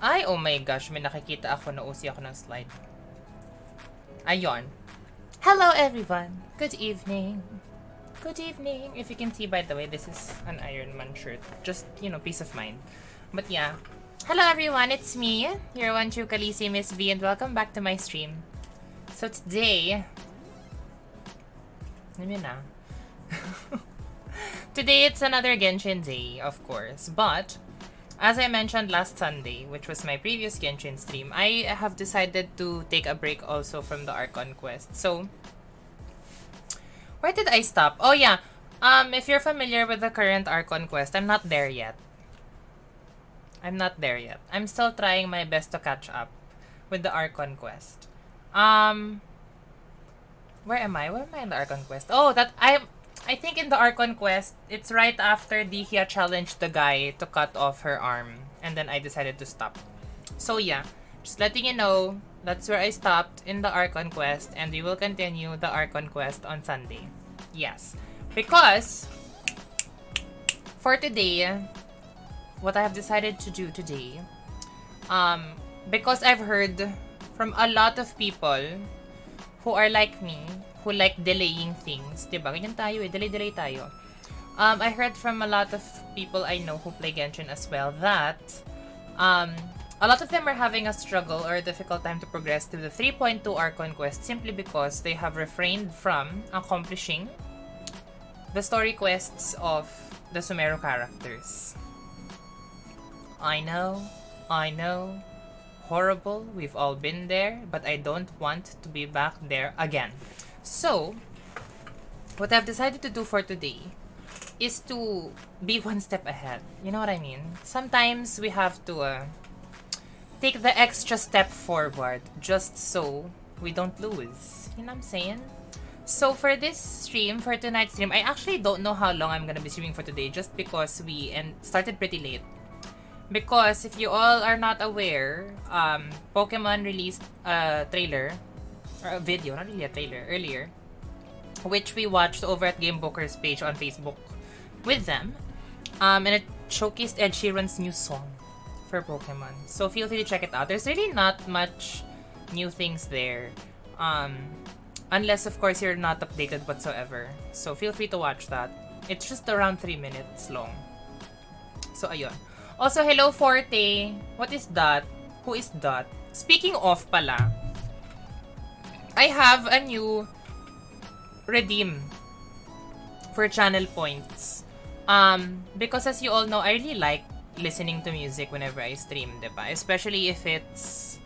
Ay, oh my gosh, may nakikita ako na usi ako ng slide. Ayon. Hello everyone. Good evening. Good evening. If you can see, by the way, this is an Iron Man shirt. Just, you know, peace of mind. But yeah. Hello everyone, it's me, your one true Khaleesi, Miss V, and welcome back to my stream. So today... Today it's another Genshin day, of course, but as I mentioned last Sunday, which was my previous Genshin stream, I have decided to take a break also from the Archon quest. So, where did I stop? Oh yeah, if you're familiar with the current Archon quest, I'm not there yet. I'm not there yet. I'm still trying my best to catch up with the Archon quest. Where am I? Where am I in the Archon quest? Oh, I think in the Archon quest, it's right after Dihya challenged the guy to cut off her arm. And then I decided to stop. So yeah, just letting you know, that's where I stopped in the Archon quest. And we will continue the Archon quest on Sunday. Yes. Because, for today, what I have decided to do today, because I've heard from a lot of people who are like me, who like delaying things, diba? Ganyan tayo eh, delay tayo. I heard from a lot of people I know who play Genshin as well that a lot of them are having a struggle or a difficult time to progress to the 3.2 Archon quest simply because they have refrained from accomplishing the story quests of the Sumeru characters. I know. Horrible, we've all been there, but I don't want to be back there again. So, what I've decided to do for today is to be one step ahead. You know what I mean? Sometimes we have to take the extra step forward just so we don't lose. You know what I'm saying? So for this stream, for tonight's stream, I actually don't know how long I'm gonna be streaming for today just because we started pretty late. Because if you all are not aware, Pokemon released a trailer, or a video, not really a trailer, earlier, which we watched over at Gamebooker's page on Facebook with them. And it showcased Ed Sheeran's new song for Pokemon. So feel free to check it out. There's really not much new things there. Unless, of course, you're not updated whatsoever. So feel free to watch that. It's just around 3 minutes long. So, ayun. Also, hello Forte. What is that? Who is that? Speaking of pala, I have a new redeem for channel points. Because as you all know, I really like listening to music whenever I stream, diba? Especially if it's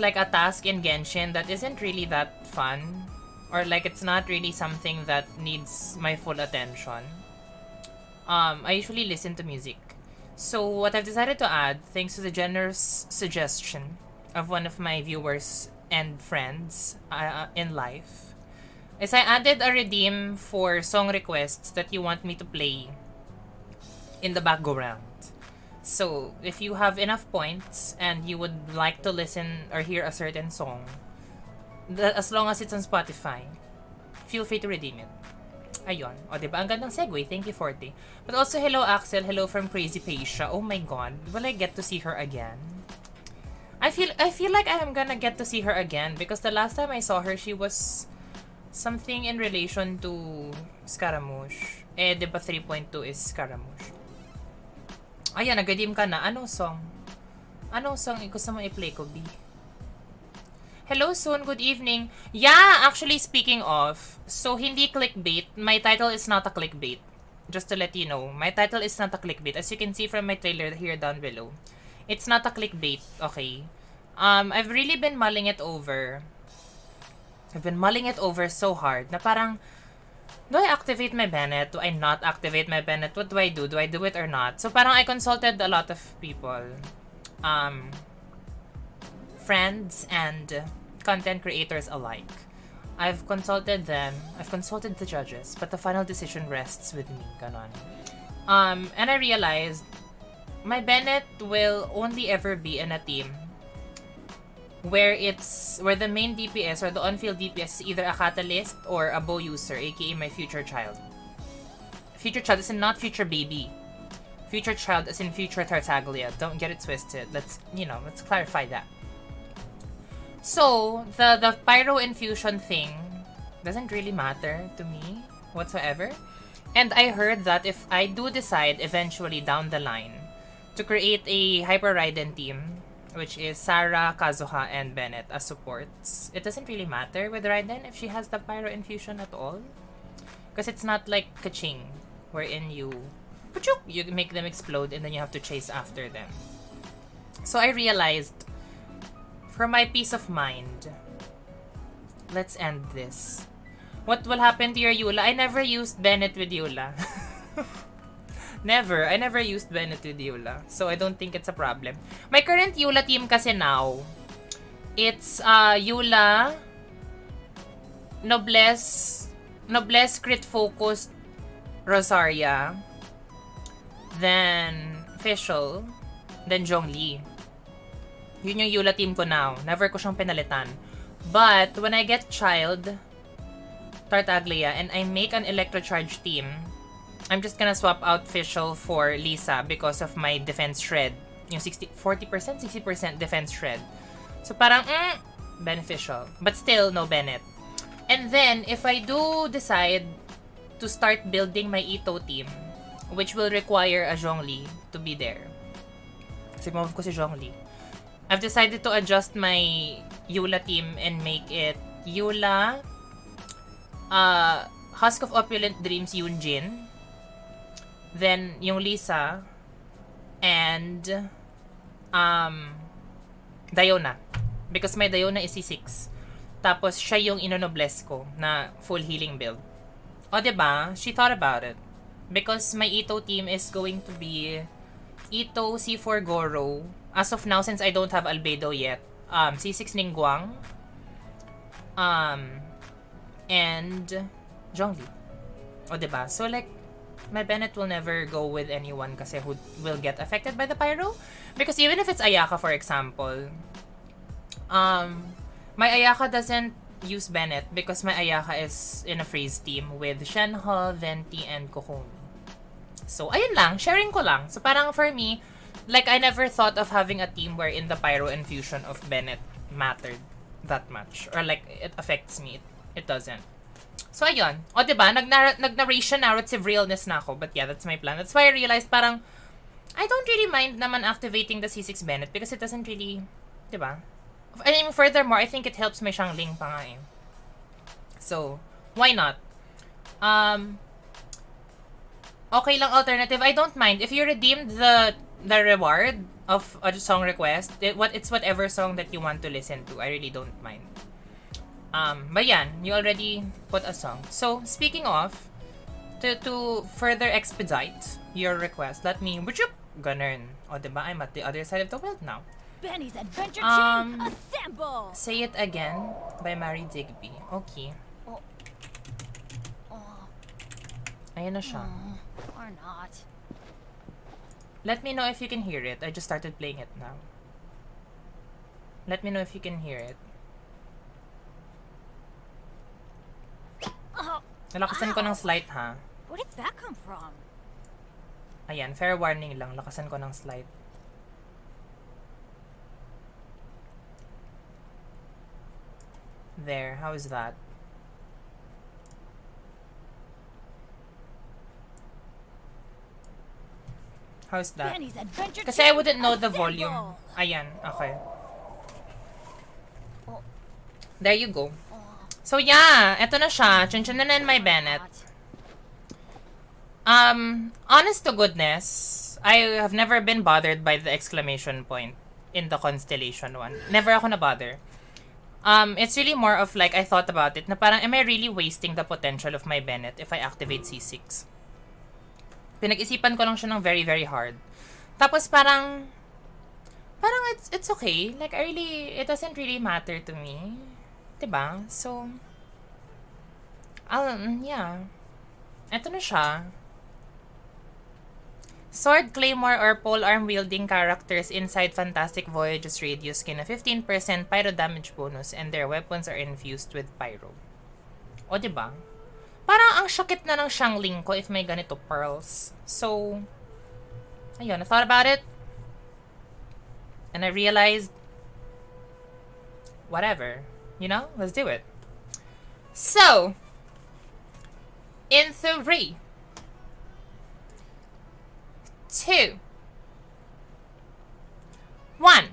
like a task in Genshin that isn't really that fun, or like it's not really something that needs my full attention. I usually listen to music. So what I've decided to add, thanks to the generous suggestion of one of my viewers and friends in life, is I added a redeem for song requests that you want me to play in the background. So if you have enough points and you would like to listen or hear a certain song, as long as it's on Spotify, feel free to redeem it. Ayun. O, diba? Ang gandang segue. Thank you, Forte. But also, hello, Axel. Hello from Crazy Paisha. Oh my god. Will I get to see her again? I feel like I am gonna get to see her again because the last time I saw her, she was something in relation to Scaramouche. Eh, diba 3.2 is Scaramouche? Ayan, nag-redeem ka na. Anong song? Anong song gusto mo i-play ko, B? Hello, Soon. Good evening. Yeah, actually, speaking of, so hindi clickbait. My title is not a clickbait. Just to let you know, my title is not a clickbait. As you can see from my trailer here down below, it's not a clickbait, okay? I've really been mulling it over. I've been mulling it over so hard na parang, do I activate my Bennett? Do I not activate my Bennett? What do I do? Do I do it or not? So parang I consulted a lot of people. Friends and content creators alike. I've consulted them. I've consulted the judges, but the final decision rests with me. Ganon. And I realized my Bennett will only ever be in a team where the main DPS or the on-field DPS is either a catalyst or a bow user, aka my future child. Future child is not future baby. Future child as in future Tartaglia. Don't get it twisted. Let's clarify that. So, the pyro infusion thing doesn't really matter to me whatsoever. And I heard that if I do decide eventually down the line to create a Hyper Raiden team, which is Sarah, Kazuha, and Bennett as supports, it doesn't really matter with Raiden if she has the pyro infusion at all. Because it's not like Kaching, wherein you make them explode and then you have to chase after them. So I realized, for my peace of mind, let's end this. What will happen to your Eula? I never used Bennett with Eula. Never. I never used Bennett with Eula. So I don't think it's a problem. My current Eula team kasi now, it's Eula, Noblesse crit focused Rosaria, then Fischl, then Zhongli. Yun yung Eula team ko now. Never ko siyang pinalitan. But when I get Child, Tartaglia, and I make an Electrocharge team, I'm just gonna swap out Fischl for Lisa because of my defense shred. Yung 40%, 60% defense shred. So parang, beneficial. But still, no Bennett. And then, if I do decide to start building my Ito team, which will require a Zhongli to be there. Kasi move ko si Zhongli. I've decided to adjust my Eula team and make it Eula, Husk of Opulent Dreams Yunjin, then yung Lisa, and Diona. Because my Diona is C6. Tapos siya yung inonobless ko na full healing build. O diba? She thought about it. Because my Ito team is going to be Ito, C4 Goro. As of now, since I don't have Albedo yet, C6 Ningguang, and Zhongli. O diba? So like, my Bennett will never go with anyone kasi who will get affected by the pyro. Because even if it's Ayaka, for example, my Ayaka doesn't use Bennett because my Ayaka is in a freeze team with Shenhe, Venti, and Kokomi. So, ayun lang. Sharing ko lang. So, parang for me, like, I never thought of having a team wherein the pyro infusion of Bennett mattered that much. Or like, it affects me. It doesn't. So, ayun. O, diba? Nag-narration narrative realness na ako. But yeah, that's my plan. That's why I realized parang, I don't really mind naman activating the C6 Bennett because it doesn't really, diba? I mean, furthermore, I think it helps my Xiangling pa nga eh. So, why not? Okay lang alternative. I don't mind. If you redeemed the reward of a song request, it's whatever song that you want to listen to. I really don't mind. But yan, you already put a song. So, speaking of, to further expedite your request, let me, ganun. O, diba? I'm at the other side of the world now. Benny's Adventure Chain, assemble! Say It Again by Mary Digby. Okay. Ayan na siya. Or not. Let me know if you can hear it. I just started playing it now. Let me know if you can hear it. Nalakasan ko ng slight, ha? Where did that come from? Ayan, fair warning lang. Lakasan ko ng slight. There, how is that? How's that? Kasi I wouldn't know the volume. Ayan, okay. There you go. So yeah, eto na siya. Chun-chun na in my Bennett. Honest to goodness, I have never been bothered by the exclamation point in the Constellation one. Never ako na-bother. It's really more of like, I thought about it, na parang, am I really wasting the potential of my Bennett if I activate C6? Pinag-isipan ko lang siya ng very, very hard. Tapos parang it's okay. Like, it doesn't really matter to me. Diba? So, yeah. Eto na siya. Sword, Claymore, or polearm-wielding characters inside Fantastic Voyage's radius gain a 15% pyro damage bonus and their weapons are infused with pyro. O, diba? Parang ang sakit na ng Xiangling ko if may ganito pearls. So, ayun, I thought about it. And I realized, whatever, you know, let's do it. So, in 3, 2, 1.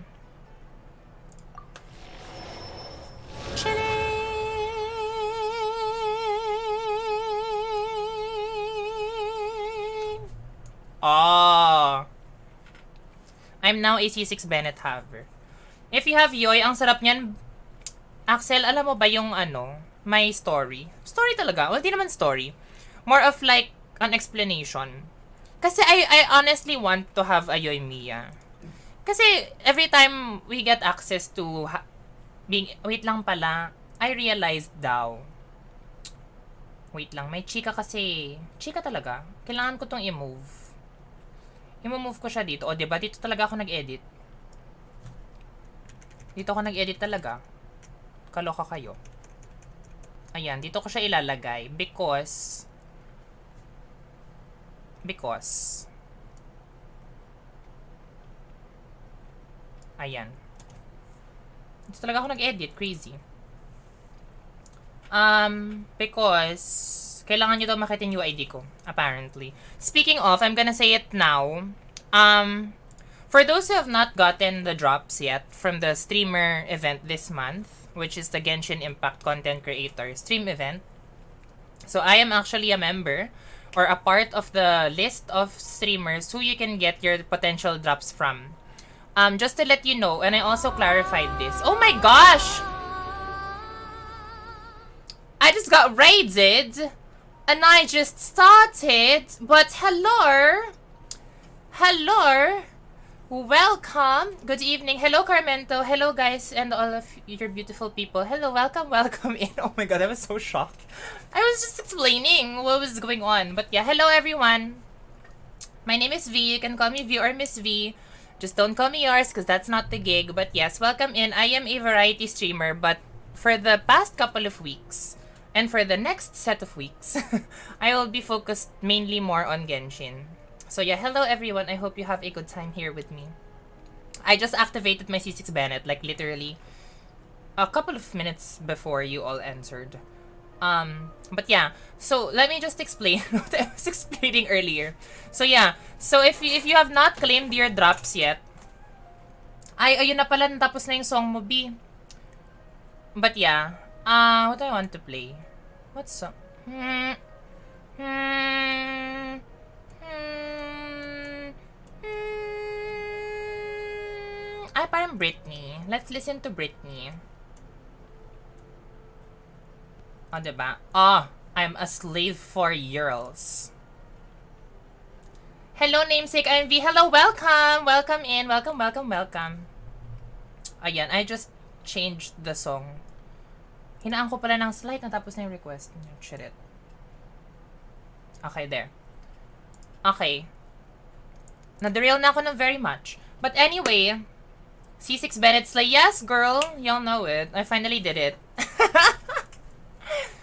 Chilling. Oh. I'm now a C6 Bennett haver. If you have Yoy, ang sarap niyan. Axel, alam mo ba yung my story? Story talaga. Well, di naman story. More of like an explanation. Kasi I honestly want to have a Yoy Mia. Kasi every time we get access to wait lang pala, I realized daw. Wait lang, may chika kasi. Chika talaga. Kailangan ko tong i-move. I-move ko siya dito. O, diba? Dito talaga ako nag-edit. Dito ako nag-edit talaga. Kaloka kayo. Ayan, dito ko siya ilalagay. Because. Ayan. Dito talaga ako nag-edit. Crazy. Because kailangan nyo daw makita yung UID ko, apparently. Speaking of, I'm gonna say it now. For those who have not gotten the drops yet from the streamer event this month, which is the Genshin Impact Content Creator Stream event. So I am actually a member or a part of the list of streamers who you can get your potential drops from. Just to let you know, and I also clarified this. Oh my gosh! I just got raided, and I just started, but hello? Hello? Welcome. Good evening. Hello, Carmento. Hello, guys, and all of your beautiful people. Hello, welcome in. Oh my god, I was so shocked. I was just explaining what was going on. But yeah, hello, everyone. My name is V. You can call me V or Miss V. Just don't call me yours, because that's not the gig. But yes, welcome in. I am a variety streamer, but for the past couple of weeks, and for the next set of weeks, I will be focused mainly more on Genshin. So yeah, hello everyone. I hope you have a good time here with me. I just activated my C6 Bennett, like literally a couple of minutes before you all entered. But yeah, so let me just explain what I was explaining earlier. So yeah, so if you have not claimed your drops yet, ayun na pala, natapos na yung song mo, B. But yeah, what do I want to play? What song? Ay, parang Britney. Let's listen to Britney. Oh, diba? Oh, I'm a slave for girls. Hello, namesake IMV. Hello, welcome. Welcome in. Welcome. Ayan, I just changed the song. Hinaan ko pala ng slide, natapos na yung request. Shit it. Okay, there. Okay. Na-derail na ako ng very much. But anyway, C6 Bennett Slay. Yes, girl. Y'all know it. I finally did it.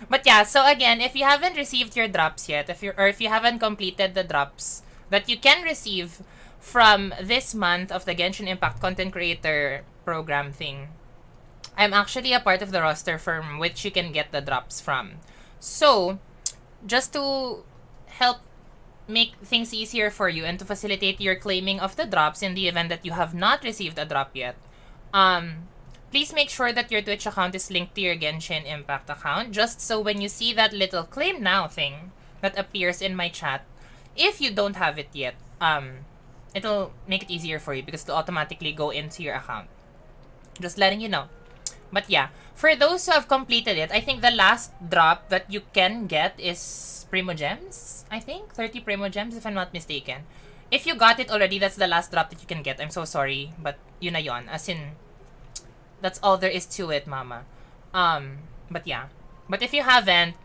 But yeah, so again, if you haven't received your drops yet, if you haven't completed the drops that you can receive from this month of the Genshin Impact Content Creator program thing, I'm actually a part of the roster from which you can get the drops from. So, just to help make things easier for you and to facilitate your claiming of the drops in the event that you have not received a drop yet, please make sure that your Twitch account is linked to your Genshin Impact account, just so when you see that little claim now thing that appears in my chat, if you don't have it yet, it'll make it easier for you because it'll automatically go into your account. Just letting you know. But yeah, for those who have completed it, I think the last drop that you can get is Primo Gems, I think? 30 Primo Gems, if I'm not mistaken. If you got it already, that's the last drop that you can get. I'm so sorry, but yun na yun. As in, that's all there is to it, mama. But yeah. But if you haven't,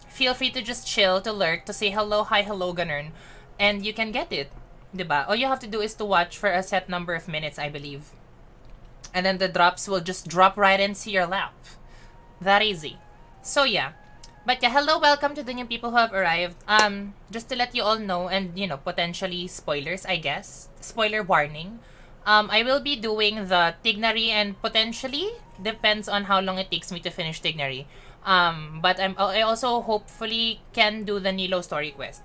feel free to just chill, to lurk, to say hello, hi, hello, ganun. And you can get it. Diba? All you have to do is to watch for a set number of minutes, I believe. And then the drops will just drop right into your lap. That easy. So yeah. But yeah, hello, welcome to the new people who have arrived. Just to let you all know, and you know, potentially spoilers, I guess. Spoiler warning. I will be doing the Tighnari and potentially depends on how long it takes me to finish Tighnari. But I also hopefully can do the Nilou story quest.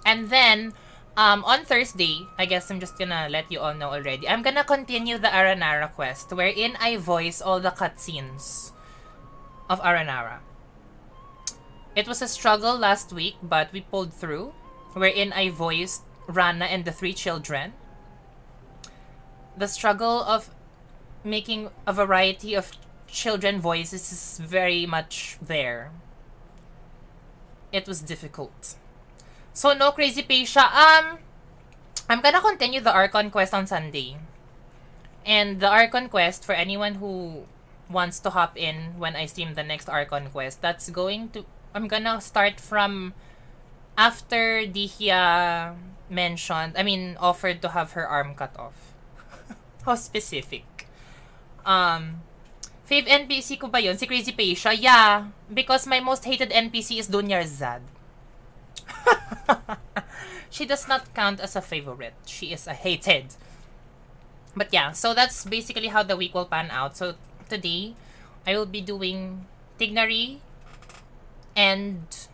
And then, on Thursday, I guess I'm just gonna let you all know already, I'm gonna continue the Aranara quest, wherein I voice all the cutscenes of Aranara. It was a struggle last week, but we pulled through, wherein I voiced Rana and the 3 children. The struggle of making a variety of children voices is very much there. It was difficult. So no Crazy Pasha. I'm gonna continue the Archon quest on Sunday. And the Archon quest, for anyone who wants to hop in when I stream the next Archon quest, that's going to... I'm gonna start from after Dihya offered to have her arm cut off. How specific. Fave NPC ko ba yun? Si Crazy Pasha? Yeah, because my most hated NPC is Dunyar Zad. She does not count as a favorite. She is a hated. But yeah, so that's basically how the week will pan out. So today, I will be doing Tighnari and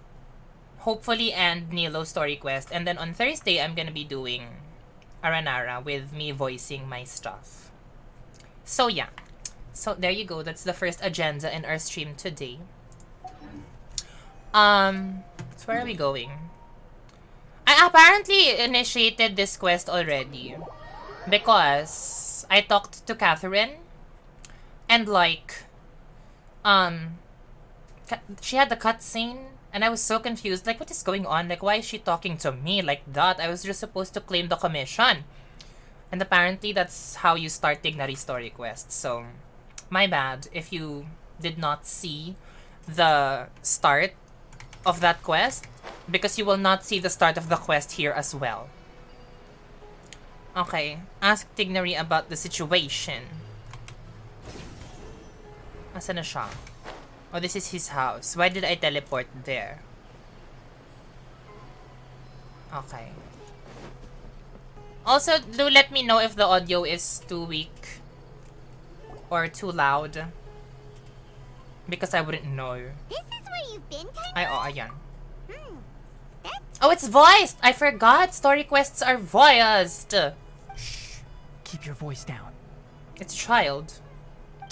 hopefully end Nilou story quest. And then on Thursday, I'm gonna be doing Aranara with me voicing my stuff. So yeah. So there you go. That's the first agenda in our stream today. So where are we going? I apparently initiated this quest already because I talked to Catherine and like she had the cutscene and I was so confused, like what is going on, like why is she talking to me like that? I was just supposed to claim the commission, and apparently that's how you start Tighnari story quest. So my bad if you did not see the start of that quest, because you will not see the start of the quest here as well. Okay, ask Tighnari about the situation. Asan na siya? Oh, this is his house. Why did I teleport there? Okay. Also, do let me know if the audio is too weak or too loud, because I wouldn't know. This is where you've been, Tighnari? Ay, oh, ayan. Oh, it's voiced! I forgot! Story quests are voiced! Shh. Keep your voice down. It's child.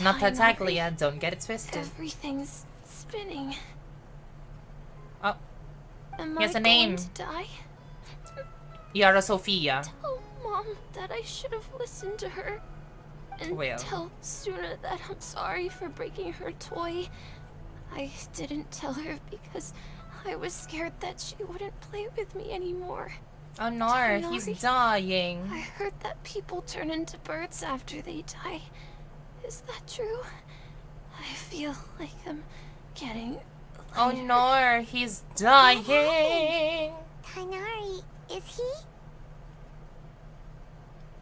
Not Tartaglia, don't get it twisted. Everything's spinning. Oh, Am he has I a name. going to die? Yara Sophia. Tell Mom that I should have listened to her. And Well. tell Suna that I'm sorry for breaking her toy. I didn't tell her because I was scared that she wouldn't play with me anymore. Oh no, he's Tighnari. dying. I heard that people turn into birds after they die. Is that true? I feel like I'm getting Oh lighter. no, he's dying. Tighnari, is he?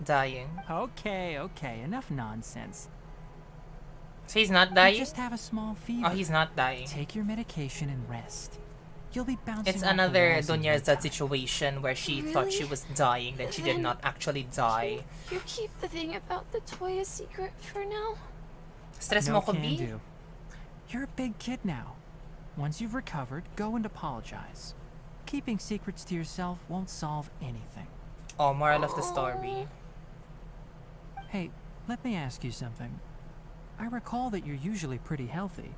Dying. Okay, enough nonsense. So he's not You dying? just have a small fever. Oh, he's not dying. Take your medication and rest. You'll be bouncing It's off the another walls in no Dunyarzad time. situation where she thought she Really? was dying, that she did Then not actually die. You keep the thing about the toy a secret for now? Stress No mo ko, can B? do. You're a big kid now. Once you've recovered, go and apologize. Keeping secrets to yourself won't solve anything. Oh, moral of the story. Hey, let me ask you something. I recall that you're usually pretty healthy.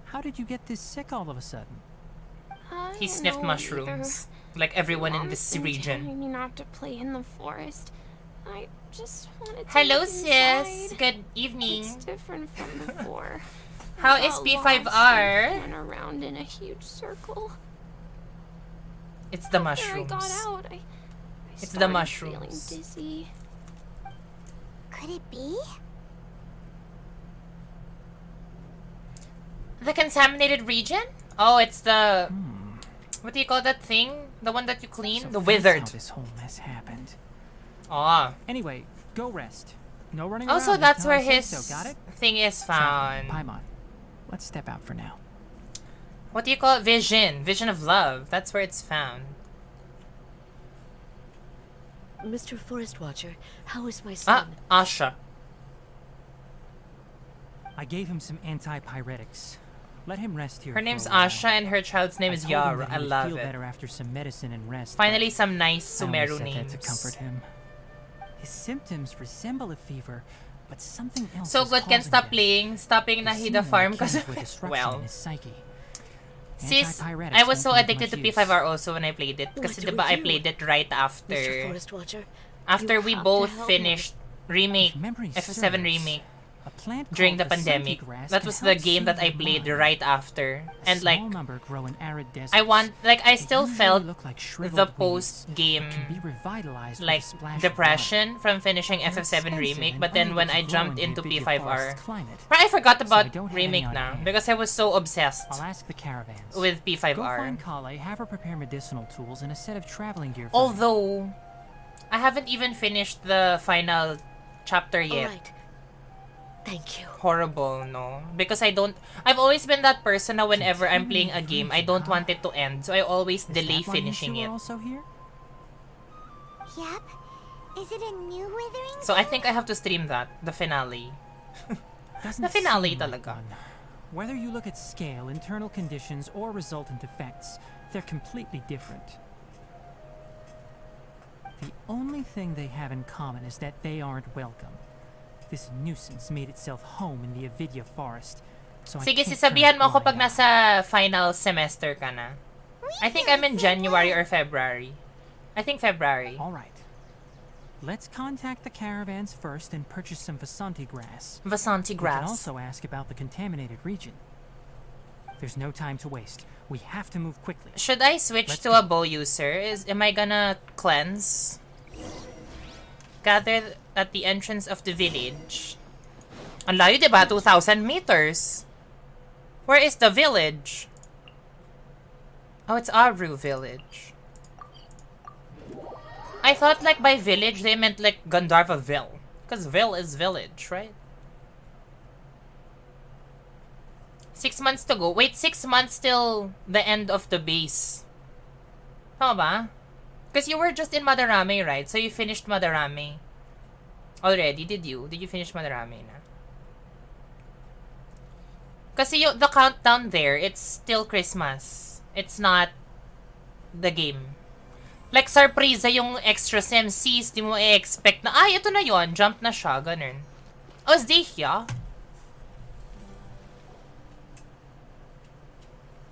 How did you get this sick all of a sudden? I He don't sniffed know mushrooms. either. Like everyone in Mom's this been region. telling me not to play in the forest. I just wanted to Hello, look sis. inside. Good evening. It's different from before. How I is got P5R? lost and went around in a huge circle. It's the After I mushrooms. got out, I It's the started mushrooms. feeling dizzy. Could it be? The contaminated region? Oh, it's the... Hmm. What do you call that thing? The one that you clean? So The that's withered. how this whole mess happened. Ah. Anyway, go rest. No running Also, around that's until where I say his so, got it? thing is Traveler, found. Paimon, let's step out for now. What do you call it? Vision. Vision of love. That's where it's found. Mr. Forest Watcher, how is my son? Asha. I gave him some antipyretics. Let him rest here. Her name's Asha and her child's name is Yara. I love feel it. better after some medicine and rest. Finally, some nice Sumeru I names. said that to comfort him. His symptoms resemble a fever, but something else. So is good, can causing stop them. playing. Stopping Nahida Farm because well. Sis, I was so addicted to P5R also when I played it. Kasi diba I played it right after. Mr. Forest Watcher, After we have both to help finished remake, FF7 remake. During the pandemic. That was the game that I played right after. And like, I still felt the post-game like depression from finishing FF7 remake, but then when I jumped into P5R, I forgot about remake now because I was so obsessed with P5R. Although, I haven't even finished the final chapter yet. Thank you. Horrible, no? Because I've always been that person na whenever I'm playing a game, I don't want it to end. So I always delay finishing it. Yep. Is it a new withering? So I think I have to stream that, the finale. The finale talaga. Whether you look at scale, internal conditions, or resultant effects, they're completely different. The only thing they have in common is that they aren't welcome. This nuisance made itself home in the Avidya forest. So Sige, sasabihan mo ako pag nasa final semester ka na. I think I'm in January or February. I think February. All right. Let's contact the caravans first and purchase some Vasanti grass. Vasanti grass. We can also ask about the contaminated region. There's no time to waste. We have to move quickly. Should I switch to a bow user? Am I gonna cleanse? Gathered at the entrance of the village. Ang layo, diba? 2,000 meters. Where is the village? Oh, it's Aru village. I thought like by village they meant like Gandharvaville. Because Ville is village, right? 6 months to go. Wait, 6 months till the end of the base. Tama ba? Because you were just in Madarame, right? So you finished Madarame already, did you? Did you finish Madarame na? Kasi the countdown there, it's still Christmas. It's not the game. Like, surprise yung extra MCs, di mo i-expect na, ay, ito na yon, jump na siya, ganun. Oh, is they here?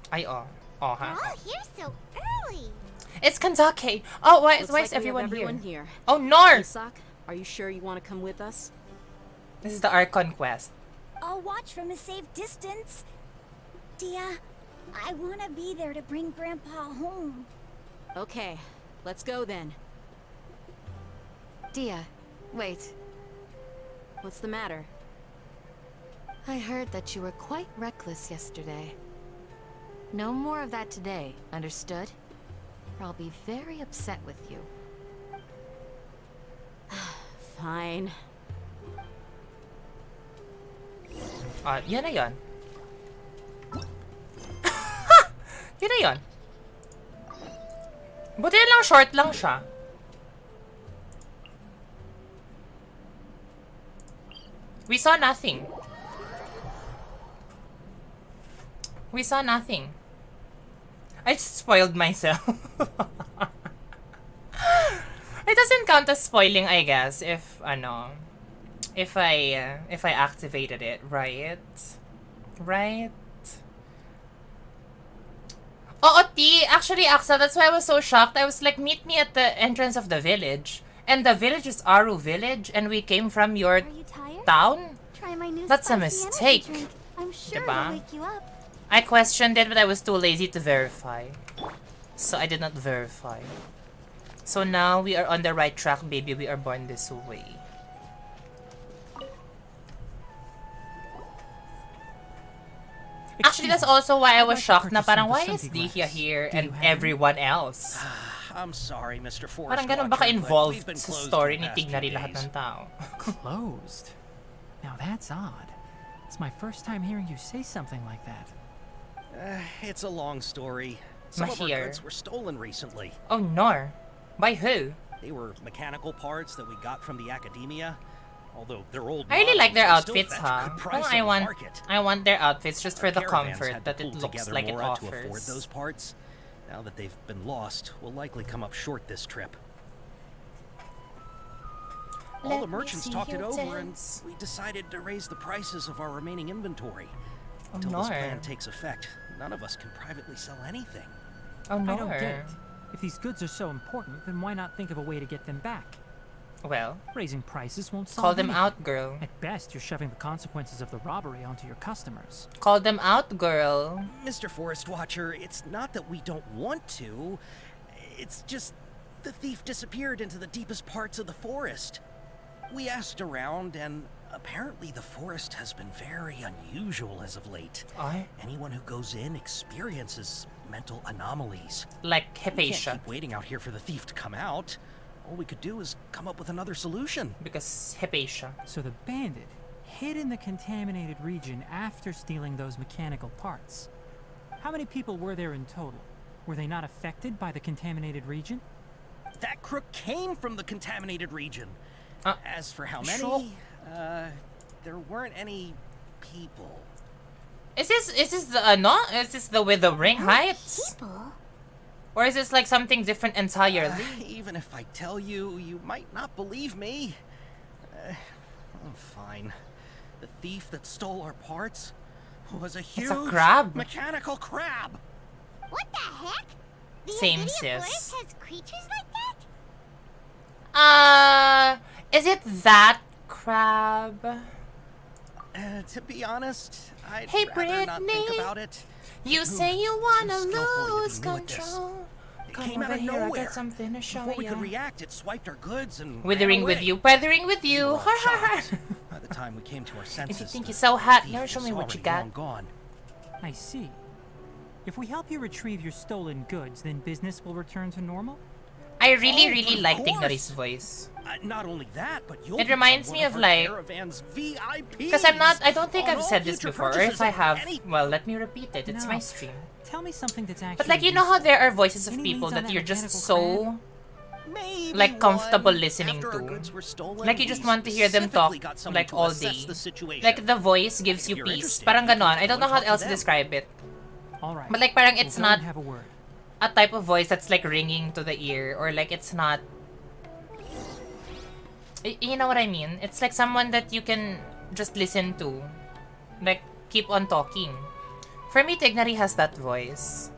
Ay, oh. Oh, ha? We're all here so early. It's Kanzake. Oh, why is everyone here? Oh, Nor! Isak, are you sure you want to come with us? This is the Archon quest. I'll watch from a safe distance. Dia, I want to be there to bring Grandpa home. Okay, let's go then. Dia, wait. What's the matter? I heard that you were quite reckless yesterday. No more of that today, understood? Or I'll be very upset with you. Fine. Yan na yan. Yun na yan. Buti lang short lang siya. We saw nothing. We saw nothing. I just spoiled myself. It doesn't count as spoiling, I guess, if I activated it, right? Right? Oh, T. Actually, Aksa, that's why I was so shocked. I was like, meet me at the entrance of the village. And the village is Aru village, and we came from your town? Try my new That's a spicy mistake. energy drink. I'm sure Diba? it'll wake you up. I questioned it, but I was too lazy to verify. So I did not verify. So now we are on the right track, baby. We are born this way. Actually, that's also why I was shocked na parang why is Dihya here and everyone else? I'm sorry, Mr. Forest Parang ganun baka involved sa story ni Tighnari lahat ng tao. Closed? Now that's odd. It's my first time hearing you say something like that. It's a long story. Some of our Mahir. goods were stolen recently. Oh no. By who? They were mechanical parts that we got from the academia. Although they're old I really like their models, they outfits, still fetch a huh? good price Oh, on the market. I want their outfits just for the Caravans comfort had to that it pull looks together like it more to afford offers. those parts. Now that they've been lost, we'll likely come up short this trip. All Let the me merchants see talked it you over, dance. and we decided to raise the prices of our remaining inventory. Oh Until no. this plan takes effect, none of us can privately sell anything. Oh no. I don't get it. If these goods are so important, then why not think of a way to get them back? Well, Raising prices won't solve call them anything. out, girl. At best, you're shoving the consequences of the robbery onto your customers. Call them out, girl. Mr. Forest Watcher, it's not that we don't want to. It's just the thief disappeared into the deepest parts of the forest. We asked around, and apparently the forest has been very unusual as of late. Anyone who goes in experiences mental anomalies. Like We can't Hypatia. keep waiting out here for the thief to come out. All we could do is come up with another solution. Because Hypatia. So the bandit hid in the contaminated region after stealing those mechanical parts. How many people were there in total? Were they not affected by the contaminated region? That crook came from the contaminated region. As for how many, sure. there weren't any people. Is this the no? Is this the with the ring heights? People? Or is this like something different entirely? Even if I tell you, you might not believe me. Fine. The thief that stole our parts was a huge crab. mechanical crab. What the heck? The Same, Invidia sis. Forest has creatures like that? Is it that crab? To be honest, I'd Hey, rather not think Brittany. about it. You It say moved you too wanna skillfully to be lose new at this. control. It Come came out over of here, I nowhere. got something to show Before we ya. could react, it swiped our goods and Weathering ran with away. you, weathering with We you. were all Ha ha shocked. By the time we came to our senses, If you think the you're so hot, thief now show was me what you already got. long gone. I see. If we help you retrieve your stolen goods, then business will return to normal? I really, Oh, really of like course. Tignari's voice. Not only that, but you'll It reminds become me one of, our like- Caravan's VIPs. Because I don't think on I've all said this future before, or purchases if I of have, any- well, let me repeat it. It's No. my stream. Tell me something that's actually But like, you know how useful. there are voices of Any people leads on that that you're just mechanical so, Maybe like, comfortable one. listening After our to. goods were stolen, Like, you we just want to hear them talk, specifically got someone like, to all assess day. the situation. Like, the voice gives If you you're peace. interested, Parang you can ganon. I don't know go how talk to else to them. describe it. All right. But like, parang it's We'll go not and have a word. a type of voice that's like ringing to the ear, or like it's not. You know what I mean? It's like someone that you can just listen to, like keep on talking. For me, Tighnari has that voice.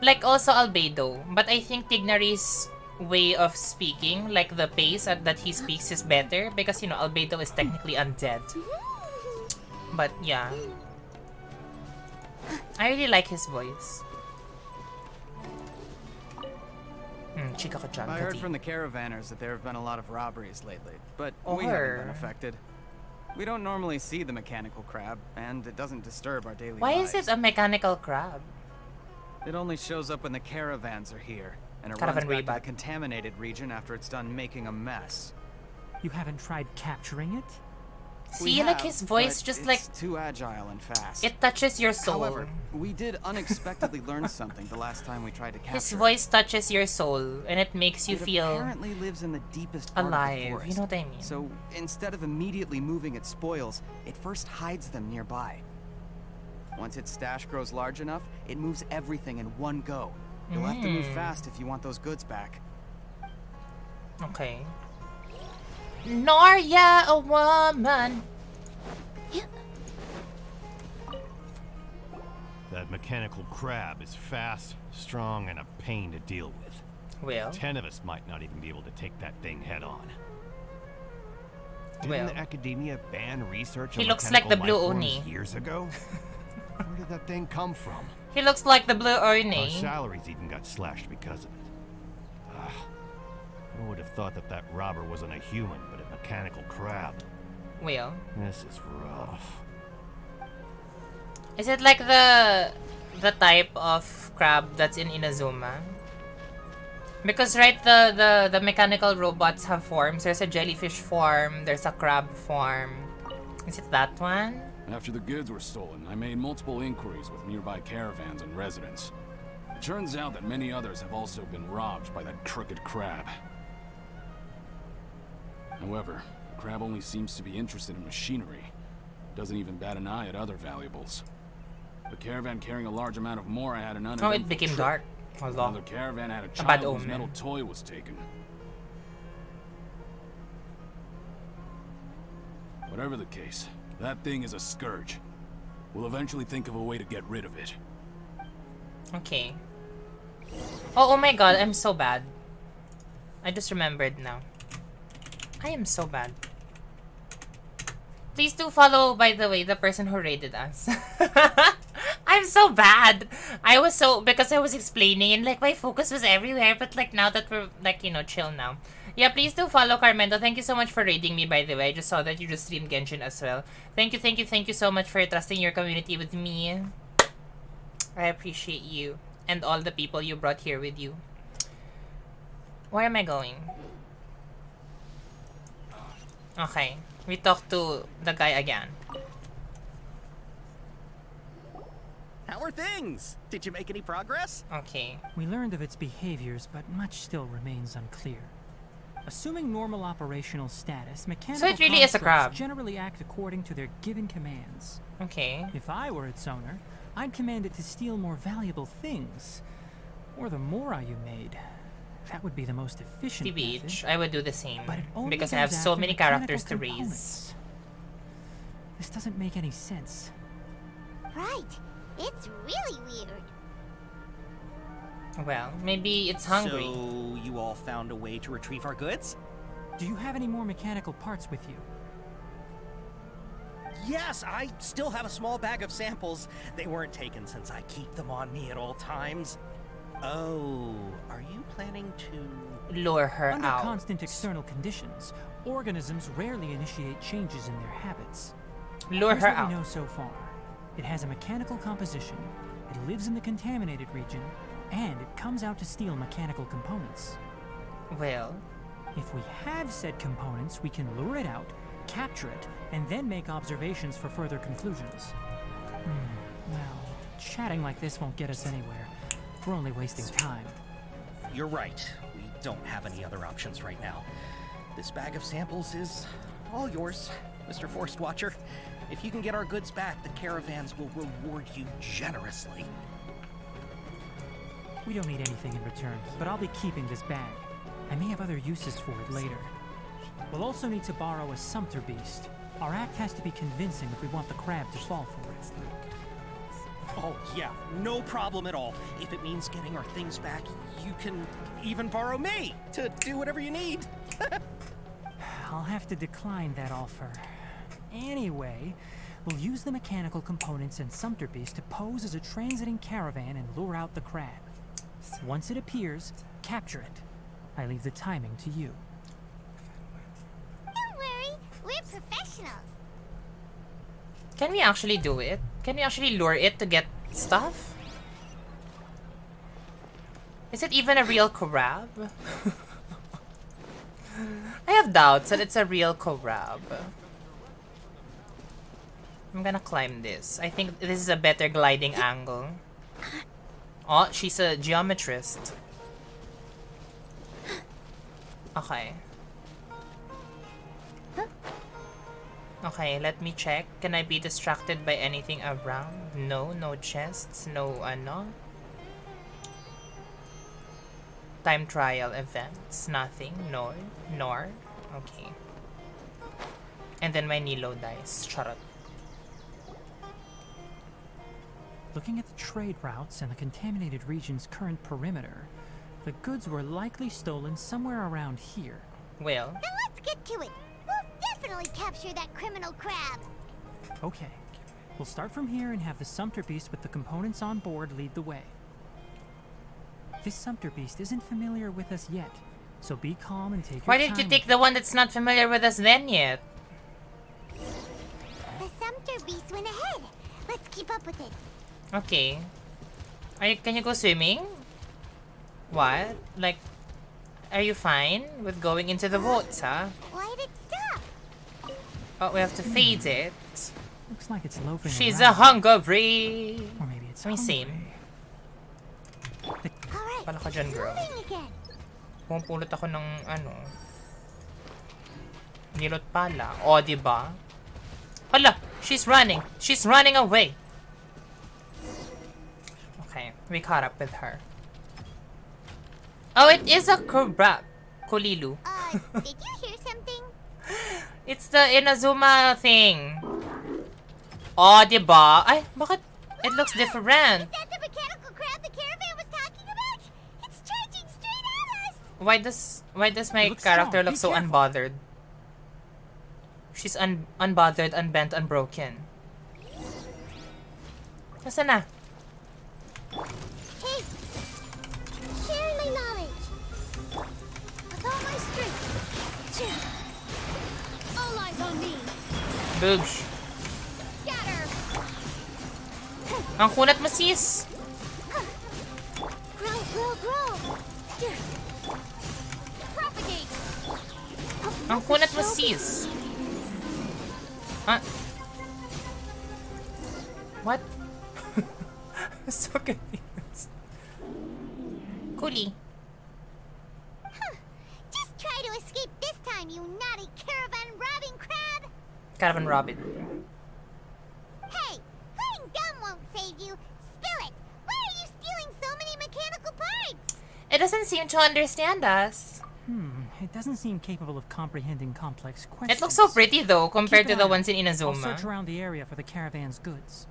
Like also Albedo, but I think Tighnari's way of speaking, like the pace at that he speaks, is better because you know Albedo is technically undead. But yeah, I really like his voice. Chica ko dyan, I heard Kati. from the caravanners that there have been a lot of robberies lately, but we Or- haven't been affected. We don't normally see the mechanical crab, and it doesn't disturb our daily Why lives. is it a mechanical crab? It only shows up when the caravans are here, and it Caravan runs back to Rebag. the contaminated region after it's done making a mess. You haven't tried capturing it? We See, like have, his voice but just it's like too agile and fast. it touches your soul. However, we did unexpectedly learn something the last time we tried to capture His it. voice touches your soul and it makes you It feel apparently lives in the deepest part of the alive. forest. You know what I mean? So instead of immediately moving its spoils, it first hides them nearby. Once its stash grows large enough, it moves everything in one go. You'll have to move fast if you want those goods back. Okay. Narya, a woman. That mechanical crab is fast, strong, and a pain to deal with. Well, 10 of us might not even be able to take that thing head on. Didn't Well. the academia ban research He on looks like the mechanical Blue life forms Oni. years ago? Where did that thing come from? he looks like the Blue Our Oni. salaries even got slashed because of it. Who would have thought that that robber wasn't a human, but a mechanical crab? Well, This is rough. is it like the type of crab that's in Inazuma? Because right, the mechanical robots have forms. There's a jellyfish form. There's a crab form. Is it that one? After the goods were stolen, I made multiple inquiries with nearby caravans and residents. It turns out that many others have also been robbed by that crooked crab. However, the crab only seems to be interested in machinery. Doesn't even bat an eye at other valuables. The caravan carrying a large amount of more had an uneventful Oh, it became trip. dark. Hello. Another caravan had a bad child whose omen. metal toy was taken. Whatever the case, that thing is a scourge. We'll eventually think of a way to get rid of it. Okay. Oh my god, I'm so bad. I just remembered now. I am so bad. Please do follow, by the way, the person who raided us. I'm so bad. Because I was explaining and like my focus was everywhere, but like now that we're like, you know, chill now. Yeah, please do follow Carmento. Thank you so much for raiding me, by the way. I just saw that you just streamed Genshin as well. Thank you so much for trusting your community with me. I appreciate you and all the people you brought here with you. Where am I going? Okay, we talked to the guy again. How are things? Did you make any progress? Okay. We learned of its behaviors, but much still remains unclear. Assuming normal operational status, mechanical So it really is a constructs crab. generally act according to their given commands. Okay. If I were its owner, I'd command it to steal more valuable things. Or the mora you made. That would be the most efficient TBH, method. I would do the same. But it only Because I have goes so after many mechanical characters to raise. components. This doesn't make any sense. Right. It's really weird. Well, maybe it's hungry. So, you all found a way to retrieve our goods? Do you have any more mechanical parts with you? Yes, I still have a small bag of samples. They weren't taken since I keep them on me at all times. Oh, are you planning to... Lure her Under out. constant external conditions, organisms rarely initiate changes in their habits. Lure Here's her what out. we know so far. It has a mechanical composition, it lives in the contaminated region, and it comes out to steal mechanical components. Well, If we have said components, we can lure it out, capture it, and then make observations for further conclusions. Well, chatting like this won't get us anywhere. We're only wasting time. You're right. We don't have any other options right now. This bag of samples is all yours, Mr. Forest Watcher. If you can get our goods back, the caravans will reward you generously. We don't need anything in return, but I'll be keeping this bag. I may have other uses for it later. We'll also need to borrow a sumpter beast. Our act has to be convincing if we want the crab to fall for it. Oh, yeah, no problem at all. If it means getting our things back, you can even borrow me to do whatever you need. I'll have to decline that offer. Anyway, we'll use the mechanical components and sumpter beast to pose as a transiting caravan and lure out the crab. Once it appears, capture it. I leave the timing to you. Don't worry, we're professionals. can we actually do it? Can we actually lure it to get stuff? Is it even a real crab? I have doubts that it's a real crab. I'm gonna climb this. I think this is a better gliding angle. Oh, she's a geometrist. Okay. Okay, let me check. Can I be distracted by anything around? No, no chests, no ano. Time trial events, nothing, nor. Okay. And then my Nilou dice. Charot. Looking at the trade routes and the contaminated region's current perimeter, the goods were likely stolen somewhere around here. Well, Then let's get to it. We'll definitely capture that criminal crab. Okay, we'll start from here and have the sumpter beast with the components on board lead the way. This sumpter beast isn't familiar with us yet, so be calm and take your why time. did you take the one that's not familiar with us then yet? The sumpter beast went ahead. Let's keep up with it. Okay. Can you go swimming? What? Like, are you fine with going into the boats, huh? Why'd it stop? Oh, we have to feed it. Looks like it's loafing She's around. a hungry. Or maybe it's I mean, hungry. same. Alright, Pala ka dyan, girl. moving again. Pumupulot ako ng ano. Nilot pala. O, diba? Hala! She's running! She's running away! Okay, we caught up with her. Oh, it is a crab. Kulilu. Did you hear something? It's the Inazuma thing. Oh, diba? Ay, bakit? It looks different. Is that the mechanical crab the caravan was talking about? It's charging straight at us! Why does my looks character strong. look Be so careful. unbothered? She's unbothered, unbent, unbroken. Nasaan na? Hey! Share my knowledge! With all my strength! All eyes on me! Boosh. Scatter! Ang kunat mo, sis. Grow, grow, grow! Propagate! Ang kunat mo, sis. Ah. What? I'm so confused. Kuli. Just try to escape this time, you naughty caravan robbing crab! Caravan Robin. Hey! Playing dumb won't save you! Spill it! Why are you stealing so many mechanical parts? It doesn't seem to understand us. It doesn't seem capable of comprehending complex questions. It looks so pretty though compared Keep to an the eye ones in out. I'll search Inazuma. around the area for the caravan's goods.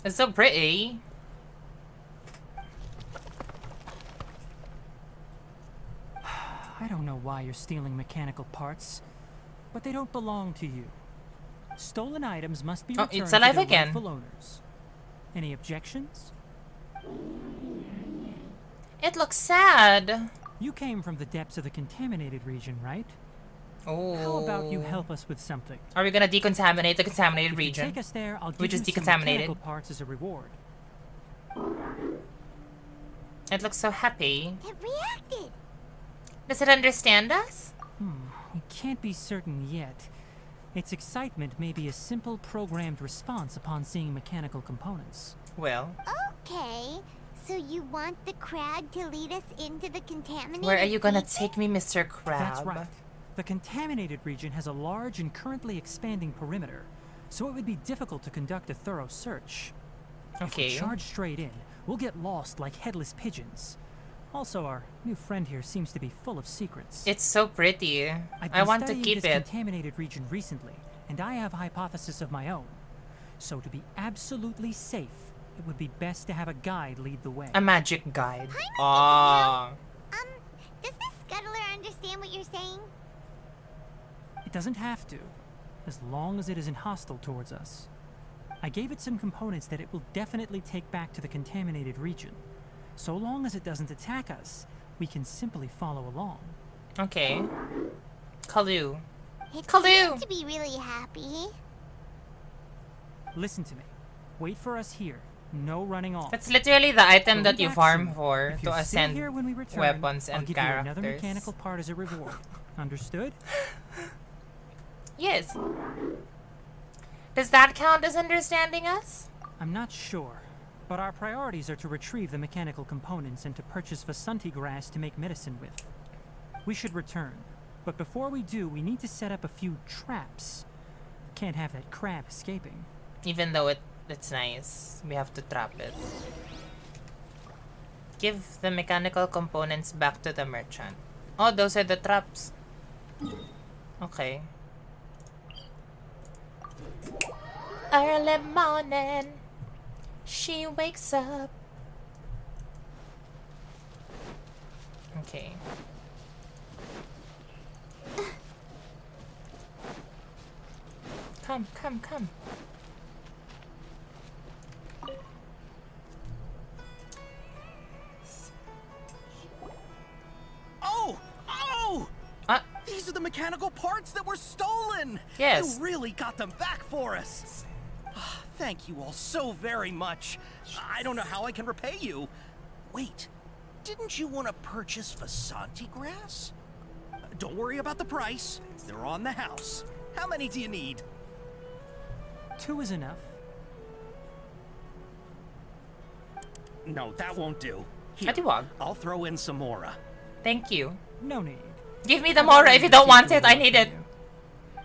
It's so pretty. I don't know why you're stealing mechanical parts, but they don't belong to you. Stolen items must be Oh, returned it's to alive their again. rightful owners. Any objections? It looks sad. You came from the depths of the contaminated region, right? Oh. How about you help us with something? Are we gonna decontaminate the contaminated If you region? take us there, I'll give Which you is some decontaminated. mechanical parts as a reward. It looks so happy. It reacted! Does it understand us? We can't be certain yet. Its excitement may be a simple programmed response upon seeing mechanical components. Well, Okay, so you want the crab to lead us into the contaminated where are you gonna region? take me, Mr. Crab? That's right. The contaminated region has a large and currently expanding perimeter, so it would be difficult to conduct a thorough search. If we Okay. charge straight in, we'll get lost like headless pigeons. Also, our new friend here seems to be full of secrets. It's so pretty. I've I been want to studying keep this it. contaminated region recently, and I have a hypothesis of my own. So to be absolutely safe, it would be best to have a guide lead the way. A magic guide. Hi, Ah. Does this scuttler understand what you're saying? It doesn't have to, as long as it isn't hostile towards us. I gave it some components that it will definitely take back to the contaminated region. So long as it doesn't attack us, we can simply follow along. Okay. Kalu. It Kalu! seems to be really happy. Listen to me. Wait for us here. No running off. That's literally the item We'll that be you back farm soon. for If to you're still ascend here when we return, weapons I'll and give you another characters. mechanical part as a reward. Understood? Yes. Does that count as understanding us? I'm not sure, but our priorities are to retrieve the mechanical components and to purchase Vasanti grass to make medicine with. We should return, but before we do, we need to set up a few traps. Can't have that crab escaping. Even though it's nice, we have to trap it. Give the mechanical components back to the merchant. Oh, those are the traps. Okay. Early morning, she wakes up. Okay. Come, come, come. Oh! Oh! Ah, These are the mechanical parts that were stolen! Yes. You really got them back for us! Ah, thank you all so very much. I don't know how I can repay you. Wait, didn't you want to purchase Vasanti grass? Don't worry about the price. They're on the house. How many do you need? 2 is enough. No, that won't do. Atiwag. I'll throw in some Mora. Thank you. No need. Give me the Mora if you don't want it. I need it.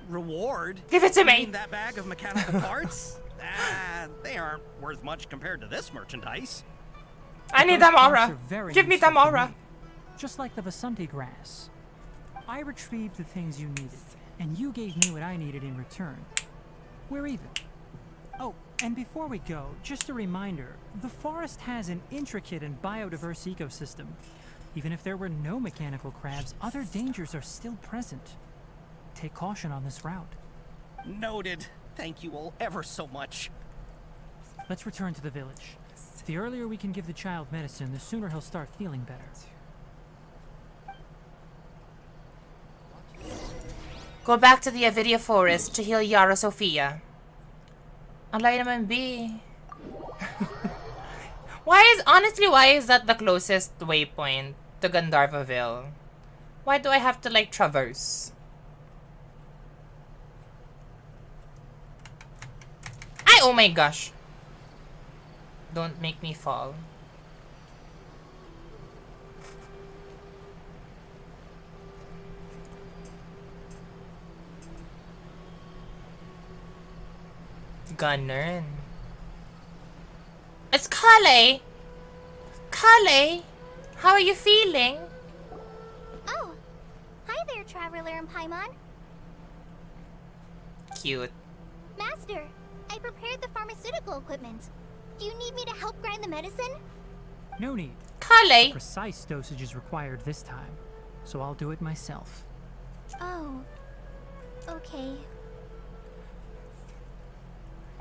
Reward? Give it to You me. mean that bag of mechanical parts? They aren't worth much compared to this merchandise. I need the Mora. Give me the Mora. Just like the Vasanti grass. I retrieved the things you needed, and you gave me what I needed in return. We're even. Oh, and before we go, just a reminder, the forest has an intricate and biodiverse ecosystem. Even if there were no mechanical crabs, other dangers are still present. Take caution on this route. Noted. Thank you all ever so much. Let's return to the village. The earlier we can give the child medicine, the sooner he'll start feeling better. Go back to the Avidia forest to heal Yara Sophia. Ang layo naman, B. Why is that the closest waypoint to Gandharvaville? Why do I have to, like, traverse? Oh my gosh. Don't make me fall. Gunner. It's Kale! Kale! How are you feeling? Oh, hi there, Traveler and Paimon. Cute. Master, I prepared the pharmaceutical equipment. Do you need me to help grind the medicine? No need. Kale! Precise dosage is required this time, so I'll do it myself. Oh, okay.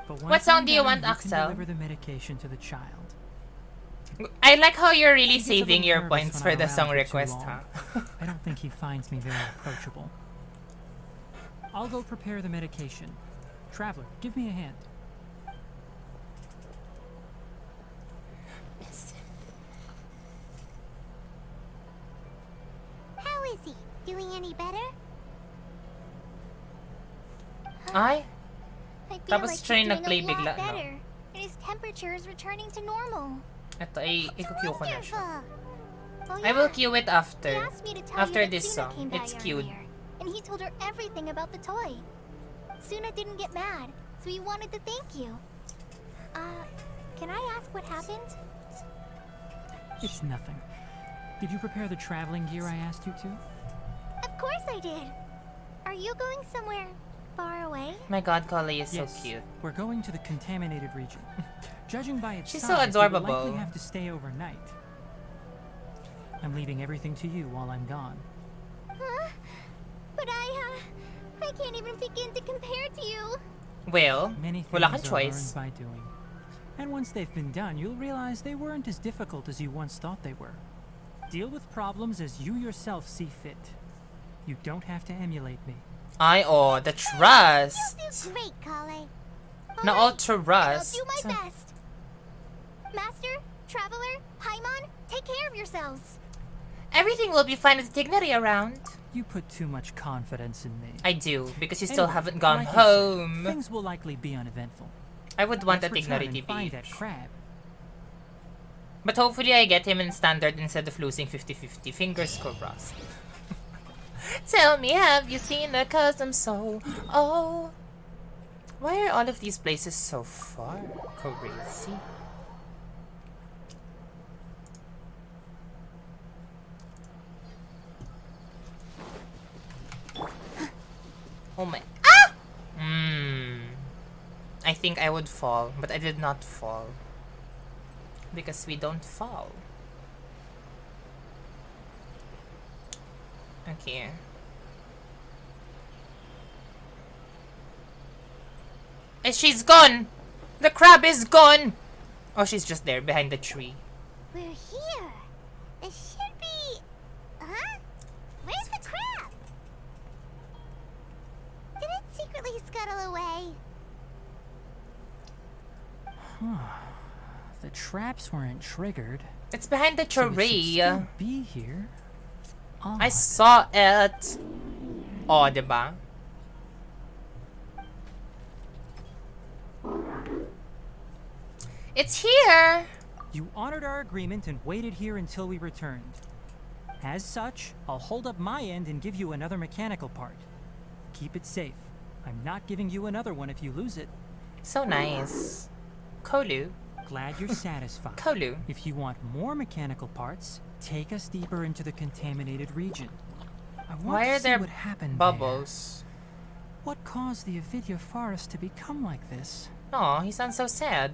But What song do you want, can Axel? deliver the medication to the child. I like how you're really He gets a saving little your nervous points when for I'm the around song for too request, long. huh? I don't think he finds me very approachable. I'll go prepare the medication. Traveler, give me a hand. How is he? Doing any better? Ay? I feel Tapos like siya yung he's nag-play doing a bigla, lot no? better, and his temperature is returning to normal. Ito ay i-cue ko na siya. Wonderful. Oh, I will yeah. cue it He after. asked me to tell After you that this Suna song. came by It's cute. earlier, and he told her everything about the toy. Suna didn't get mad, so he wanted to thank you. Can I ask what happened? It's nothing. Did you prepare the traveling gear I asked you to? Of course I did. Are you going somewhere far away? My god, Kale is Yes, so cute. we're going to the contaminated region. Judging by its She's so size, we will adorable. likely have to stay overnight. I'm leaving everything to you while I'm gone. Huh? But I can't even begin to compare to you. Well, Many things wala kang are choice. learned by doing. And once they've been done, you'll realize they weren't as difficult as you once thought they were. Deal with problems as you yourself see fit. You don't have to emulate me. The trust. You do great, Kale. Na all trust. I'll do my best. Master, Traveler, Paimon, take care of yourselves. Everything will be fine with Tighnari around. You put too much confidence in me. I do, because you still Anyway, haven't gone like you said, home. things will likely be uneventful. I would want a Let's return Tighnari and find TBH. that crab. But hopefully I get him in standard instead of losing 50-50. Fingers crossed. Tell me, have you seen the custom soul? Oh. Why are all of these places so far? Crazy. Oh my. Ah! I think I would fall, but I did not fall. Because we don't fall. Okay. And she's gone! The crab is gone! Oh, she's just there behind the tree. We're here. It should be... Huh? Where's the crab? Did it secretly scuttle away? The traps weren't triggered. It's behind the So it should tree. still be here. I Odd. saw it. Oh, diba? It's here! You honored our agreement and waited here until we returned. As such, I'll hold up my end and give you another mechanical part. Keep it safe. I'm not giving you another one if you lose it. So nice. Kolu. Glad you're satisfied. Kolu. If you want more mechanical parts, take us deeper into the contaminated region. I want Why to are see there what happened bubbles? there. What caused the Avidya forest to become like this? Oh, he sounds so sad.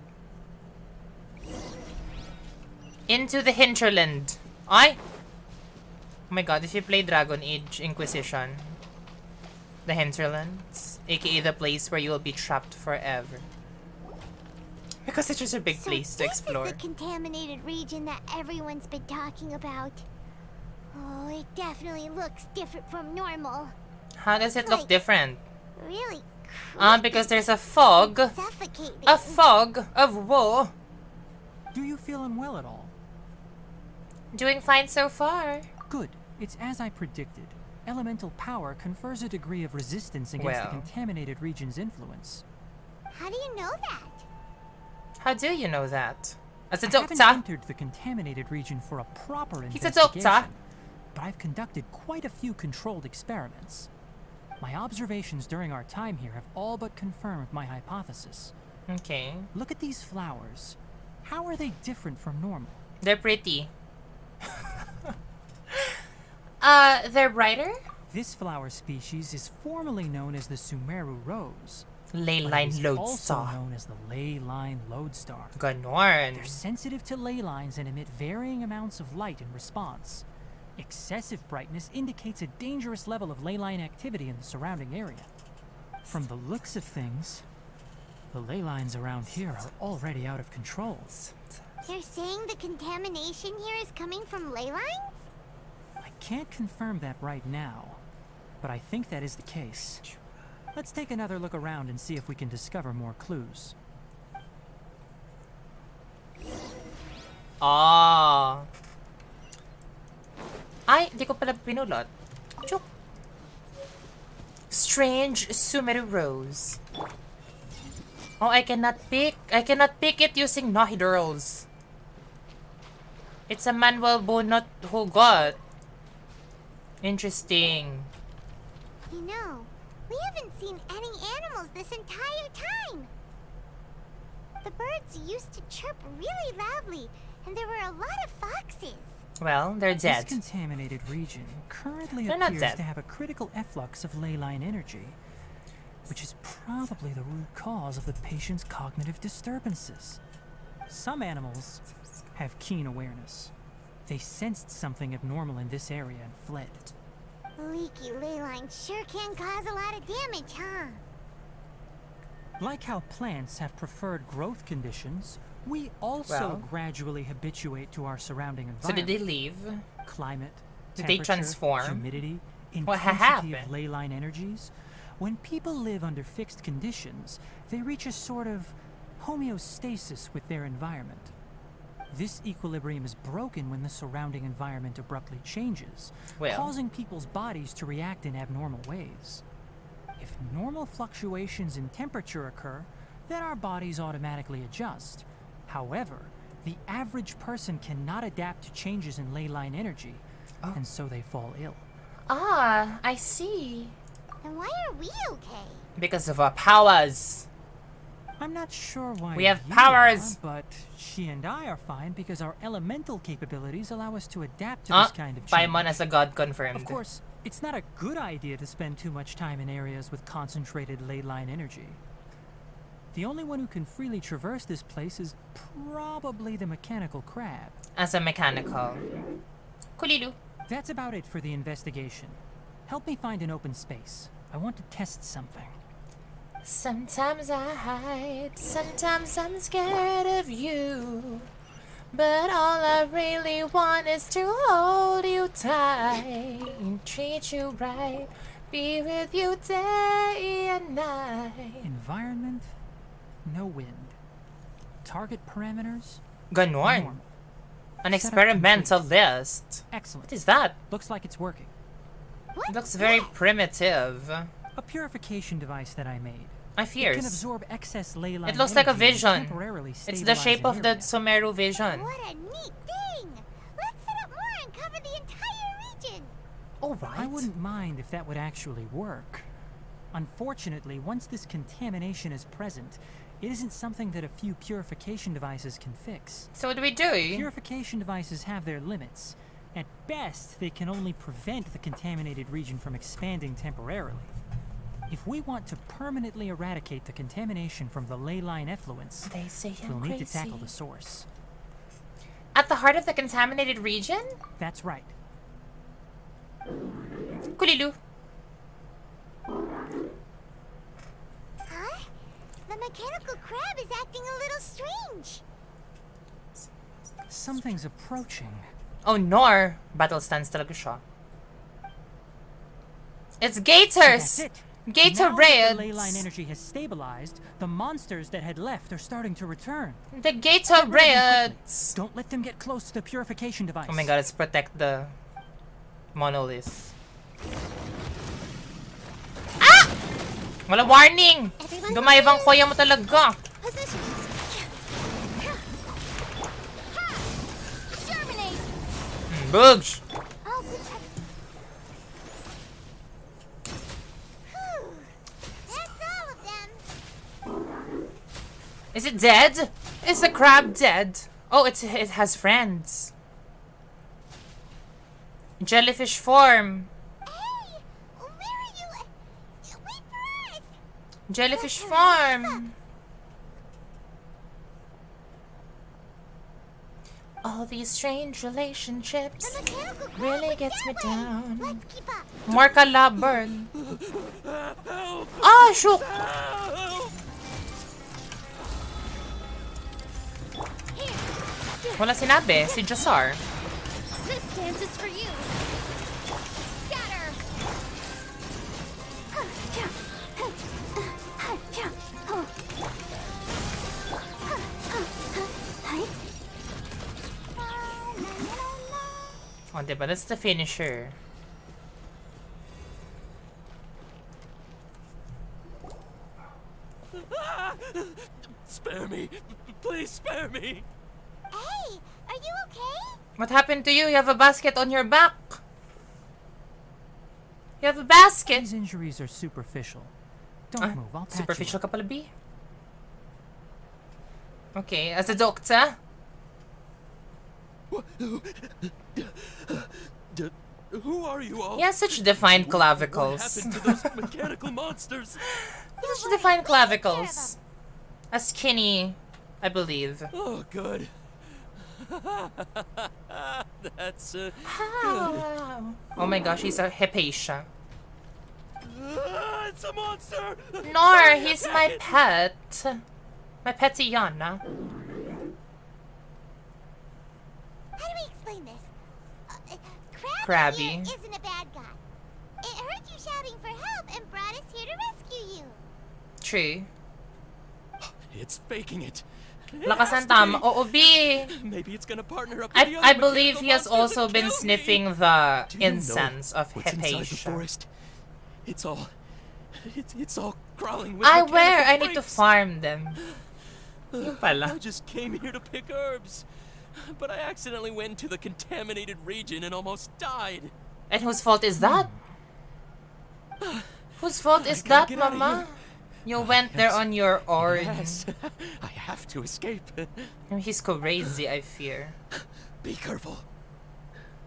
Into the hinterland. Ay! Oh my god, if you play Dragon Age Inquisition, the hinterlands, aka the place where you will be trapped forever. Because it's just a big place to explore. This is the contaminated region that everyone's been talking about. Oh, it definitely looks different from normal. How does it look different? Really? Because there's a fog. Suffocating. A fog of woe. Do you feel unwell at all? Doing fine so far. Good. It's as I predicted. Elemental power confers a degree of resistance against the contaminated region's influence. How do you know that? How do you know that? As a I doctor? haven't entered the contaminated region for a proper He's a investigation, doctor. but I've conducted quite a few controlled experiments. My observations during our time here have all but confirmed my hypothesis. Okay. Look at these flowers. How are they different from normal? They're pretty. They're brighter? This flower species is formally known as the Sumeru rose. Ley but line it is lodestar. also known as the ley line lodestar. Ganon. They're sensitive to ley lines and emit varying amounts of light in response. Excessive brightness indicates a dangerous level of ley line activity in the surrounding area. From the looks of things, the ley lines around here are already out of control. You're saying the contamination here is coming from ley lines? I can't confirm that right now, but I think that is the case. Let's take another look around and see if we can discover more clues. Ah. Ay, di ko pala pinulot. Chuk. Strange Sumeru rose. Oh, I cannot pick it using Nihilurls. It's a manual bonus who got. Interesting. You know, we haven't seen any animals this entire time. The birds used to chirp really loudly, and there were a lot of foxes. Well, they're dead. This contaminated region currently They're not appears dead. to have a critical efflux of ley line energy, which is probably the root cause of the patient's cognitive disturbances. Some animals have keen awareness. They sensed something abnormal in this area and fled. Leaky ley lines sure can cause a lot of damage, huh? Like how plants have preferred growth conditions, we also gradually habituate to our surrounding So environment. did they leave? Climate, Did they temperature, transform? humidity, What intensity happened? of ley line energies. When people live under fixed conditions, they reach a sort of homeostasis with their environment. This equilibrium is broken when the surrounding environment abruptly changes, causing people's bodies to react in abnormal ways. If normal fluctuations in temperature occur, then our bodies automatically adjust. However, the average person cannot adapt to changes in ley line energy, and so they fall ill. Ah, I see. Then why are we okay? Because of our powers. I'm not sure why We have you powers. are, but she and I are fine because our elemental capabilities allow us to adapt to this kind of change. Paimon as a god confirmed. Of course, it's not a good idea to spend too much time in areas with concentrated ley line energy. The only one who can freely traverse this place is probably the mechanical crab. As a mechanical. Kulilu. That's about it for the investigation. Help me find an open space. I want to test something. Sometimes I hide, sometimes I'm scared of you. But all I really want is to hold you tight, treat you right, be with you day and night. Environment, no wind. Target parameters, Ganon. normal. An experimental list. Excellent. What is that? Looks like it's working. It looks very primitive. A purification device that I made. I It can fears. absorb excess ley line It looks like a energy and vision. temporarily It's the shape stabilize of an the area. Sumeru vision. What a neat thing! Let's set up more and cover the entire region. Alright. I wouldn't mind if that would actually work. Unfortunately, once this contamination is present, it isn't something that a few purification devices can fix. So what do we do? Purification devices have their limits. At best, they can only prevent the contaminated region from expanding temporarily. If we want to permanently eradicate the contamination from the ley line effluents, They say we'll I'm need crazy. to tackle the source. At the heart of the contaminated region? That's right. Kulilu. Huh? The mechanical crab is acting a little strange. Something's approaching. Oh, nor. Battle stance talaga siya. It's gators! That's it. Gator Now that the ley line raids! energy has stabilized, the monsters that had left are starting to return. The gator Get rid of them quickly. raids! Don't let them get close to the purification device. Oh my god, let's protect the monolith. Ah! Wala warning! Everyone Gumaybang koya mo talaga. Positions. Germinate. Bugs! I'll protect. Whew. That's all of them. Is it dead? Is the crab dead? Oh, it has friends. Jellyfish form. Hey, where are you? Wait for us. Jellyfish form. All these strange relationships The mechanical crab really went gets me that way. down. Let's keep up. More calaburn. Ah, shook. Here, Wala sinabi, si Jasar. this dance is for you. Scatter. Oh, diba? That's the finisher. Spare me. Please spare me. Hey, are you okay? What happened to you? You have a basket on your back. You have a basket. These injuries are superficial. Don't Ah, move, I'll patch superficial you ka pala, B. Okay, as a doctor. Who are you all? He has such defined What clavicles. happened to those mechanical monsters? He has such defined clavicles. A skinny, I believe. Oh, good. That's Oh my gosh, he's a Hypatia. it's a monster. Nor, he's my pet. My petty Yana. How do we explain this? Crabby. Here isn't a bad guy. It heard you shouting for help and brought us here to rescue you. True. It's faking it. It Lakas has ng to tama. be. Oo, B. Maybe it's gonna partner up with the I other believe mechanical he has monsters also and been kill me. sniffing the Do you know incense of what's inside the Hypatia. forest? It's all crawling with I mechanical wear. I need to freaks. farm them. Yung pala. I just came here to pick herbs, but I accidentally went into the contaminated region and almost died. And whose fault is that? Whose fault is I gotta that, get outta Mama? You went there on your own. Yes, I have to escape. He's crazy, I fear. Be careful.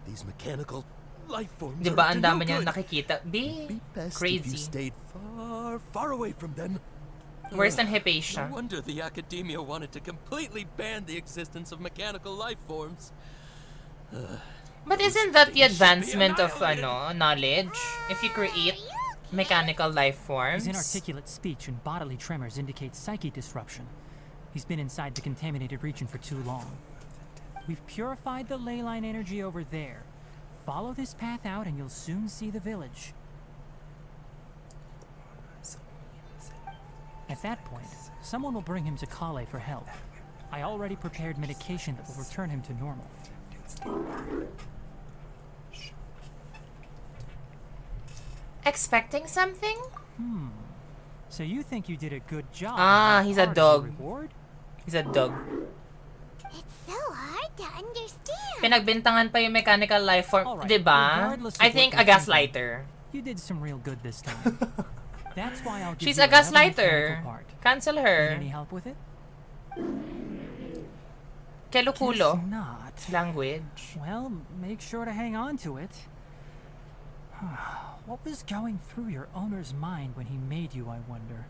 These mechanical life forms Di are ba up ang to no dami niyang good. nakikita? Be Be best if you crazy. stayed far away from them. Worse than No Hypatia. wonder the academia wanted to completely ban the existence of mechanical life forms. But isn't that the things should be advancement of annihilated. knowledge? If you create mechanical life forms. His inarticulate speech and bodily tremors indicate psyche disruption. He's been inside the contaminated region for too long. We've purified the ley line energy over there. Follow this path out and you'll soon see the village. At that point, someone will bring him to Kale for help. I already prepared medication that will return him to normal. Expecting something? So you think you did a good job? Ah, he's a Part of dog. the reward? He's a dog. It's so hard to understand. Pinagbintangan pa yung mechanical life form, Alright, diba? regardless of I what think you're a gaslighter. You did some real good this time. That's why I'll give She's you a another gaslighter. mechanical part. Cancel Need her. any help with it? Kelukulo. Guess not. Language. Well, make sure to hang on to it. What was going through your owner's mind when he made you, I wonder?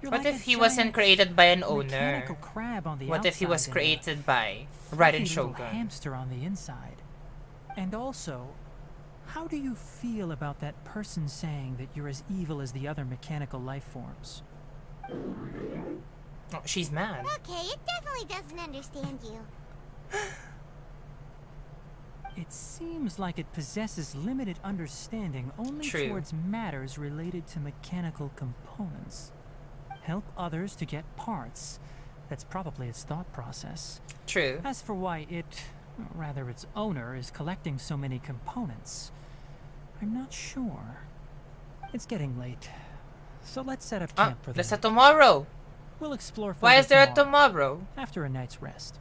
You're What like if a he wasn't giant created by an mechanical owner? crab on the What if he was outside and a created by fluffy Raiden little Shogun? hamster on the inside? And also, how do you feel about that person saying that you're as evil as the other mechanical life forms? Oh, she's mad. Okay, it definitely doesn't understand you. It seems like it possesses limited understanding only True. towards matters related to mechanical components. Help others to get parts. That's probably its thought process. True. As for why it, or rather its owner, is collecting so many components, I'm not sure. It's getting late, so let's set up camp for the Let's night. say tomorrow. We'll explore Why further is there a tomorrow? after a night's rest.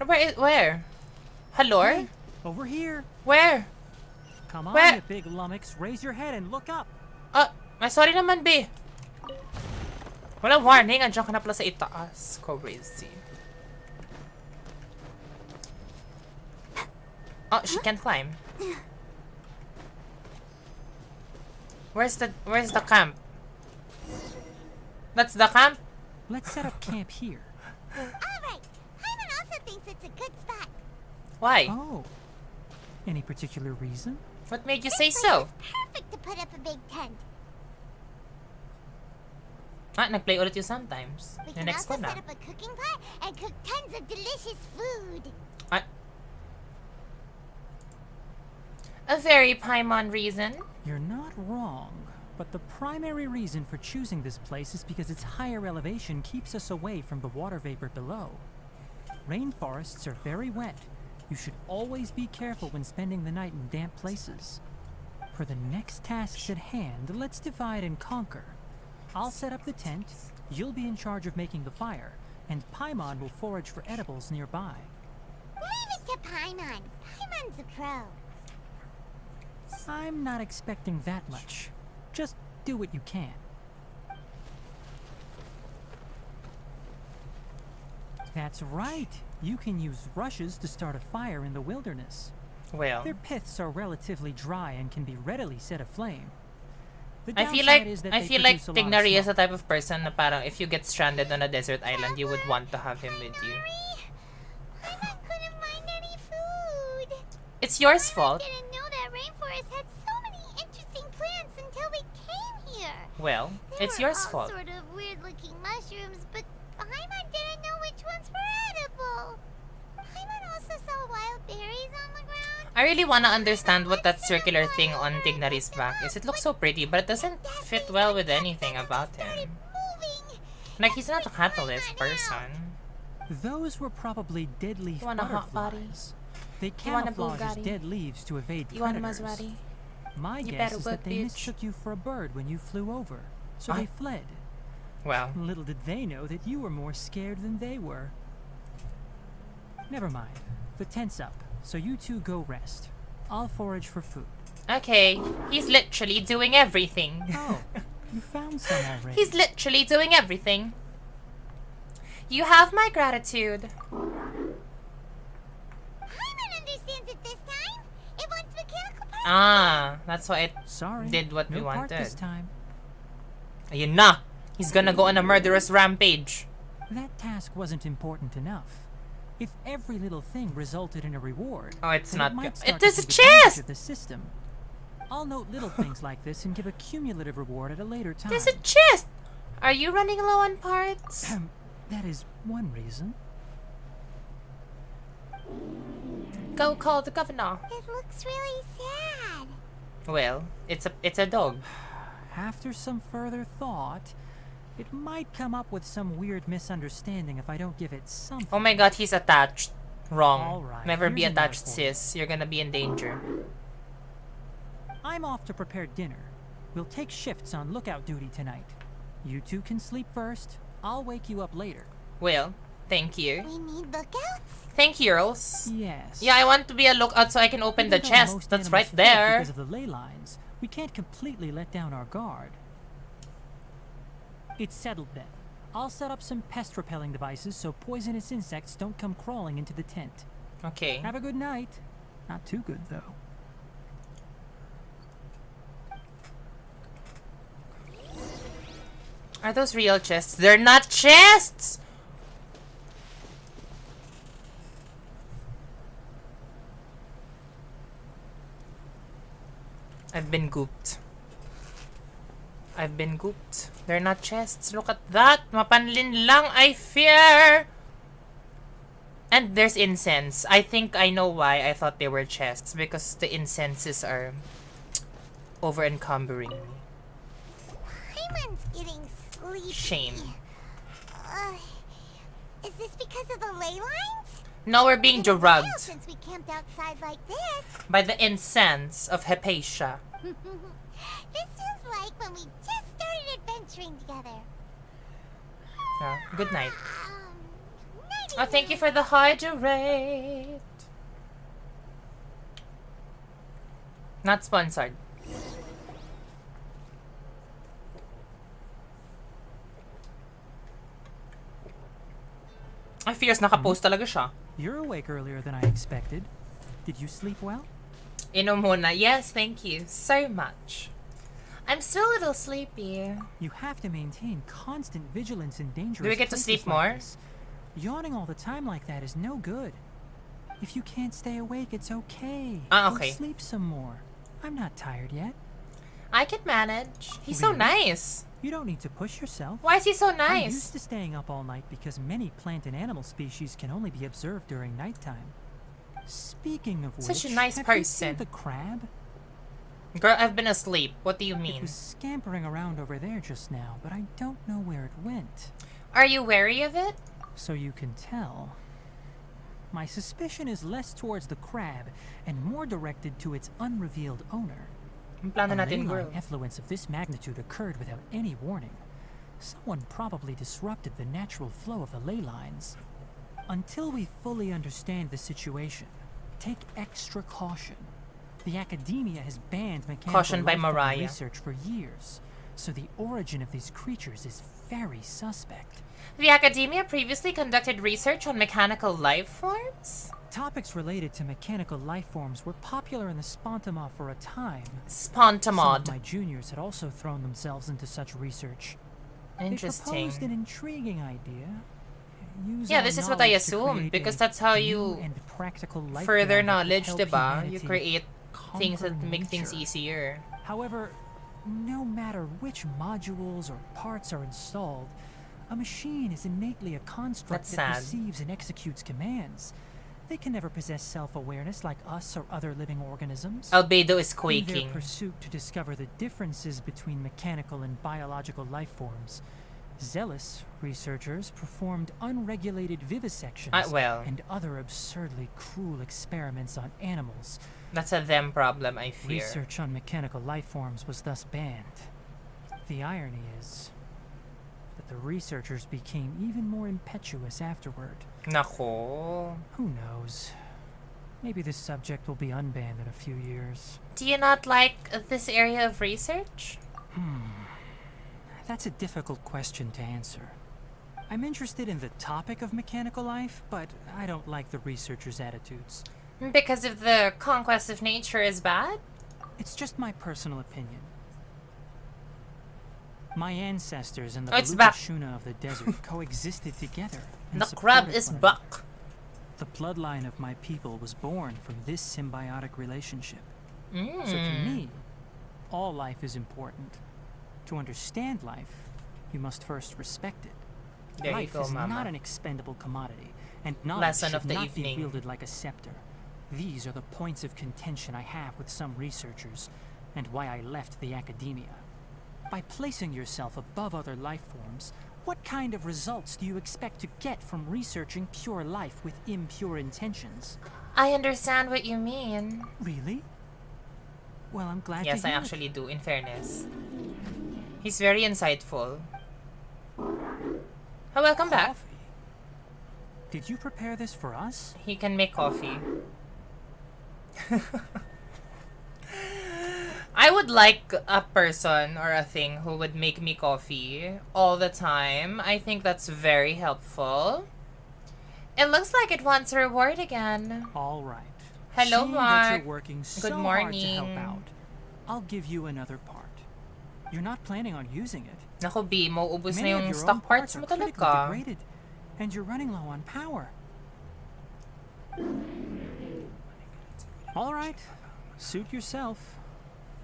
Where? Hello? Hey, over here. Where? Come on, Where? you big lummox. Raise your head and look up. Sorry naman, be. Wala warning. Andiyan ka na pala sa itaas. Crazy. Oh, she can't climb. Where's the camp? That's the camp? Let's set up camp here. Alright, Hyman also thinks it's a good spot. Why? Oh. Any particular reason? What made you This say place so? is perfect to put up a big tent. Nag-play ulit you sometimes. We Yung can next also one na. set up a cooking pot and cook tons of delicious food. A very Paimon reason. You're not wrong, but the primary reason for choosing this place is because its higher elevation keeps us away from the water vapor below. Rainforests are very wet. You should always be careful when spending the night in damp places. For the next tasks at hand, let's divide and conquer. I'll set up the tent, you'll be in charge of making the fire, and Paimon will forage for edibles nearby. Leave it to Paimon. Paimon's a pro. I'm not expecting that much. Just do what you can. That's right. You can use rushes to start a fire in the wilderness. Well, Their piths are relatively dry and can be readily set aflame. The I feel downside like is that I they feel like produce a lot of Tighnari is the smoke. type of person na parang if you get stranded on a desert island, you would want to have him with you. Paimon couldn't find any food. It's yours Paimon fault. didn't know that rainforest had so many interesting plants until we came here. Well, They it's were yours all fault. sort of weird-looking mushrooms, but Paimon didn't know which ones were edible. Paimon also saw wild berries on the ground. I really want to understand what that circular thing on Tighnari's back is. It looks so pretty, but it doesn't fit well with anything about him. Like, he's not a catalyst person. Those were probably dead leaf You want a hot body? butterflies. They You want a camouflage as Bugatti? dead leaves to evade You want a predators. Maserati? My You guess better is work, that they bitch. mistook you for a bird when you flew over, so Ah. they fled. Well, Little did they know that you were more scared than they were. Never mind. The tent's up, so you two go rest. I'll forage for food. okay. He's literally doing everything. Oh, you found some already. He's literally doing everything. You have my gratitude. Paimon understands it this time. It wants mechanical parts. Ah, that's why it Sorry, did what no we part this wanted. time. Ayun na. He's gonna go on a murderous rampage. That task wasn't important enough. If every little thing resulted in a reward, Oh, it's then not it might good. start There's to a take advantage chest! of the system. I'll note little things like this and give a cumulative reward at a later time. There's a chest! Are you running low on parts? That is one reason. Go call the governor. It looks really sad. Well, it's a dog. After some further thought, it might come up with some weird misunderstanding if I don't give it something. Oh my god, he's attached. Wrong. All right, Never be here's another attached, for you. sis. You're gonna be in danger. I'm off to prepare dinner. We'll take shifts on lookout duty tonight. You two can sleep first. I'll wake you up later. Well, thank you. We need lookouts? Thank you, Earls. Yes. Yeah, I want to be a lookout so I can open the Even though chest. most That's animals right fight there. Because of the ley lines, we can't completely let down our guard. It's settled then. I'll set up some pest repelling devices so poisonous insects don't come crawling into the tent. Okay. Have a good night. Not too good, though. Are those real chests? They're not chests! I've been gooped. I've been gooped. They're not chests. Look at that. Mapanlin lang, I fear. And there's incense. I think I know why I thought they were chests. Because the incenses are over encumbering me. Paimon's getting sleepy. Shame. Is this because of the ley lines? No, we're being It's been a while drugged since we camped outside like this. by the incense of Hypatia. This is like when we just started adventuring together. Good night. Nighty Oh, thank you for the hydrate. Not sponsored. I fears nakapost talaga siya. You're awake earlier than I expected. Did you sleep well? Inom muna. Yes, thank you so much. I'm still a little sleepy. You have to maintain constant vigilance in dangerous Do we get to places sleep like more? this. Yawning all the time like that is no good. If you can't stay awake, it's okay. Ah, Go okay. sleep some more. I'm not tired yet. I can manage. He's so Really? nice. You don't need to push yourself. Why is he so I'm nice? used to staying up all night because many plant and animal species can only be observed during nighttime. Speaking of Such a which, nice have person. you seen the crab? Girl, I've been asleep. What do you It mean? was scampering around over there just now, but I don't know where it went. Are you wary of it? So you can tell. My suspicion is less towards the crab and more directed to its unrevealed owner. Ang plano A natin, ley girl. line effluence of this magnitude occurred without any warning. Someone probably disrupted the natural flow of the ley lines. Until we fully understand the situation, take extra caution. The academia has banned mechanical Caution by life form Mariah. research for years, so the origin of these creatures is very suspect. The academia previously conducted research on mechanical life forms? Topics related to mechanical life forms were popular in the Spontamod for a time. Some of Spontamod. my juniors had also thrown themselves into such research. They proposed an Interesting. intriguing idea. Use Yeah, our this is what I knowledge to assumed, create because a that's how new you and practical life further form that could knowledge, help diba? You humanity create things that conquer make things nature. easier. However, no matter which modules or parts are installed, a machine is innately a construct That's that sad. receives and executes commands. They can never possess self-awareness like us or other living organisms. Albedo is In their quaking. pursuit to discover the differences between mechanical and biological life forms, zealous researchers performed unregulated vivisections well. and other absurdly cruel experiments on animals. That's a them problem, I fear. Research on mechanical life forms was thus banned. The irony is that the researchers became even more impetuous afterward. Nako. Who knows? Maybe this subject will be unbanned in a few years. Do you not like this area of research? That's a difficult question to answer. I'm interested in the topic of mechanical life, but I don't like the researchers' attitudes. Because if the conquest of nature is bad? It's just my personal opinion. My ancestors and the Oh, it's back. Shuna of the desert coexisted together. and The crab supported is one back. another. The bloodline of my people was born from this symbiotic relationship. So to me, all life is important. To understand life, you must first respect it. There you Life go, is mama. not an expendable commodity, and knowledge Lesson should of the not evening. be wielded like a scepter. These are the points of contention I have with some researchers, and why I left the academia. By placing yourself above other life forms, What kind of results do you expect to get from researching pure life with impure intentions? I understand what you mean. Really? Well, I'm glad to Yes, I hear it. actually do, in fairness. He's very insightful. Oh, welcome back. Coffee? Did you prepare this for us? He can make coffee. I would like a person or a thing who would make me coffee all the time. I think that's very helpful. It looks like it wants a reward again. All right. Hello, Seeing Mark. that you're working so Good hard to morning. help out, I'll give you another part. You're not planning on using it. Naku, B, mauubos na Many of yung your own stock parts mo are critically talaga. degraded, and you're running low on power. All right, suit yourself.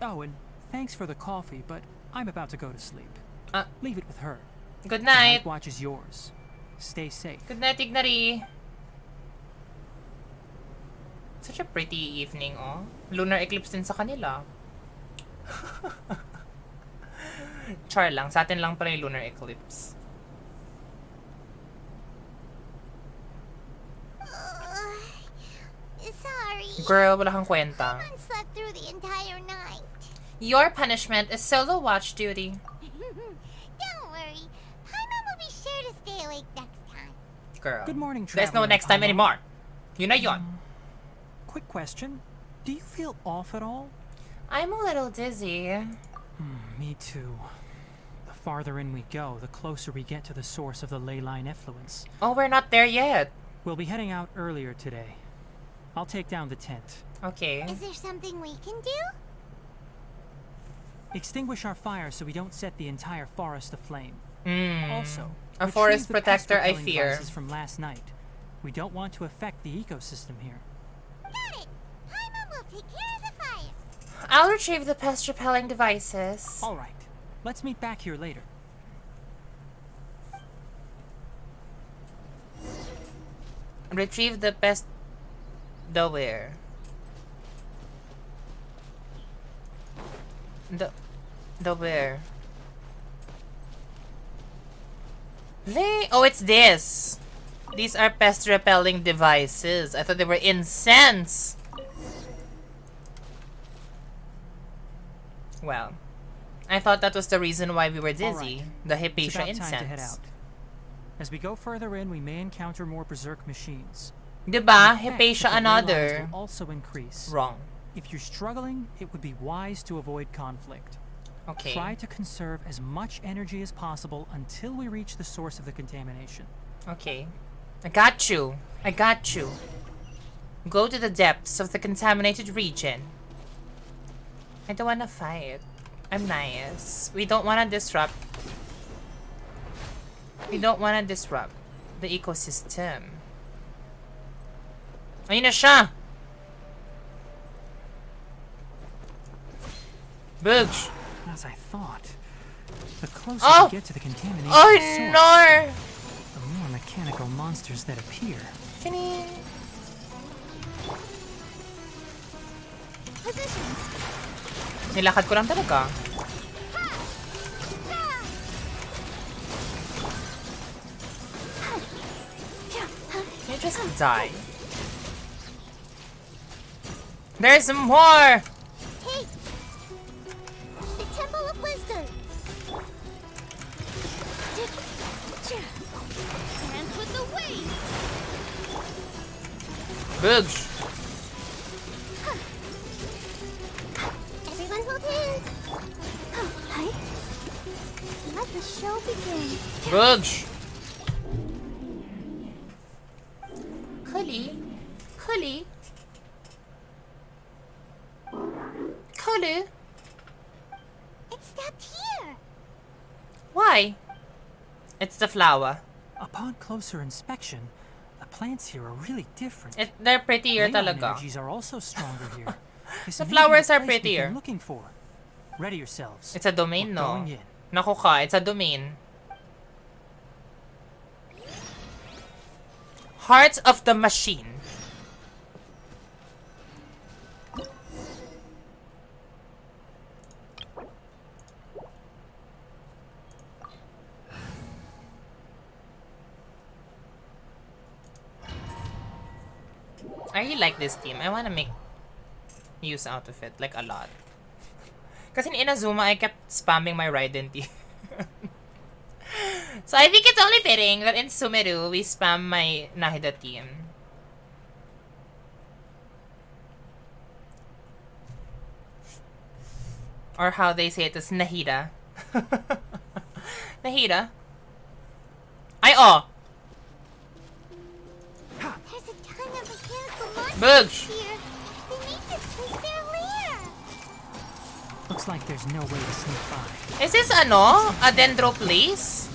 Oh, and thanks for the coffee, but I'm about to go to sleep. Leave it with her. Good The night. night watch is yours. Stay safe. Good night, Tighnari. Such a pretty evening, oh. Lunar eclipse din sa kanila. Char lang. Sa atin lang pala yung lunar eclipse. Sorry. Girl, wala kang kwenta. I slept through the entire night. Your punishment is solo watch duty. Don't worry. Paimon will be sure to stay awake next time. Girl. Good morning, There's no Traveler next time Paimon. anymore. Yun na yun. Quick question. Do you feel off at all? I'm a little dizzy. Me too. The farther in we go, the closer we get to the source of the ley line effluence. Oh, we're not there yet. We'll be heading out earlier today. I'll take down the tent. Okay. Is there something we can do? Extinguish our fire so we don't set the entire forest aflame. Also, A retrieve forest the pest protector, I repelling fear. devices from last night. We don't want to affect the ecosystem here. Got it. Paimon will take care of the fire. I'll retrieve the pest repelling devices. All right. Let's meet back here later. Retrieve the pest. The where? The where? Oh, it's this. These are pest repelling devices. I thought they were incense. Well, I thought that was the reason why we were dizzy. All right. The It's Hypatia about incense. time to head out. As we go further in, we may encounter more berserk machines. Diba? The effect Hypatia of the ley lines another. will also increase. Wrong. If you're struggling, it would be wise to avoid conflict. Okay. Try to conserve as much energy as possible until we reach the source of the contamination. Okay. I got you. I got you. Go to the depths of the contaminated region. I don't wanna fight. I'm nice. We don't wanna disrupt. We don't wanna disrupt the ecosystem. Ayun na siya! Boogs! As I thought, the closer Oh! we get to the contamination Oh source, no! the more mechanical monsters that appear. Chining! Positions. Nilakad ko lang talaga. You just die. There's more! Hey! The Temple of Wisdom! Dance with the waves! Boogs! Everyone hold hands! Hi. Let the show begin. Boogs! Cully? Cully? Cully? It stopped here! Why? It's the flower. Upon closer inspection, the plants here are really different. They're prettier Ley line talaga. energies are also stronger here. This The may be flowers are place we've been prettier. looking for. Ready yourselves. It's a domain, We're no? going in. Naku ka, it's a domain. Hearts of the Machine. I really like this team. I want to make use out of it, like a lot. Kasi in Inazuma, I kept spamming my Raiden team. So I think it's only fitting that in Sumeru, we spam my Nahida team. Or how they say it is Nahida. Nahida. Ay, oh! There's a ton of mechanical monsters Bugs! here. They make this place their lair. Looks like there's no way to sneak by. Is this ano? A Dendro place?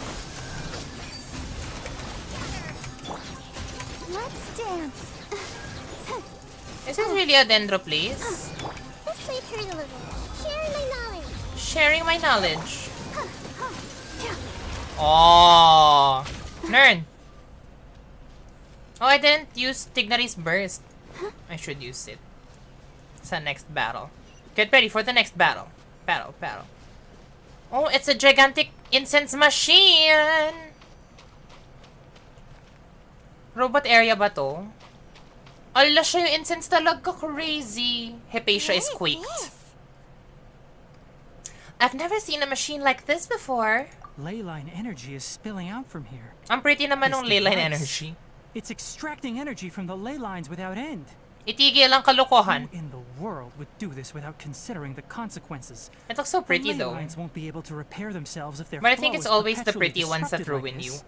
Let's dance. Is this really a Dendro place? Let's play turn a little. Sharing my knowledge. Sharing my knowledge. Oh, Nern. Oh, I didn't use Tighnari's burst. I should use it. Sa next battle. Get ready for the next battle. Battle. Oh, it's a gigantic incense machine. Robot area ba to? Ala siya yung incense talaga crazy. Hypatia is quaked. I've never seen a machine like this before. Leyline energy is spilling out from here. Ang pretty naman ng This leyline device, energy. It's extracting energy from the ley lines without end. Itigil ang kalokohan. Who in the world would do this without considering the consequences? It looks so pretty the though. ley lines won't be able to repair themselves if their But I think flow it's is always the perpetually pretty ones that disrupted ruin like you. this.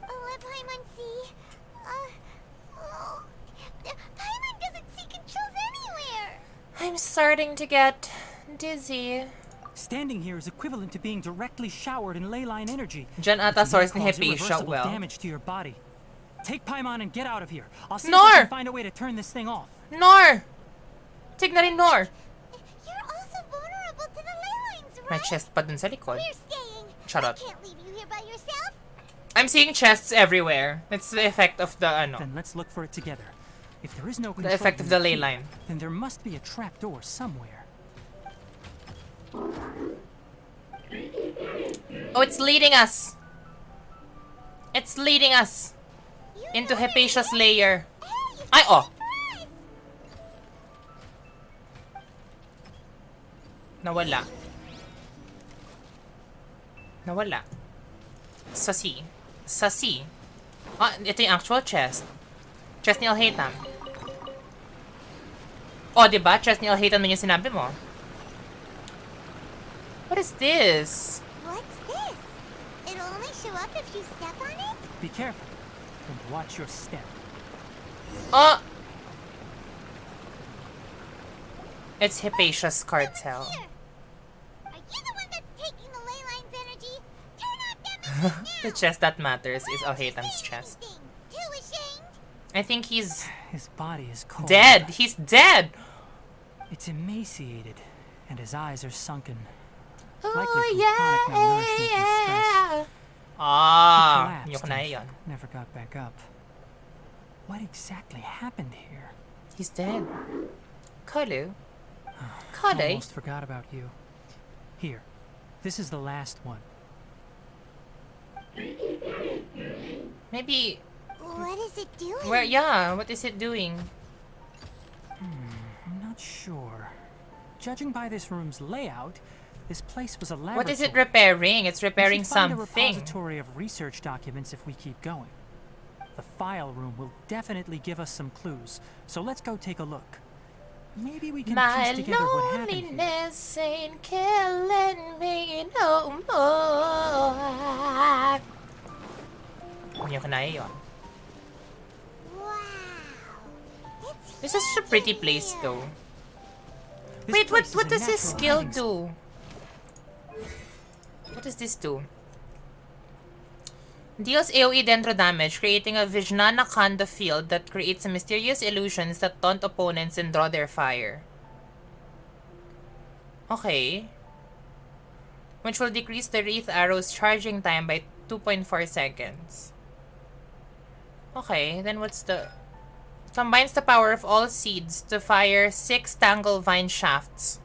Oh, let Paimon see. Paimon doesn't see controls anywhere. I'm starting to get dizzy. Standing here is equivalent to being directly showered in ley line energy. Diyan ata This may source ni cause Hypatia, irreversible well. damage to your body. Take Paimon and get out of here. I'll see if Nor! I can find a way to turn this thing off. Nor! Tighnari Nor! You're also vulnerable to the ley lines, right? May chest pa dun sa likod. We're staying. Charot. I can't leave you here by yourself. I'm seeing chests everywhere. It's the effect of the ano. Then let's look for it together. If there is no The control effect of from the ley here, line. then there must be a trapdoor somewhere. Oh, it's leading us! It's leading us! Into Hypatia's lair. Ay, oh! Nawala. Sasi. Ah, ito yung actual chest. Chest ni Alhaitham. Oh, diba? Chest ni Alhaitham na yung sinabi mo. What is this? What's this? It'll only show up if you step on it? Be careful and watch your step. Oh! It's Hypatia's cartel. Here. Are you the one that's taking the ley line's energy? Turn off that machine now. The chest that matters is Alhaitham's chest. Too ashamed? I think he's His body is cold. dead. He's dead. It's emaciated, and his eyes are sunken. Oh, Likely from chronic malnourishment and stress. Ah, He yung collapsed na and yun. never got back up. What exactly happened here? He's dead. Kalu. Almost forgot about you. Here, this is the last one. Maybe. What is it doing? Where? Yeah. What is it doing? I'm not sure. Judging by this room's layout, this place was a laboratory. What is it repairing? It's repairing We should find a something. repository of research documents if we keep going. The file room will definitely give us some clues, so let's go take a look. Maybe we can My piece together what happened here. loneliness ain't killing me no more. Yung na yun. Wow. This is such a pretty place, though. This Wait, place is what a does this natural skill hiding do? What does this do? Deals AoE dendro damage, creating a Vijnana Khanda field that creates mysterious illusions that taunt opponents and draw their fire. Okay. Which will decrease the Wreath Arrow's charging time by 2.4 seconds. Okay, then what's the... Combines the power of all seeds to fire 6 Tangle Vine shafts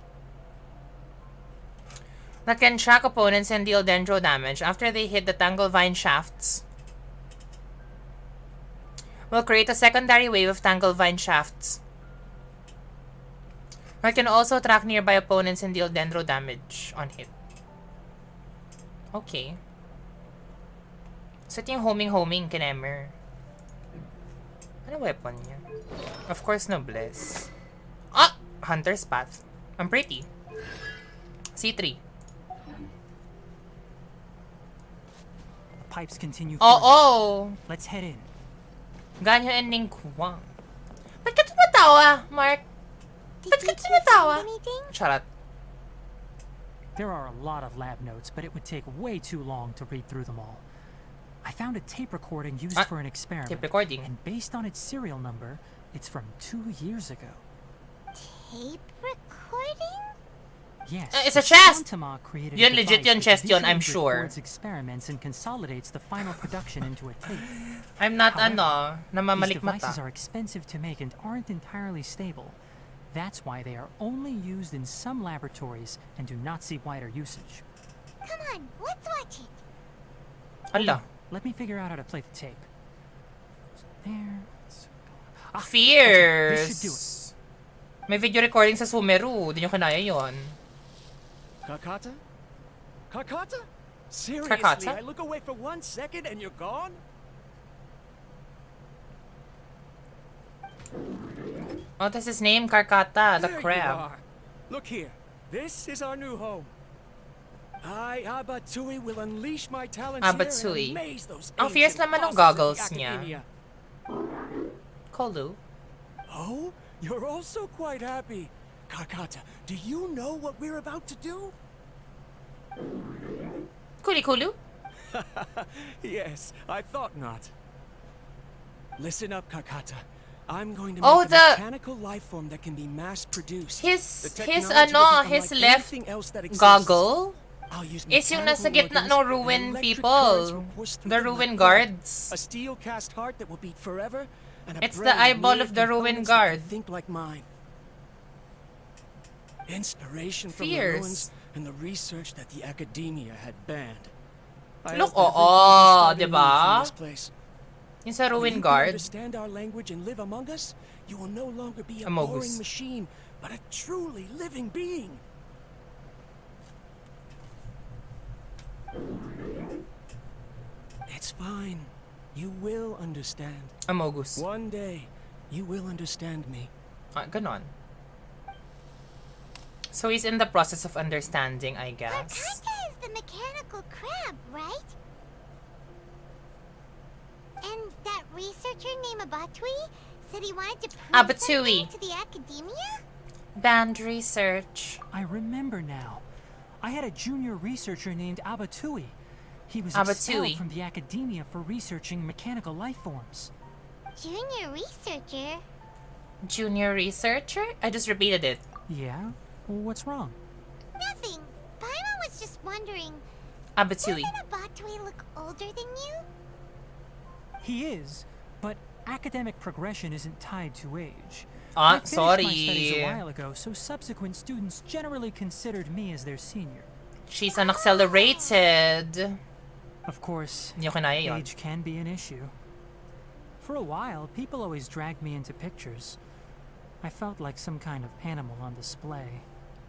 that can track opponents and deal dendro damage. After they hit the Tangle Vine shafts, will create a secondary wave of Tanglevine shafts. Or it can also track nearby opponents and deal dendro damage on hit. Okay. So ito yung homing kinemer. Ano weapon niya? Of course, Noblesse. Ah! Hunter's Path. I'm pretty. C3. The pipes continue. Oh! Let's head in. Ganyo ending kuwang. Ba't ka tumatawa, Mark? Ba't ka tumatawa? Charot. There are a lot of lab notes, but it would take way too long to read through them all. I found a tape recording used for an experiment. Tape recording. And based on its serial number, it's from 2 years ago. Tape recording? Yes. It's a chest! Created Yun, legit yun chest yun, I'm sure. Records experiments and consolidates the final production into a tape. I'm not, However, namamalik these devices mata. are expensive to make and aren't entirely stable. That's why they are only used in some laboratories and do not see wider usage. Come on, let's watch it. Allah. Let me figure out how to play the tape. There. Fierce! Okay, this should do it. May video recording sa Sumeru. Di nyo kinaya yun. Kakata? Kakata? Seriously, Kakata? I look away for 1 second and you're gone? Oh, that's his name, Karkata, the There you crab. are. Look here. This is our new home. I, Abatui, will unleash my talents Abatui. here and amaze those Ang fierce ancient naman ng bosses of the goggles niya. academia. Kolu. Oh, you're also quite happy. Kakata, do you know what we're about to do? Kulu? Yes, I thought not. Listen up, Kakata. I'm going to Oh, make a the- mechanical life form that can be mass-produced. His The technology will become his like left anything else that exists. goggle I'll use is yung nasa mechanical gitna organs ng and ruin electric currents will people. push through The them ruin like blood. guards. A steel cast heart that will beat forever, and a It's the brain eyeball made of the ruin components that can guard. think like mine. Inspiration from Fierce. the ruins and the research that the academia had banned. I Look, hope everyone oo, will start diba? anew from this place. Yung sa When ruin you can guard. understand our language and live among us, you will no longer be a Amogus. boring machine, but a truly living being. It's fine. You will understand. Amogus. One day, you will understand me. Ah, ganon. So he's in the process of understanding, I guess. Karkata is the mechanical crab, right? And that researcher named Abatui said he wanted to prove Abatui. something to the academia? Band research. I remember now. I had a junior researcher named Abatui. He was Abatui. expelled from the academia for researching mechanical life forms. Junior researcher? Junior researcher? I just repeated it. Yeah? Well, what's wrong? Nothing. Paimon was just wondering, Abatui. doesn't Abatui look older than you? He is, but academic progression isn't tied to age. Ah, I finished my studies sorry. a while ago, so subsequent students generally considered me as their senior. She's an accelerated. Of course, Hindi ko kinaya yun. age can be an issue. For a while, people always dragged me into pictures. I felt like some kind of animal on display.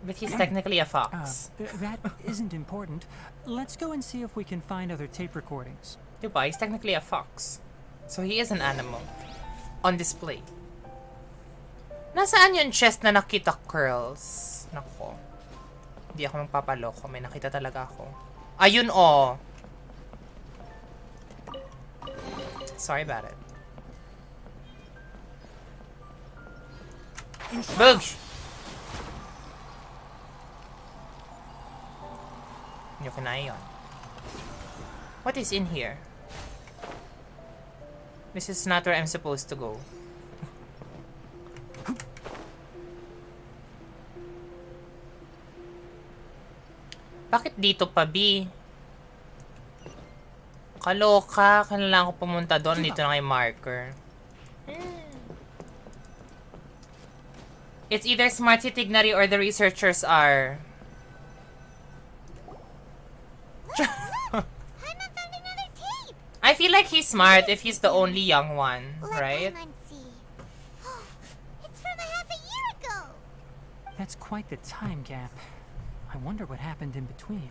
But he's technically a fox. That isn't important. Let's go and see if we can find other tape recordings. Diba? He's technically a fox. So he is an animal. On display. Nasaan yung chest na nakita curls? Nako. Hindi ako magpapaloko. May nakita talaga ako. Ayun oh. Sorry about it. Boogs! Hindi ko kinaya yun. What is in here? This is not where I'm supposed to go. Bakit dito pa, B? Kaloka. Kailangan ko pumunta doon. Dito na kay marker. It's either smart si Tighnari or the researchers are... Paimon found another tape! I feel like he's smart if he's the only young one, right? It's from half a year ago. That's quite the time gap. I wonder what happened in between.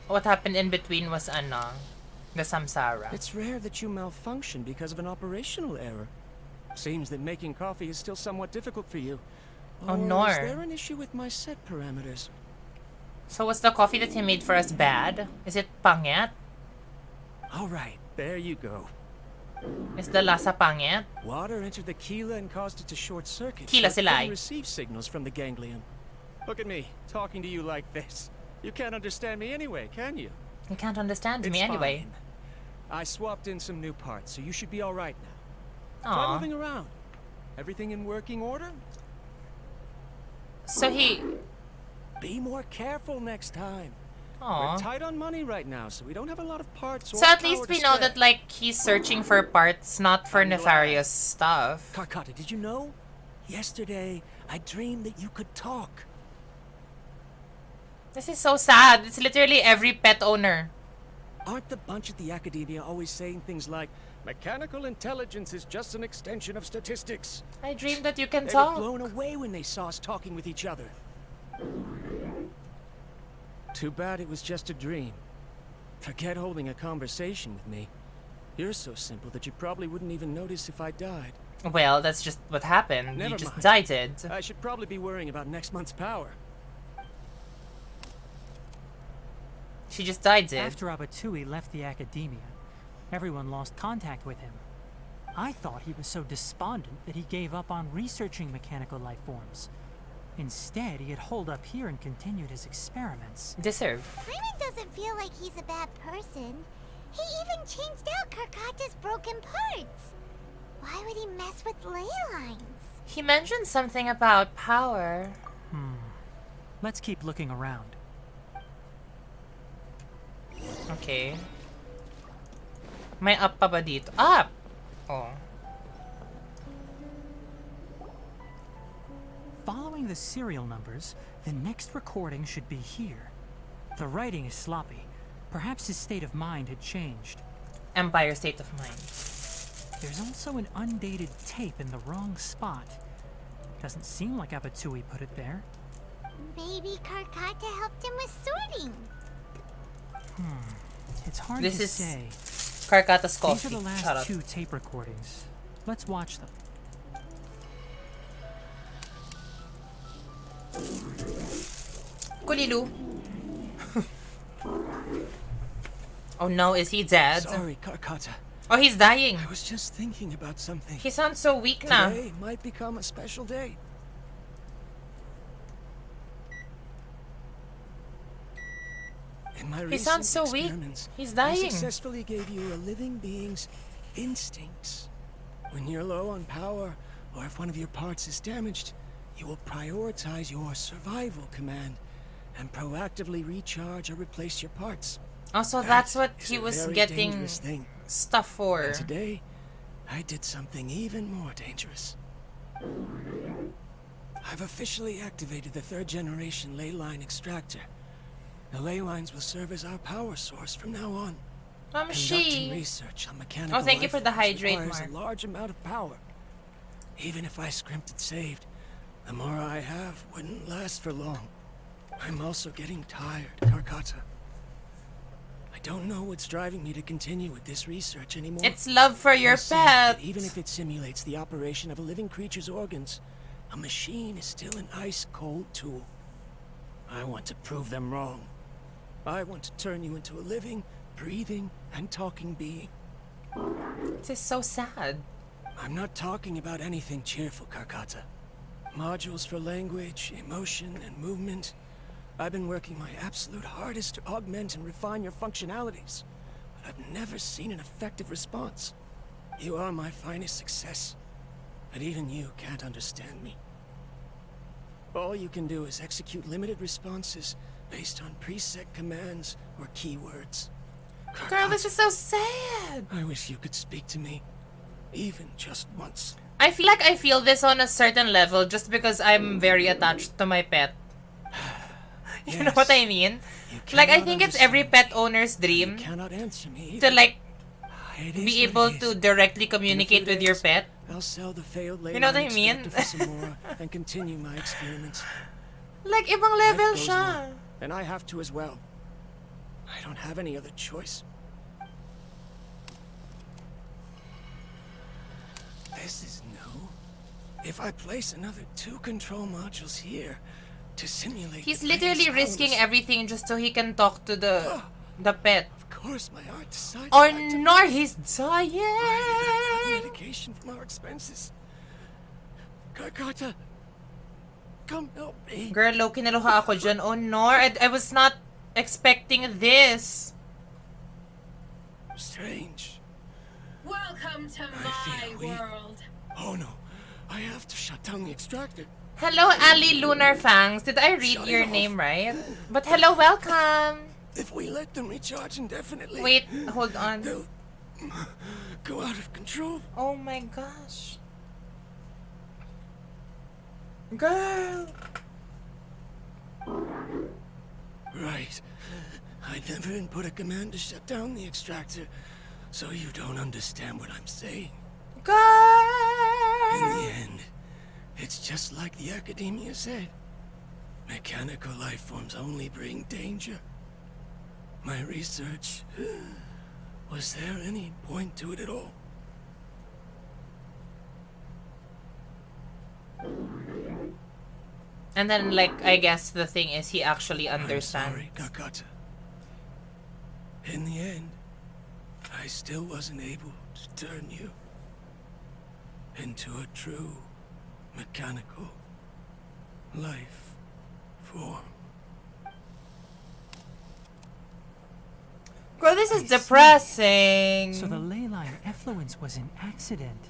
What happened in between was the samsara. It's rare that you malfunction because of an operational error. Seems that making coffee is still somewhat difficult for you. Oh Or no. Is there an issue with my set parameters? So was the coffee that he made for us bad? Is it pangit? All right, there you go. Is the lasa pangit? Water entered the Kila and caused it to short circuit. Kila so it sila couldn't eh. receive signals from the ganglion. Look at me, talking to you like this. You can't understand me anyway, can you? You can't understand me It's anyway. fine. I swapped in some new parts, so you should be all right now. Try Aw. moving around. Everything in working order? So he... Be more careful next time. Aw. We're tight on money right now, so we don't have a lot of parts or So at power least to we know spare. that, like, he's searching for parts, not for I'm glad. nefarious stuff. Carcata, did you know? Yesterday, I dreamed that you could talk. This is so sad. It's literally every pet owner. Aren't the bunch at the academia always saying things like, mechanical intelligence is just an extension of statistics? I dreamed that you can They talk. were blown away when they saw us talking with each other. Too bad it was just a dream. Forget holding a conversation with me. You're so simple that you probably wouldn't even notice if I died. Well, that's just what happened. Never You just mind. died it. I should probably be worrying about next month's power. She just died it. After Abatui left the academia, everyone lost contact with him. I thought he was so despondent that he gave up on researching mechanical life forms. Instead, he had holed up here and continued his experiments. Deserve. Raymond doesn't feel like he's a bad person. He even changed out Carcata's broken parts. Why would he mess with ley lines? He mentioned something about power. Let's keep looking around. Okay. May up pa ba dito? Up! Oh. Following the serial numbers, the next recording should be here. The writing is sloppy. Perhaps his state of mind had changed. Empire state of mind. There's also an undated tape in the wrong spot. Doesn't seem like Abatui put it there. Maybe Carcata helped him with sorting. It's hard This to is say. Carcata's These coffee. are the Shut last up. 2 tape recordings. Let's watch them. Kulilu. Oh no, is he dead? Sorry, Carcata. Oh, he's dying. I was just thinking about something. He sounds so weak now. Today might become a special day. In my He sounds so recent weak. experiments, He's I dying. successfully gave you a living being's instincts. When you're low on power, or if one of your parts is damaged, you will prioritize your survival command and proactively recharge or replace your parts. Also, That that's what is he a was very getting dangerous thing. stuff for. And today, I did something even more dangerous. I've officially activated the 3rd generation ley line extractor. The ley lines will serve as our power source from now on. Conducting She. research on mechanical Oh, thank you life for the forms hydrate, requires Mark. a large amount of power. Even if I scrimped and saved, the more I have wouldn't last for long. I'm also getting tired, Carcata. I don't know what's driving me to continue with this research anymore. It's love for your I see that pet. even if it simulates the operation of a living creature's organs, a machine is still an ice-cold tool. I want to prove them wrong. I want to turn you into a living, breathing, and talking being. This is so sad. I'm not talking about anything cheerful, Carcata. Modules for language, emotion, and movement. I've been working my absolute hardest to augment and refine your functionalities, but I've never seen an effective response. You are my finest success, but even you can't understand me. All you can do is execute limited responses based on preset commands or keywords. Girl, this is so sad. I wish you could speak to me, even just once. I feel like I feel this on a certain level just because I'm very attached to my pet. You know what I mean? Like, I think it's every pet owner's dream You cannot answer me. to, like, It is be what able it is. to directly In a few communicate with your days, pet. I'll sell the failed You know what I Leyline mean? extractor for some more and continue my experiments. Like, ibang Life level goes siya. on, and I have to as well. I don't have any other choice. This is new. If I place another 2 control modules here to simulate He's the literally brain's risking powers, everything just so he can talk to the pet. of course my heart decides Or not to nor he's dying. cut medication from our expenses. Carcata, come help me. Girl, low kinaluha ako dyan. Oh no, I was not expecting this. Strange. Welcome to I my feel weak. world. Oh no, I have to shut down the extractor. Hello, Ali Lunar Fangs. Did I read Shut your it off. name right? But hello, welcome. If we let them recharge indefinitely, Wait, hold on. they'll go out of control. Oh my gosh. Girl. Right. I never input a command to shut down the extractor, so you don't understand what I'm saying. Girl. In the end, it's just like the academia said. Mechanical life forms only bring danger. My research, was there any point to it at all? And then, like, I guess the thing is he actually I'm understands. sorry, Kakata. In the end, I still wasn't able to turn you into a true mechanical life form. Girl, this is I see. depressing. So the Leyline effluence was an accident.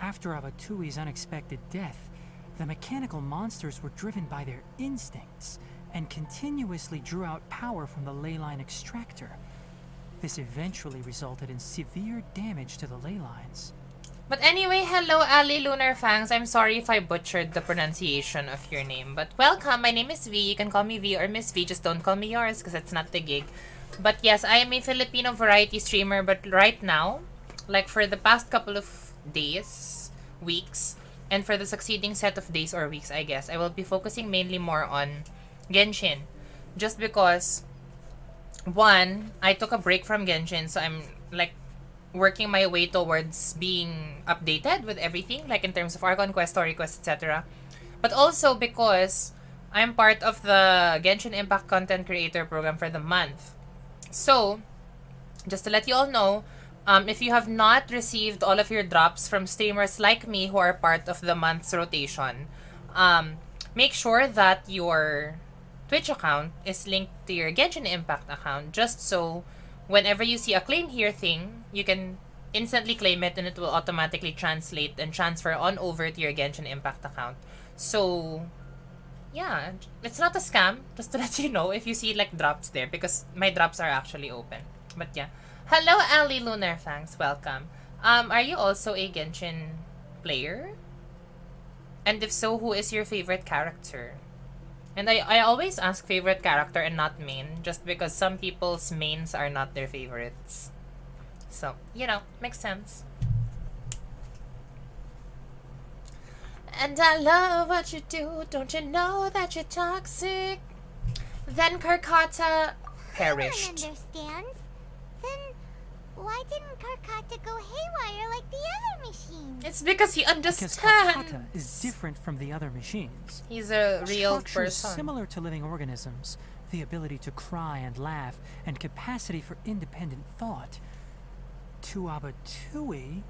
After Abatui's unexpected death, the mechanical monsters were driven by their instincts and continuously drew out power from the Leyline extractor. This eventually resulted in severe damage to the Leylines. But anyway, hello, Ali Lunar Fangs. I'm sorry if I butchered the pronunciation of your name. But welcome, my name is V. You can call me V or Miss V. Just don't call me yours because it's not the gig. But yes, I am a Filipino variety streamer. But right now, like for the past couple of days, weeks, and for the succeeding set of days or weeks, I guess, I will be focusing mainly more on Genshin. Just because, one, I took a break from Genshin, so I'm like working my way towards being updated with everything, like in terms of Archon Quest, Story Quest, etc. But also because I'm part of the Genshin Impact Content Creator Program for the month. So, just to let you all know, if you have not received all of your drops from streamers like me who are part of the month's rotation, make sure that your Twitch account is linked to your Genshin Impact account, just so whenever you see a claim here thing, you can instantly claim it and it will automatically translate and transfer on over to your Genshin Impact account. So, yeah, it's not a scam, just to let you know if you see like drops there, because my drops are actually open. But yeah. Hello, Ali Lunar Fangs. Welcome. Are you also a Genshin player? And if so, who is your favorite character? And I always ask favorite character and not main, just because some people's mains are not their favorites. So, you know, makes sense. And I love what you do, don't you know that you're toxic? Then Karkata perished. No one understands. Then why didn't Karkata go haywire like the other machines? It's because he Because understands. Karkata is different from the other machines. He's a real Structures person. similar to living organisms, the ability to cry and laugh, and capacity for independent thought. To Abatui,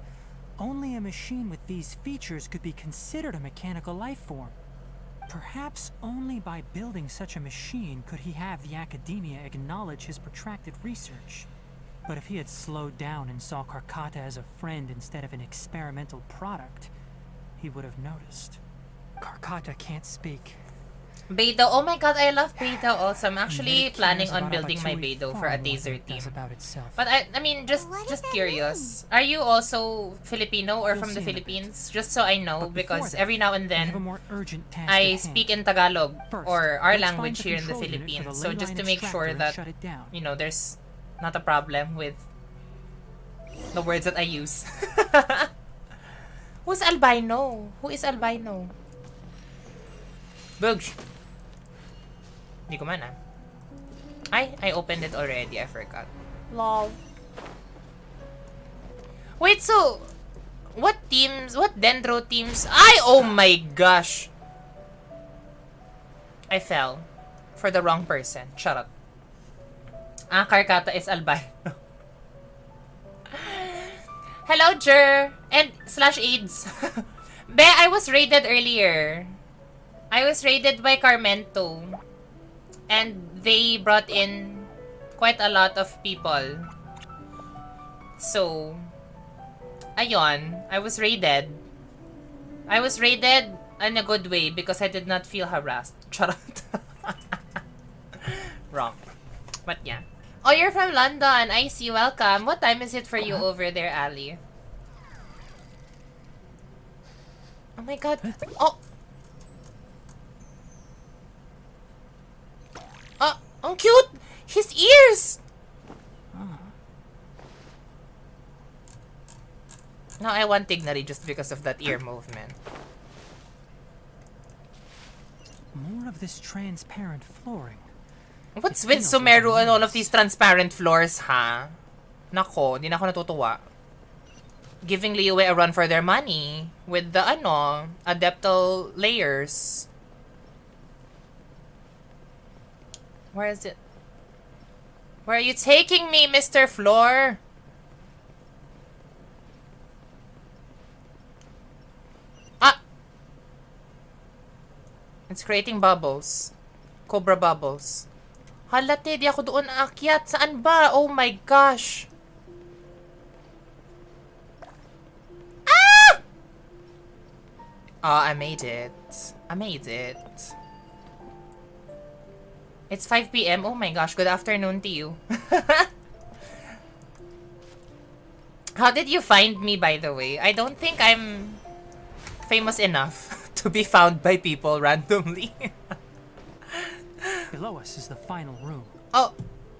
only a machine with these features could be considered a mechanical life form. Perhaps only by building such a machine could he have the academia acknowledge his protracted research. But if he had slowed down and saw Karkata as a friend instead of an experimental product, he would have noticed. Karkata can't speak. Beidou. Oh my god, I love Beidou also. I'm and actually yet it planning cares on about building my Abatui Beidou far for a more taser than it team. does about itself. But I mean, just curious. Are you also Filipino or You'll from the see in a bit. Philippines? Just so I know, But before because that, every now and we have a then more urgent task I at hand. speak in Tagalog First, or our let's language find the here in the control unit for Philippines. the So just Leyline to make extractor sure and that shut it down. you know there's not a problem with The words that I use. Who's albino? Who is albino? Bugs. Hindi ko man I opened it already. I forgot. Lol. Wait, so what teams? What Dendro teams? Oh my gosh. I fell for the wrong person. Shut up. Karkata is albino. Hello, Jer. And /AIDS. Be, I was raided earlier. I was raided by Carmento. And they brought in quite a lot of people. So, ayun. I was raided. I was raided in a good way because I did not feel harassed. Charot. Wrong. But yeah. Oh, you're from London. I see. Welcome. What time is it for you over there, Ali? Oh my god. Oh! Ang cute! His ears! Now I want Tighnari just because of that ear movement. More of this transparent flooring. What's with Sumeru and all of these transparent floors, ha? Nako, di na ako natutuwa. Giving Liyue a run for their money with the, adeptal layers. Where is it? Where are you taking me, Mr. Floor? It's creating bubbles. Cobra bubbles. Halate, di ako doon aakyat. Saan ba? Oh my gosh. Oh, I made it. I made it. It's 5 p.m. Oh my gosh, good afternoon to you. How did you find me, by the way? I don't think I'm famous enough to be found by people randomly. Below us is the final room. Oh.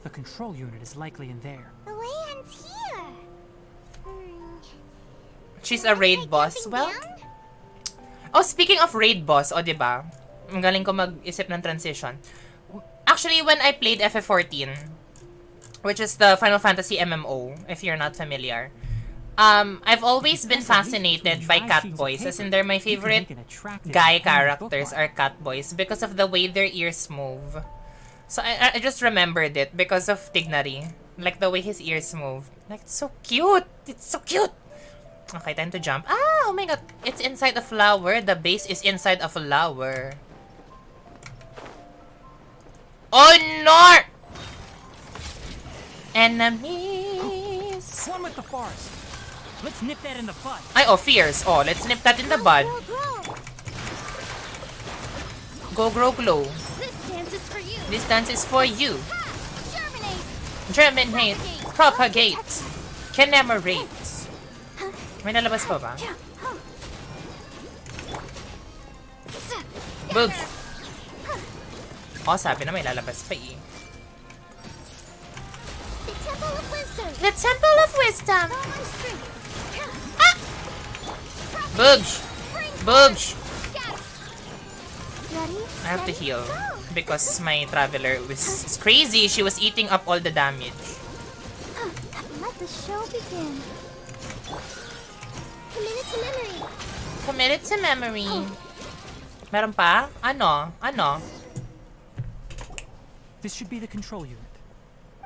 The control unit is likely in there. The way ends here. She's a raid boss. Well, oh, speaking of raid boss, diba? Ang galing ko mag-isip ng transition. Actually, when I played FF14, which is the Final Fantasy MMO, if you're not familiar, I've always been fascinated by cat boys, as in they're my favorite guy characters are cat boys because of the way their ears move. So I just remembered it because of Tighnari, like the way his ears move. Like, it's so cute. It's so cute. Okay, time to jump. Oh my god, it's inside a flower. The base is inside a flower. Oh no! Enemies. One with the forest. Let's nip that in the bud. Fierce. Oh, let's nip that in the bud. Go, grow, glow. This dance is for you. This dance is for you. Germinate. Germinate. Propagate. Commemorate. May nalabas pa ba? Boog. Oh, sabi na may lalabas pa eh. The Temple of Wisdom. The Temple of Wisdom. Boogs! Boogs! I have to heal because my traveler was crazy. She was eating up all the damage. Let the show begin. Committed to memory. Committed to memory. Meron pa? Ano? This should be the control unit.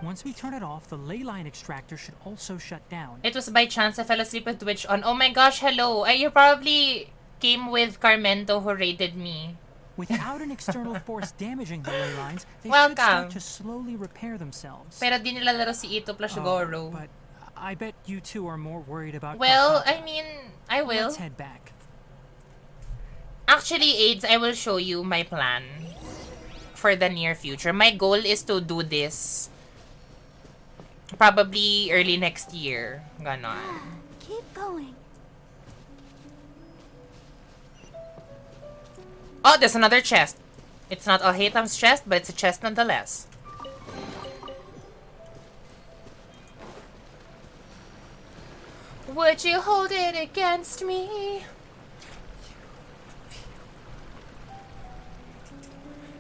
Once we turn it off, the ley line extractor should also shut down. It was by chance I fell asleep with Twitch on. Oh my gosh, hello. You probably came with Carmento who raided me. Without an external force damaging the ley lines, they should Welcome. start to slowly repair themselves. Pero di nila laro si Ito plus Goro. But I bet you two are more worried about Well, Karkata. I mean, I will. Let's head back. Actually, AIDS, I will show you my plan for the near future. My goal is to do this probably early next year. Ganon. Keep going. Oh, there's another chest. It's not Alhaitham's chest, but it's a chest nonetheless. Would you hold it against me?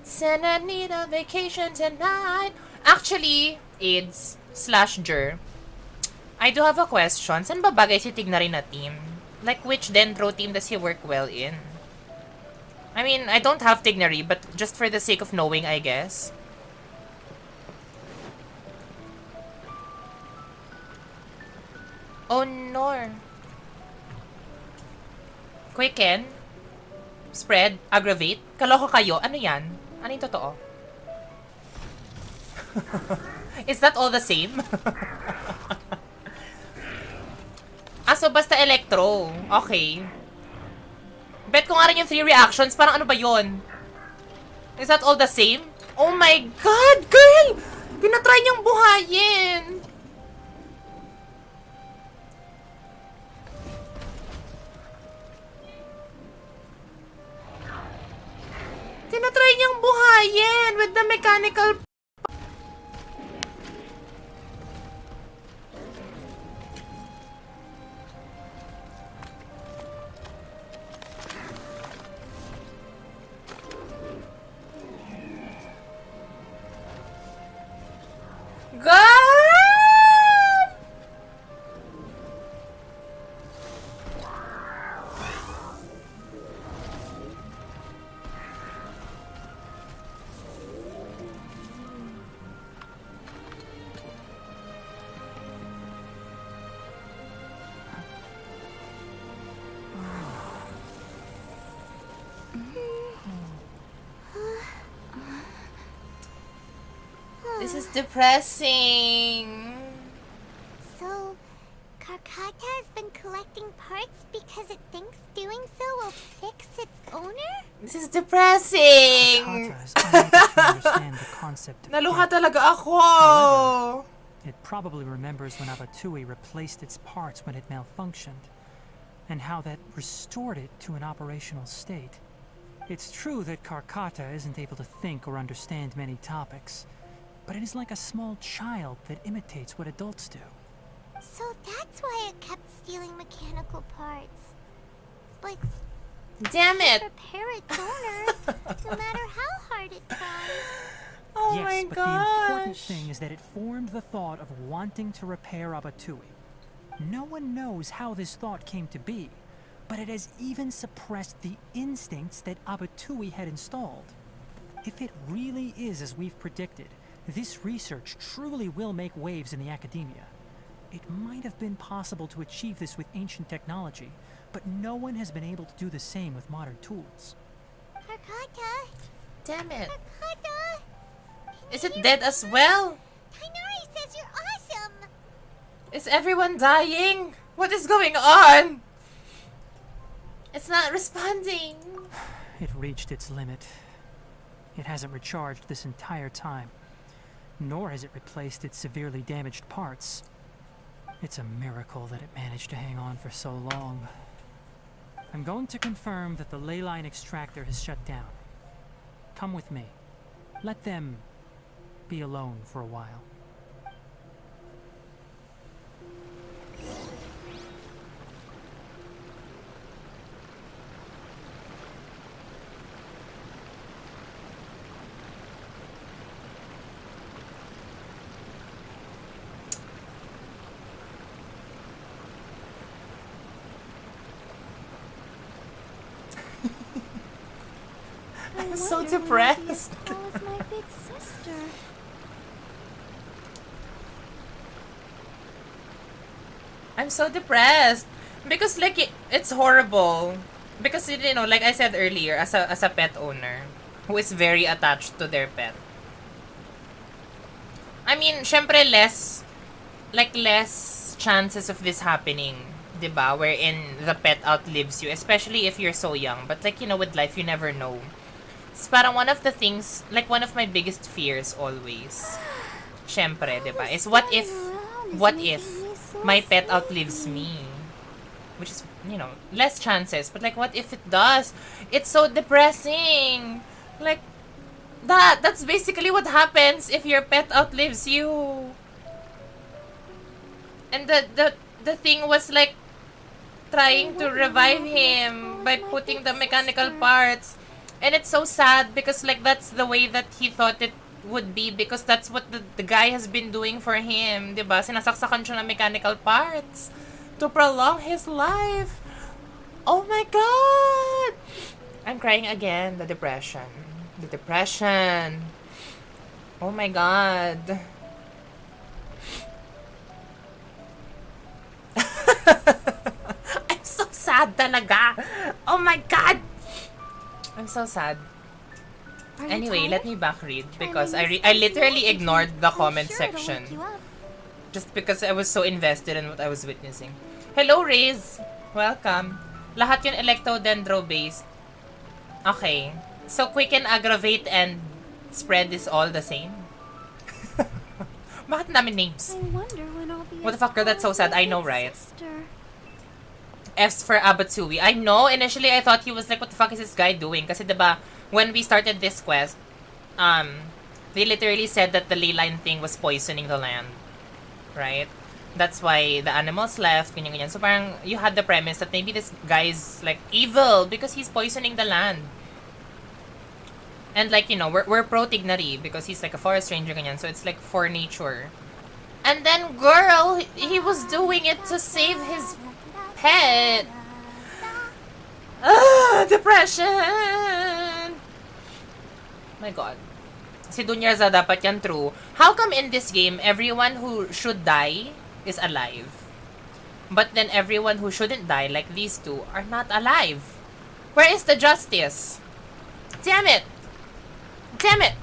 Send I need a vacation tonight. Actually, AIDS/Jer, I do have a question. Saan ba bagay si Tighnari na team? Like, which dendro team does he work well in? I mean, I don't have Tighnari, but just for the sake of knowing, I guess. Oh no. Quicken. Spread. Aggravate. Kaloko kayo. Ano yan? Ano yung totoo? Is that all the same? So basta electro. Okay. Bet ko nga rin yung 3 reactions. Parang ano ba yon? Is that all the same? Oh my god, girl! Pinatry niyang buhayin. Tinatry niyang buhayin with the mechanical... God! This is depressing. So, Karkata has been collecting parts because it thinks doing so will fix its owner? This is depressing. Karkata is unable to understand the concept of Naluha death. talaga ako. However, it probably remembers when Abatui replaced its parts when it malfunctioned, and how that restored it to an operational state. It's true that Karkata isn't able to think or understand many topics, but it is like a small child that imitates what adults do. So that's why it kept stealing mechanical parts. But damn it! Repair its owner, no matter how hard it tries. Oh yes, my but gosh. the important thing is that it formed the thought of wanting to repair Abatui. No one knows how this thought came to be, but it has even suppressed the instincts that Abatui had installed. If it really is as we've predicted, this research truly will make waves in the academia. It might have been possible to achieve this with ancient technology, but no one has been able to do the same with modern tools. Karkata! Damn it. Karkata! Is it dead as well? Tighnari says you're awesome! Is everyone dying? What is going on? It's not responding. It reached its limit. It hasn't recharged this entire time, nor has it replaced its severely damaged parts. It's a miracle that it managed to hang on for so long. I'm going to confirm that the ley line extractor has shut down. Come with me. Let them be alone for a while. I'm so depressed. Oh, it's my big sister. I'm so depressed because like it's horrible because you know, like I said earlier, as a pet owner who is very attached to their pet. I mean, syempre less chances of this happening, 'di ba? Wherein the pet outlives you, especially if you're so young. But like, you know, with life you never know. It's parang one of the things, like one of my biggest fears always, syempre, 'di ba? Is what if my pet outlives me? Which is, you know, less chances. But like, what if it does? It's so depressing. Like, that's basically what happens if your pet outlives you. And the thing was like, trying to revive him by putting the mechanical parts. And it's so sad because like that's the way that he thought it would be because that's what the guy has been doing for him, 'di ba? Sinasaksakan siya ng mechanical parts to prolong his life. Oh my god! I'm crying again. The depression. The depression. Oh my god. I'm so sad talaga. Oh my god! I'm so sad. Anyway, let me back read because I literally ignored the comment section just because I was so invested in what I was witnessing. Hello, Riz! Welcome. Lahat yun ectodendro-based. Okay. So, quicken, aggravate, and spread is all the same? Bakit dami names? What the fuck, girl? That's so sad. I know, right? F's for Abatsui. I know. Initially, I thought he was like, what the fuck is this guy doing? Kasi diba, when we started this quest, they literally said that the ley line thing was poisoning the land. Right? That's why the animals left, ganyan-ganyan. So parang, you had the premise that maybe this guy is like evil because he's poisoning the land. And like, you know, we're pro Tighnari because he's like a forest ranger, ganyan. So it's like for nature. And then, girl, he was doing it to save his pet. Depression. My god. Si Dunyarza dapat yan true. How come in this game, everyone who should die is alive? But then everyone who shouldn't die, like these two, are not alive? Where is the justice? Damn it! Damn it!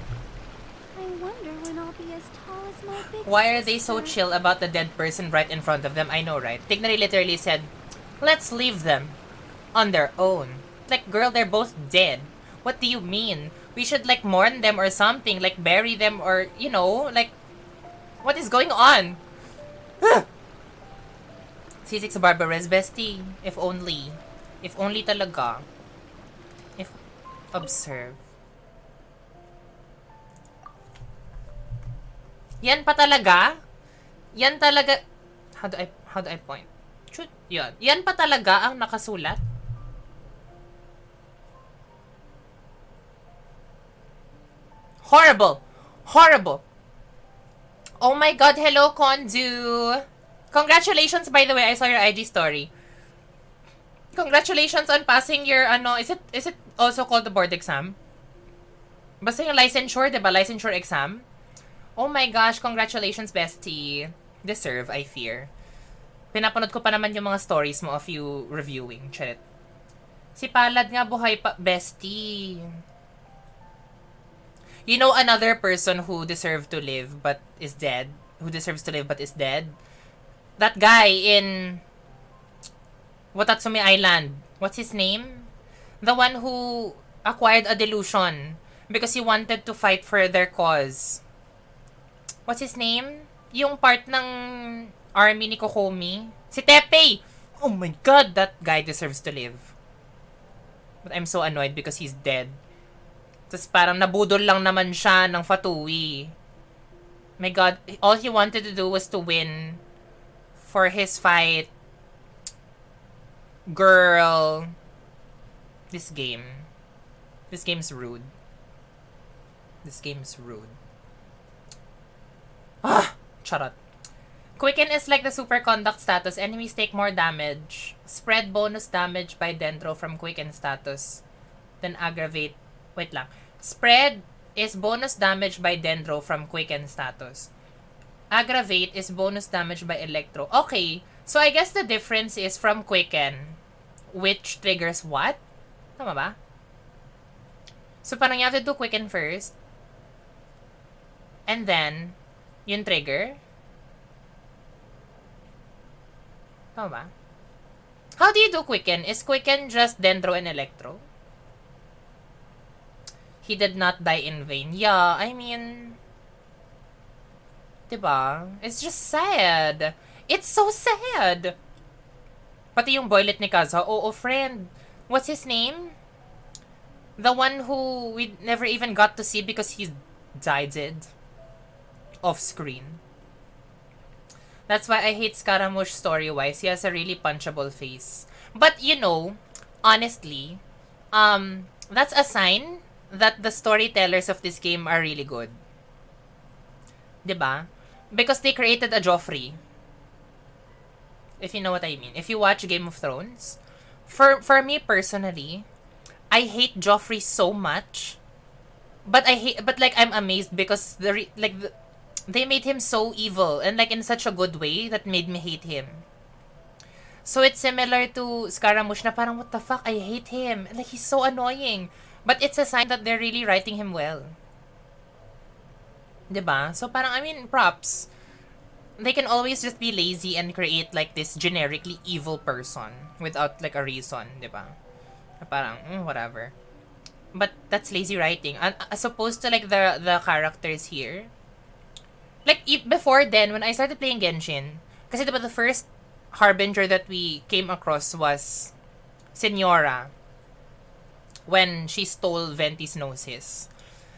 I wonder when I'll be as tall as my big Why are they so sister. chill about the dead person right in front of them? I know, right? Tighnari literally said, let's leave them on their own. Like, girl, they're both dead. What do you mean? We should, like, mourn them or something. Like, bury them or, you know, like, what is going on? C6 Barbarous bestie. If only. If only talaga. If, observe. Yan pa talaga? Yan talaga... How do I point? Shoot, yan. Yan pa talaga ang nakasulat? Horrible! Horrible! Oh my god, hello, Kondu! Congratulations, by the way, I saw your IG story. Congratulations on passing your, ano, is it also called the board exam? Basta yung licensure, diba? Licensure exam? Oh my gosh, congratulations, bestie. Deserve, I fear. Pinapanood ko pa naman yung mga stories mo of you reviewing. Charit. Si Palad nga, buhay pa, bestie. You know another person who deserved to live but is dead? Who deserves to live but is dead? That guy in Watatsumi Island. What's his name? The one who acquired a delusion because he wanted to fight for their cause. What's his name? Yung part ng army ni Kokomi. Si Teppei! Oh my god, that guy deserves to live. But I'm so annoyed because he's dead. Tapos parang nabudol lang naman siya ng Fatui. My god, all he wanted to do was to win for his fight. Girl. This game. This game's rude. This game's rude. Ah! Charot. Quicken is like the superconduct status. Enemies take more damage. Spread bonus damage by Dendro from Quicken status. Then aggravate. Wait lang. Spread is bonus damage by Dendro from Quicken status. Aggravate is bonus damage by Electro. Okay. So I guess the difference is from Quicken, which triggers what? Tama ba? So parang you have to do Quicken first. And then, yung trigger. Tama ba? How do you do Quicken? Is Quicken just Dendro and Electro? He did not die in vain. Yeah, I mean... Diba? It's just sad. It's so sad! Pati yung boylet ni Kazuha. Oo, friend. What's his name? The one who we never even got to see because he died off screen. That's why I hate Scaramouche story-wise. He has a really punchable face. But you know, honestly, that's a sign that the storytellers of this game are really good. 'Di ba? Because they created a Joffrey. If you know what I mean. If you watch Game of Thrones, for me personally, I hate Joffrey so much. But I'm amazed because they made him so evil and like in such a good way that made me hate him. So it's similar to Scaramouche na parang what the fuck, I hate him. Like he's so annoying. But it's a sign that they're really writing him well. 'Di ba? So parang I mean props. They can always just be lazy and create like this generically evil person without like a reason, 'di ba? Parang whatever. But that's lazy writing. As opposed to like the characters here. Like before then when I started playing Genshin, kasi diba the first harbinger that we came across was Senora when she stole Venti's noses.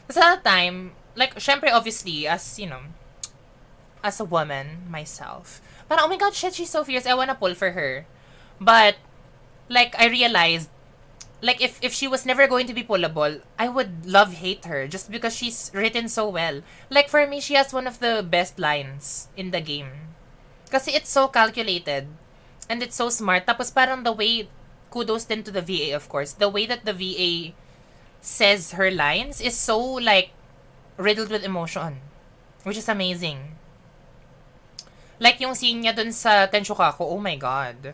Kasi at that time, like syempre obviously as you know, as a woman myself, parang oh my god shit, she's so fierce, I wanna pull for her. But like I realized like if she was never going to be pullable, I would love-hate her just because she's written so well. Like for me, she has one of the best lines in the game. Kasi it's so calculated and it's so smart. Tapos parang the way, kudos din to the VA of course, the way that the VA says her lines is so like riddled with emotion, which is amazing. Like yung scene niya dun sa Tenshukaku, oh my god.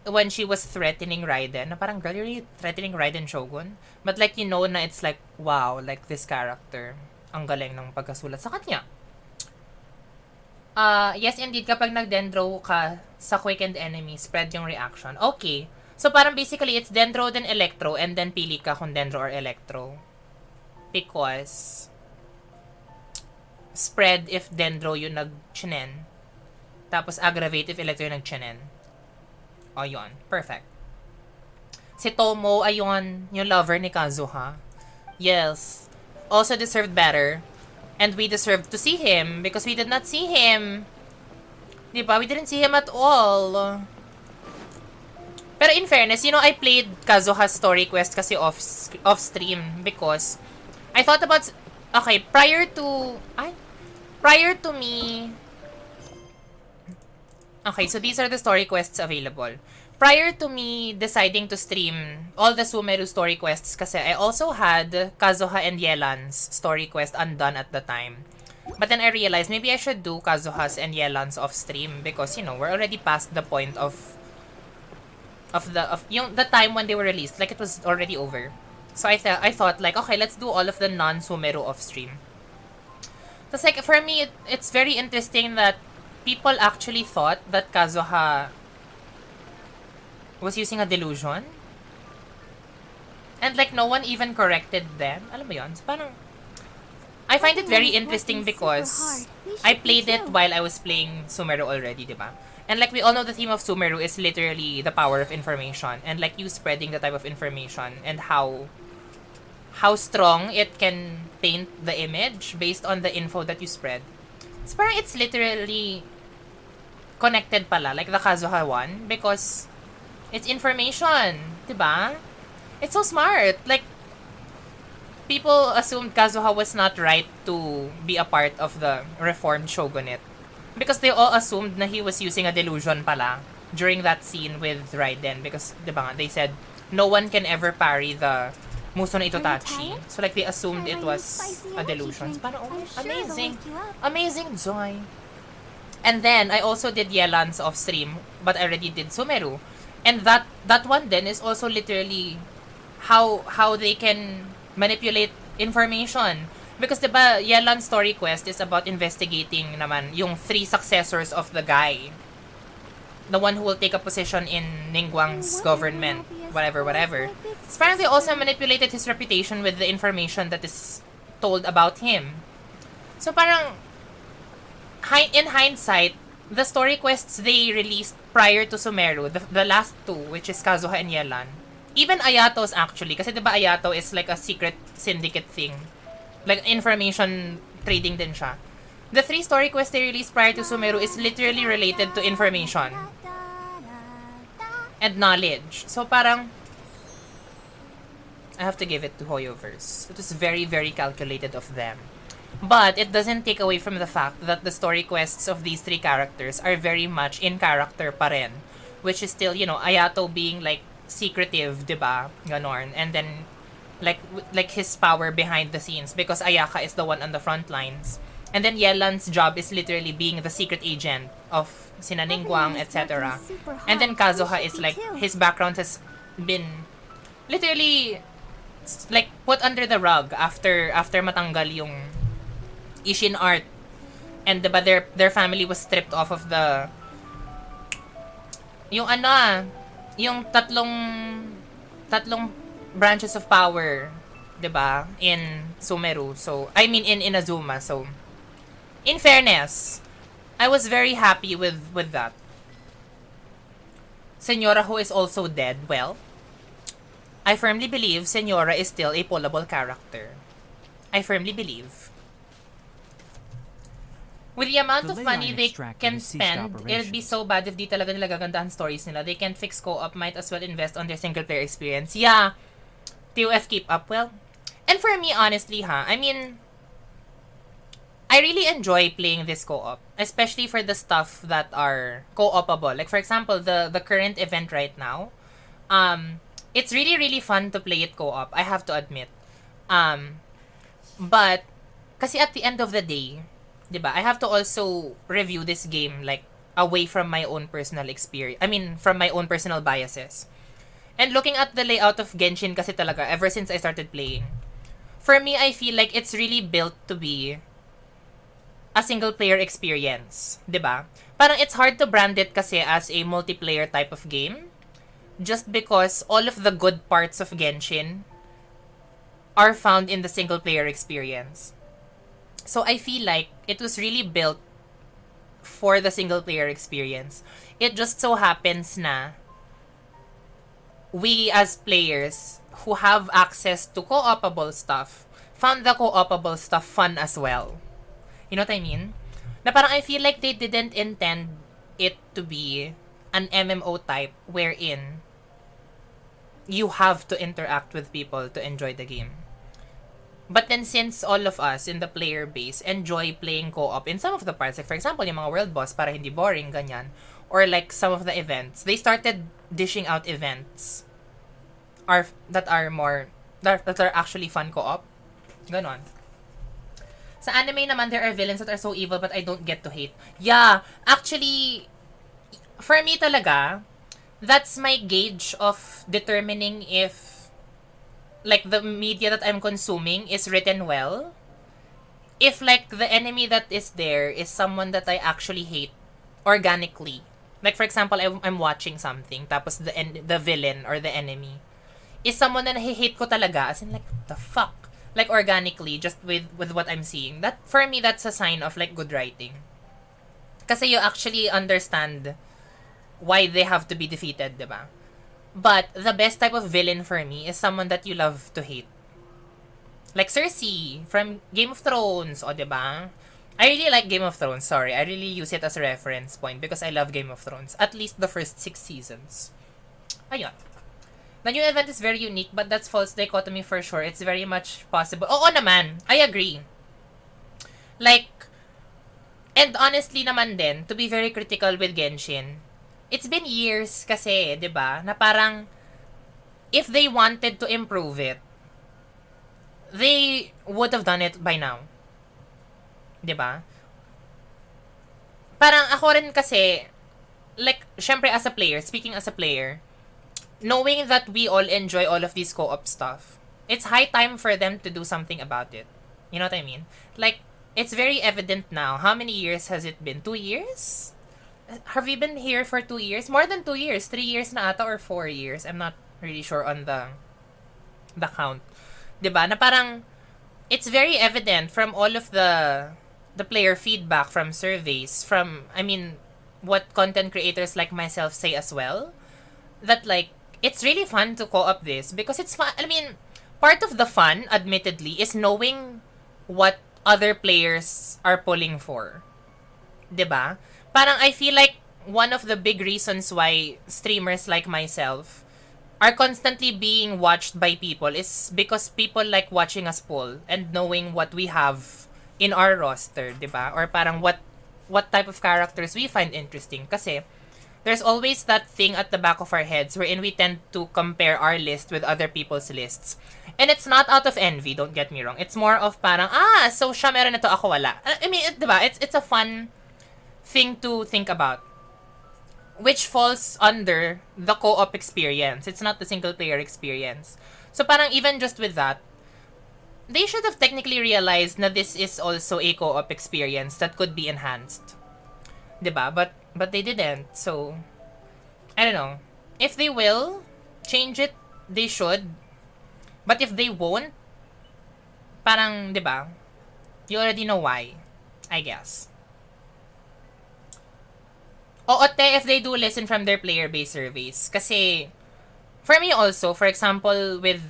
When she was threatening Raiden, na parang girl, you're really threatening Raiden Shogun? But like, you know na it's like, wow, like this character, ang galing ng pagkasulat sa kanya. Yes, indeed, kapag nag-dendro ka sa quickened enemy, spread yung reaction. Okay. So parang basically, it's dendro then electro, and then pili ka kung dendro or electro. Because spread if dendro yung nag-chinen. Tapos aggravate if electro yung nag-chinen. O, yun. Perfect. Si Tomo, ayun, yung lover ni Kazuha. Yes. Also deserved better. And we deserved to see him because we did not see him. Diba? We didn't see him at all. Pero in fairness, you know, I played Kazuha's story quest kasi off stream because I thought about... Okay, prior to me... Okay, so these are the story quests available. Prior to me deciding to stream all the Sumeru story quests kasi I also had Kazuha and Yelan's story quest undone at the time. But then I realized maybe I should do Kazuha's and Yelan's off stream because, you know, we're already past the point of the time when they were released. Like it was already over. So I thought like, okay, let's do all of the non-Sumeru off stream. That's like for me it's very interesting that people actually thought that Kazuha was using a delusion. And like no one even corrected them. Alam mo yun? So, parang, I find it very interesting because I played it while I was playing Sumeru already, diba? And like we all know the theme of Sumeru is literally the power of information and like you spreading the type of information and how strong it can paint the image based on the info that you spread. So parang it's literally connected pala, like the Kazuha one, because it's information, diba? It's so smart. Like, people assumed Kazuha was not right to be a part of the reformed shogunate. Because they all assumed na he was using a delusion pala during that scene with Raiden. Because, diba, they said, no one can ever parry the Muso no Itotachi. So, like, they assumed it was a delusion. So, parang, oh, amazing. Amazing joy. And then, I also did Yelan's off-stream, but I already did Sumeru. And that one then is also literally how they can manipulate information. Because diba, Yelan's story quest is about investigating naman yung 3 successors of the guy. The one who will take a position in Ningguang's government. Whatever. So parang they also manipulated his reputation with the information that is told about him. So parang, in hindsight, the story quests they released prior to Sumeru, the last 2, which is Kazuha and Yelan, even Ayato's actually, kasi diba Ayato is like a secret syndicate thing. Like, information trading din siya. The 3 story quests they released prior to Sumeru is literally related to information. and knowledge. So parang I have to give it to Hoyoverse. It was very, very calculated of them. But it doesn't take away from the fact that the story quests of these three characters are very much in character pa rin. Which is still, you know, Ayato being like secretive, diba? Ganon. And then like his power behind the scenes because Ayaka is the one on the front lines. And then Yelan's job is literally being the secret agent of sina Ningguang, etc. And then Kazuha is like, his background has been literally like put under the rug after matanggal yung Ishin art. And diba their family was stripped off of the yung yung tatlong branches of power, diba, in Sumeru. So I mean in Inazuma. So in fairness, I was very happy with that. Senyora who is also dead, well, I firmly believe Senyora is still a pullable character. I firmly believe. With the amount of money they can spend, it'd be so bad if di talaga nila gagandahan stories nila. They can't fix co-op, might as well invest on their single player experience. Yeah, TOF keep up, well. And for me, honestly, I mean, I really enjoy playing this co-op, especially for the stuff that are co-opable. Like, for example, the current event right now, it's really, really fun to play it co-op, I have to admit. But, kasi at the end of the day, diba, I have to also review this game, like, away from my own personal experience. I mean, from my own personal biases. And looking at the layout of Genshin kasi talaga, ever since I started playing, for me, I feel like it's really built to be a single-player experience, diba? Parang it's hard to brand it kasi as a multiplayer type of game, just because all of the good parts of Genshin are found in the single-player experience. So I feel like it was really built for the single-player experience. It just so happens na we as players who have access to co-opable stuff found the co-opable stuff fun as well. You know what I mean? Na parang I feel like they didn't intend it to be an MMO type wherein you have to interact with people to enjoy the game. But then since all of us in the player base enjoy playing co-op in some of the parts, like for example, yung mga world boss para hindi boring, ganyan, or like some of the events, they started dishing out events that are actually fun co-op. Ganon. Sa anime naman, there are villains that are so evil but I don't get to hate. Yeah, actually, for me talaga, that's my gauge of determining if like the media that I'm consuming is written well. If like the enemy that is there is someone that I actually hate organically. Like for example, I'm watching something tapos the villain or the enemy is someone na hate ko talaga, as in like the fuck. Like organically, just with what I'm seeing. That for me, that's a sign of like good writing. Kasi you actually understand why they have to be defeated, diba? But the best type of villain for me is someone that you love to hate. Like Cersei from Game of Thrones, o diba? I really like Game of Thrones, sorry. I really use it as a reference point because I love Game of Thrones. At least the first 6 seasons. Ayun. The new event is very unique, but that's false dichotomy for sure. It's very much possible. Oo naman, I agree. Like, and honestly naman din, to be very critical with Genshin, it's been years kasi, diba, na parang, if they wanted to improve it, they would have done it by now. Diba? Parang ako rin kasi, like, syempre as a player, speaking as a player, knowing that we all enjoy all of these co-op stuff, it's high time for them to do something about it. You know what I mean? Like, it's very evident now. How many years has it been? 2 years? Have we been here for 2 years? More than 2 years. 3 years na ata or 4 years. I'm not really sure on the count. Diba? Na parang, it's very evident from all of the player feedback, from surveys, from, I mean, what content creators like myself say as well, that like, it's really fun to co-op this because it's fun. I mean, part of the fun, admittedly, is knowing what other players are pulling for. Diba? Parang I feel like one of the big reasons why streamers like myself are constantly being watched by people is because people like watching us pull and knowing what we have in our roster, diba? Or parang what type of characters we find interesting. Kasi there's always that thing at the back of our heads wherein we tend to compare our list with other people's lists. And it's not out of envy, don't get me wrong. It's more of parang, so siya meron na to, ako wala. I mean, diba? It's a fun thing to think about. Which falls under the co-op experience. It's not the single-player experience. So parang even just with that, they should have technically realized na this is also a co-op experience that could be enhanced. Diba? But they didn't. So, I don't know. If they will change it, they should. But if they won't, parang, diba? You already know why. I guess. Oo, if they do listen from their player-based surveys. Kasi, for me also, for example, with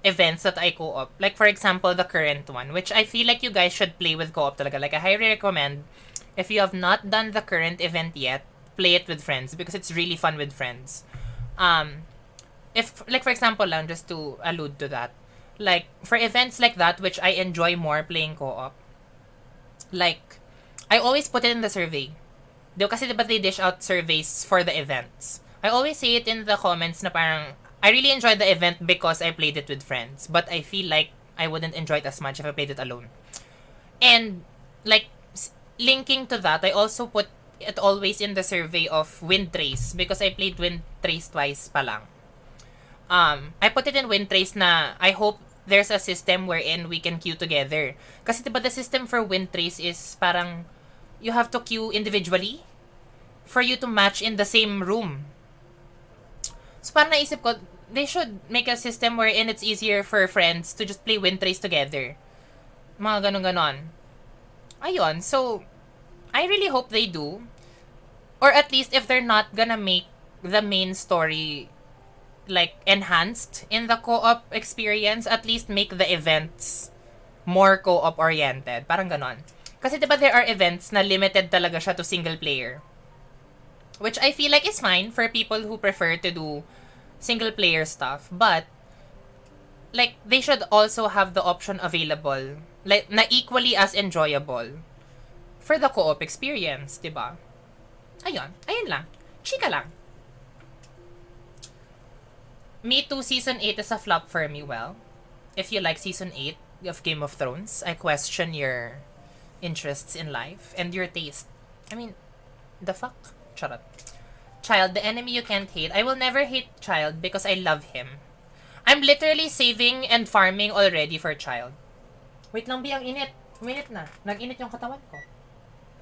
events that I co-op, like for example, the current one, which I feel like you guys should play with co-op talaga. Like, I highly recommend, if you have not done the current event yet, play it with friends because it's really fun with friends. If, like for example lang, just to allude to that, like, for events like that, which I enjoy more playing co-op, like, I always put it in the survey. Kasi diba they dish out surveys for the events. I always say it in the comments na parang, I really enjoyed the event because I played it with friends. But I feel like I wouldn't enjoy it as much if I played it alone. And, like, linking to that, I also put it always in the survey of Wind Trace because I played Wind Trace twice pa lang. I put it in Wind Trace na I hope there's a system wherein we can queue together. Kasi diba the system for Wind Trace is parang you have to queue individually for you to match in the same room. So parang naisip ko, they should make a system wherein it's easier for friends to just play Wind Trace together. Mga ganon-ganon. Ayun, so I really hope they do. Or at least if they're not gonna make the main story like enhanced in the co-op experience, at least make the events more co-op oriented. Parang ganon. Kasi diba there are events na limited talaga siya to single player. Which I feel like is fine for people who prefer to do single player stuff. But, like, they should also have the option available, like, na equally as enjoyable for the co-op experience, diba? Ayun lang. Chika lang. Me Too Season 8 is a flop for me. Well, if you like Season 8 of Game of Thrones, I question your interests in life and your taste. I mean, the fuck? Charot. Child, the enemy you can't hate. I will never hate Child because I love him. I'm literally saving and farming already for Child. Wait lang, ang init. Uminit na. Nag-init yung katawan ko.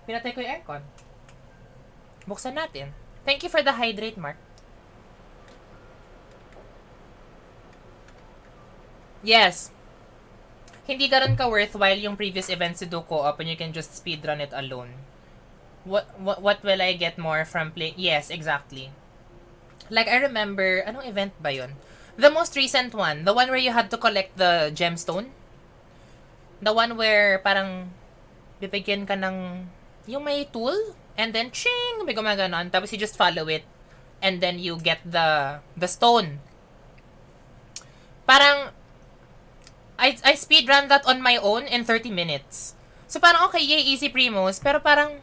Pinatay ko yung aircon. Buksan natin. Thank you for the hydrate, Mark. Yes. Hindi ganun ka worthwhile yung previous events to do co-op and you can just speedrun it alone. What will I get more from play? Yes, exactly. Like, I remember, anong event ba yun? The most recent one. The one where you had to collect the gemstone. The one where parang bibigyan ka ng yung may tool and then ching, may gumaganon. Tapos you just follow it and then you get the stone. Parang I speedrun that on my own in 30 minutes. So parang okay, yay, easy primos. Pero parang,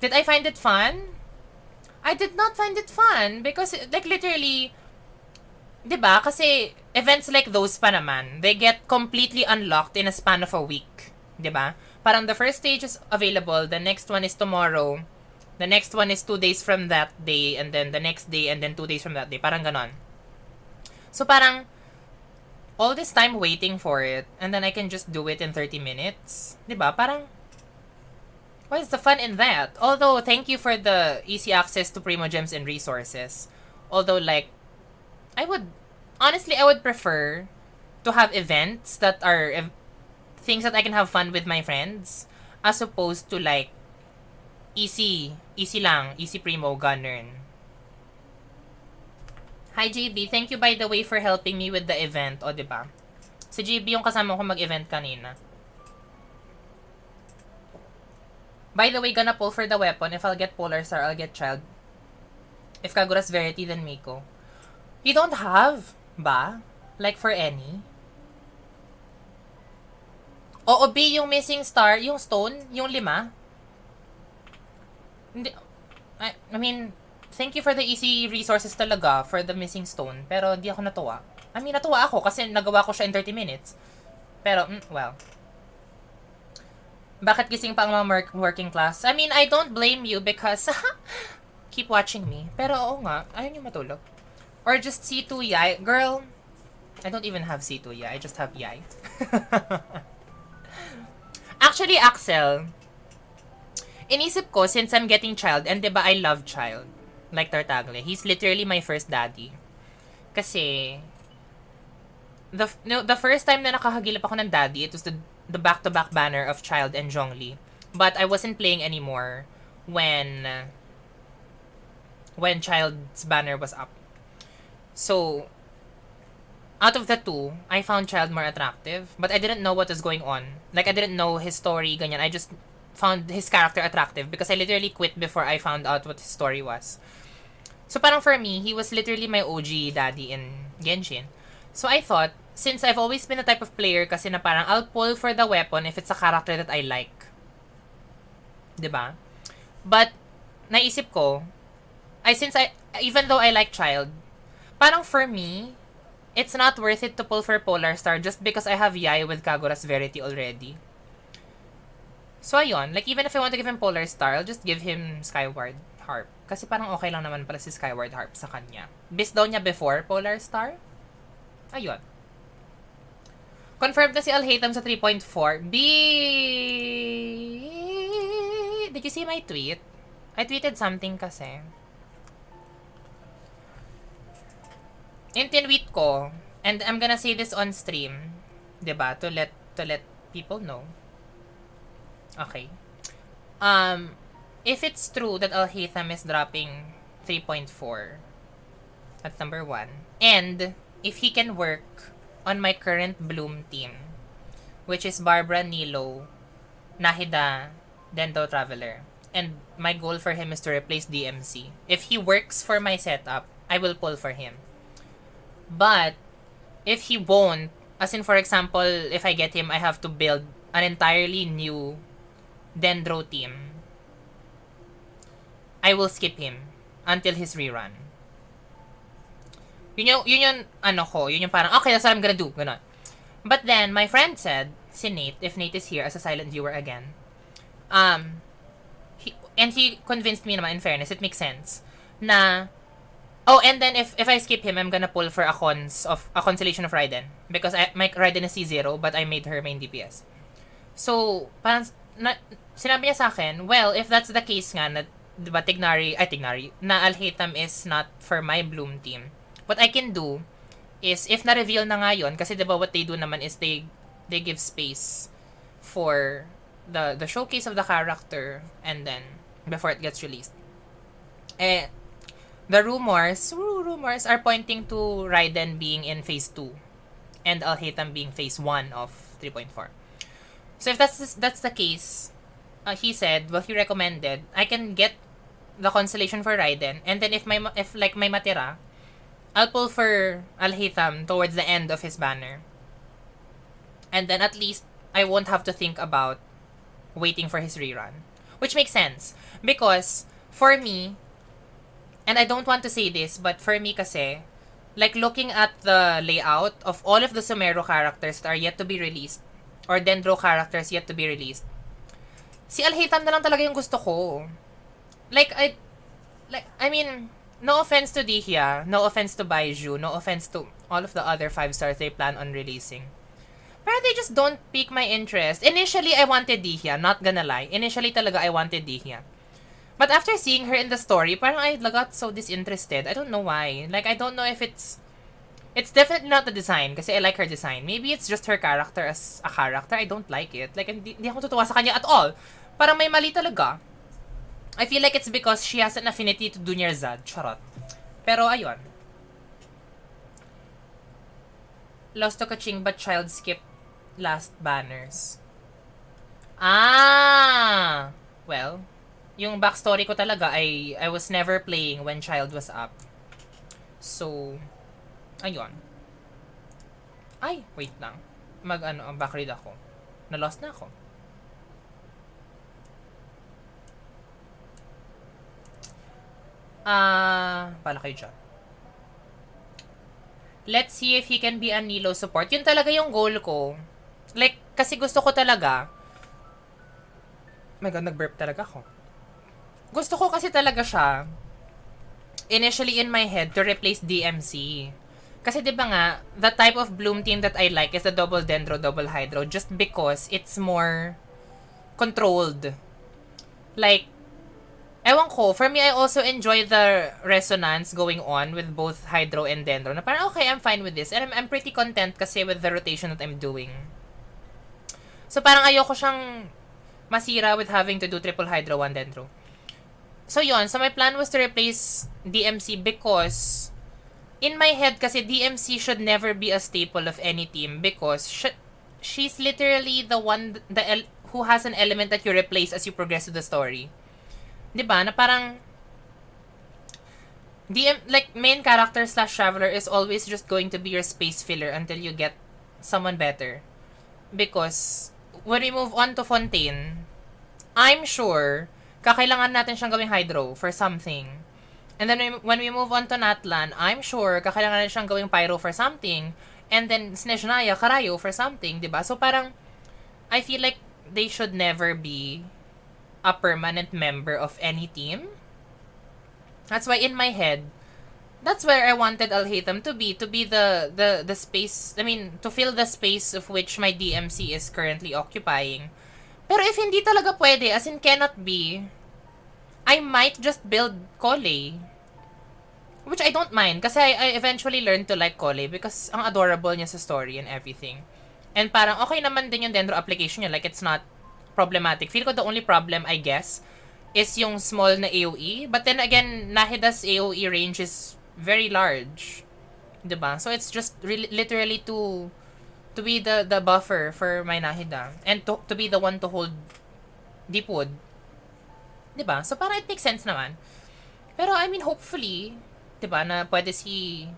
did I find it fun? I did not find it fun because like literally, diba? Kasi events like those pa naman, they get completely unlocked in a span of a week. Diba? Parang the first stage is available, the next one is tomorrow, the next one is 2 days from that day, and then the next day, and then 2 days from that day. Parang ganon. So parang, all this time waiting for it, and then I can just do it in 30 minutes. Diba? Parang, what is the fun in that? Although, thank you for the easy access to Primo Gems and resources. Although, like, I would prefer to have events that are things that I can have fun with my friends, as opposed to, like, easy Primo, ganun. Hi, JB. Thank you, by the way, for helping me with the event. O, diba? Si JB yung kasama ko mag-event kanina. By the way, gonna pull for the weapon. If I'll get Polar Star, I'll get Child. If Kagura's Verity, then Miko. You don't have, ba? Like for any? Oo, B, yung missing star, yung stone, yung 5. Hindi, I mean, thank you for the easy resources talaga for the missing stone. Pero di ako natuwa. I mean, natuwa ako kasi nagawa ko siya in 30 minutes. Pero, well. Bakit gising pa ang mga working class? I mean, I don't blame you because keep watching me. Pero oo nga, ayaw niyo matulog. Or just C2 Yai. Girl, I don't even have C2 Yai. I just have Yai. Actually, Axel, inisip ko, since I'm getting Child, and diba I love Child, like Tartagle, he's literally my first daddy. Kasi, the first time na nakahagilap ako ng daddy, it was the back-to-back banner of Child and Zhongli. But I wasn't playing anymore when Child's banner was up. So, out of the two, I found Child more attractive, but I didn't know what was going on. Like, I didn't know his story, ganyan. I just found his character attractive because I literally quit before I found out what his story was. So, parang for me, he was literally my OG daddy in Genshin. So, I thought, since I've always been a type of player kasi na parang I'll pull for the weapon if it's a character that I like. Diba? But, naisip ko, even though I like Child, parang for me, it's not worth it to pull for Polar Star just because I have Yai with Kagura's Verity already. So, ayun. Like, even if I want to give him Polar Star, I'll just give him Skyward Harp. Kasi parang okay lang naman pala si Skyward Harp sa kanya. Bis daw niya before Polar Star. Ayun. Confirmed na si Alhaitham sa 3.4. B! Did you see my tweet? I tweeted something kasi. In tinweet ko, and I'm gonna say this on stream, diba? To let people know. Okay. If it's true that Alhaitham is dropping 3.4, that's number 1. And if he can work on my current Bloom team, which is Barbara, Nilou, Nahida, Dendo Traveler, and my goal for him is to replace DMC. If he works for my setup, I will pull for him. But if he won't, as in for example, if I get him, I have to build an entirely new Dendro team, I will skip him until his rerun. Yun yung ano ko, yun yung parang, okay, that's what I'm gonna do, ganon. But then, my friend said, si Nate, if Nate is here as a silent viewer again, he convinced me naman, in fairness, it makes sense, na, oh, and then if I skip him, I'm gonna pull for a Constellation of Raiden, because my Raiden is C0, but I made her main DPS. So, parang, sinabi niya sa akin, well, if that's the case nga, na, diba, Tighnari, na Alhaitham is not for my Bloom team, what I can do is, if na-reveal na nga yun, kasi diba what they do naman is they give space for the showcase of the character, and then, before it gets released. The rumors are pointing to Raiden being in Phase 2, and Alhaitham being Phase 1 of 3.4. So if that's the case, he said, well, he recommended, I can get the Constellation for Raiden, and then if may matira, I'll pull for Alhaitham towards the end of his banner. And then at least, I won't have to think about waiting for his rerun. Which makes sense. Because, for me, and I don't want to say this, but for me kasi, like looking at the layout of all of the Sumero characters that are yet to be released, or Dendro characters yet to be released, si Alhaitham na lang talaga yung gusto ko. I mean, no offense to Dihya, no offense to Baiju, no offense to all of the other 5 stars they plan on releasing. Pero they just don't pique my interest. Initially, I wanted Dihya, not gonna lie. Initially talaga, I wanted Dihya. But after seeing her in the story, parang I got so disinterested. I don't know why. Like, I don't know if it's definitely not the design, kasi I like her design. Maybe it's just her character as a character. I don't like it. Like, hindi ako tutuwa sa kanya at all. Parang may mali talaga. I feel like it's because she has an affinity to Dunyar Zad. Charot. Pero, ayun. Lost to Kaching but Child skipped last banners. Ah! well, yung backstory ko talaga ay I was never playing when child was up. So, ayun. Ay, wait lang. Backread ako. Na-lost na ako. Pala kayo dyan. Let's see if he can be a Nilou support. Yun talaga yung goal ko. Like, kasi gusto ko talaga. Oh my God, nag-burp talaga ako. Gusto ko kasi talaga siya, initially in my head, to replace DMC. Kasi diba nga, the type of bloom team that I like is the double dendro, double hydro, just because it's more controlled. Like, ewan ko, for me, I also enjoy the resonance going on with both hydro and dendro. Na parang, okay, I'm fine with this. And I'm pretty content kasi with the rotation that I'm doing. So parang ayoko siyang masira with having to do triple hydro, one dendro. So yun, so my plan was to replace DMC because in my head kasi DMC should never be a staple of any team because she's literally the one who has an element that you replace as you progress to the story. 'Di ba? Na parang like main character / traveler is always just going to be your space filler until you get someone better. Because when we move on to Fontaine, I'm sure kakailangan natin siyang gawing hydro for something. And then when we move on to Natlan, I'm sure kakailangan natin siyang gawing pyro for something. And then Snezhnaya, Karayo for something, 'di ba? So parang I feel like they should never be a permanent member of any team. That's why in my head, that's where I wanted Alhaitham to be the space, I mean, to fill the space of which my DMC is currently occupying. Pero if hindi talaga pwede, as in cannot be, I might just build Kole. Which I don't mind, kasi I eventually learned to like Kole because ang adorable niya sa story and everything. And parang okay naman din yung Dendro application niya, like it's not problematic. Feel ko the only problem, I guess, is yung small na AoE. But then again, Nahida's AoE range is very large. Diba? So it's just really, literally to be the buffer for my Nahida. And to be the one to hold Deepwood. Diba? So parang it makes sense naman. Pero I mean, hopefully, diba, na pwede si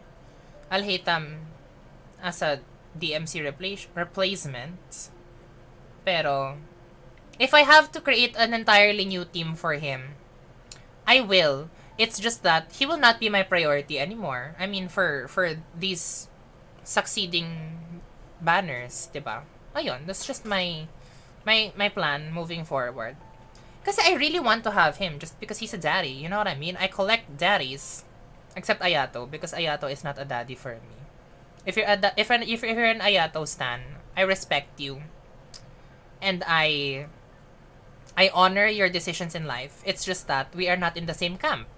Alhaitham as a DMC replacement. Pero if I have to create an entirely new team for him, I will. It's just that he will not be my priority anymore. I mean, for these succeeding banners, diba? Ayun, that's just my plan moving forward. Kasi I really want to have him just because he's a daddy. You know what I mean? I collect daddies, except Ayato, because Ayato is not a daddy for me. If you're an Ayato stan, I respect you, and I honor your decisions in life. It's just that we are not in the same camp.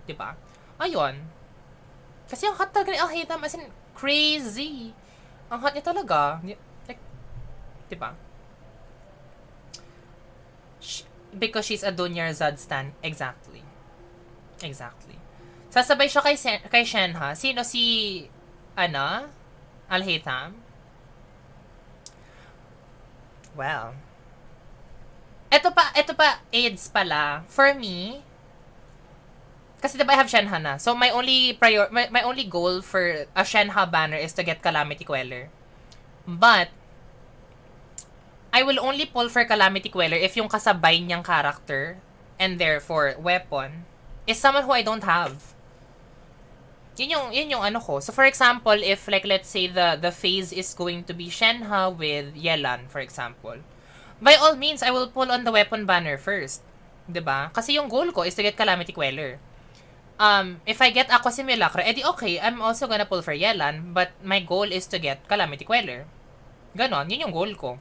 Diba? Ayun. Kasi ang hot talaga ni Alhaitham, as in, crazy. Ang hot niya talaga. Like, diba? Because she's a Dunyar Zad stan. Exactly. Exactly. Sasabay siya kay Shenha. Sino si, Alhaitham? Well, Ito pa, AIDS pala. For me, kasi diba I have Shenha na. So my only goal for a Shenha banner is to get Calamity Queller. But I will only pull for Calamity Queller if yung kasabay niyang character and therefore weapon is someone who I don't have. Yun yung ano ko. So for example, if like let's say the phase is going to be Shenha with Yelan, for example, by all means, I will pull on the weapon banner first. 'Di ba? Kasi yung goal ko is to get Calamity Queller. If I get Aqua Simulacra, edi okay, I'm also gonna pull for Yelan, but my goal is to get Calamity Queller. Ganon, yun yung goal ko.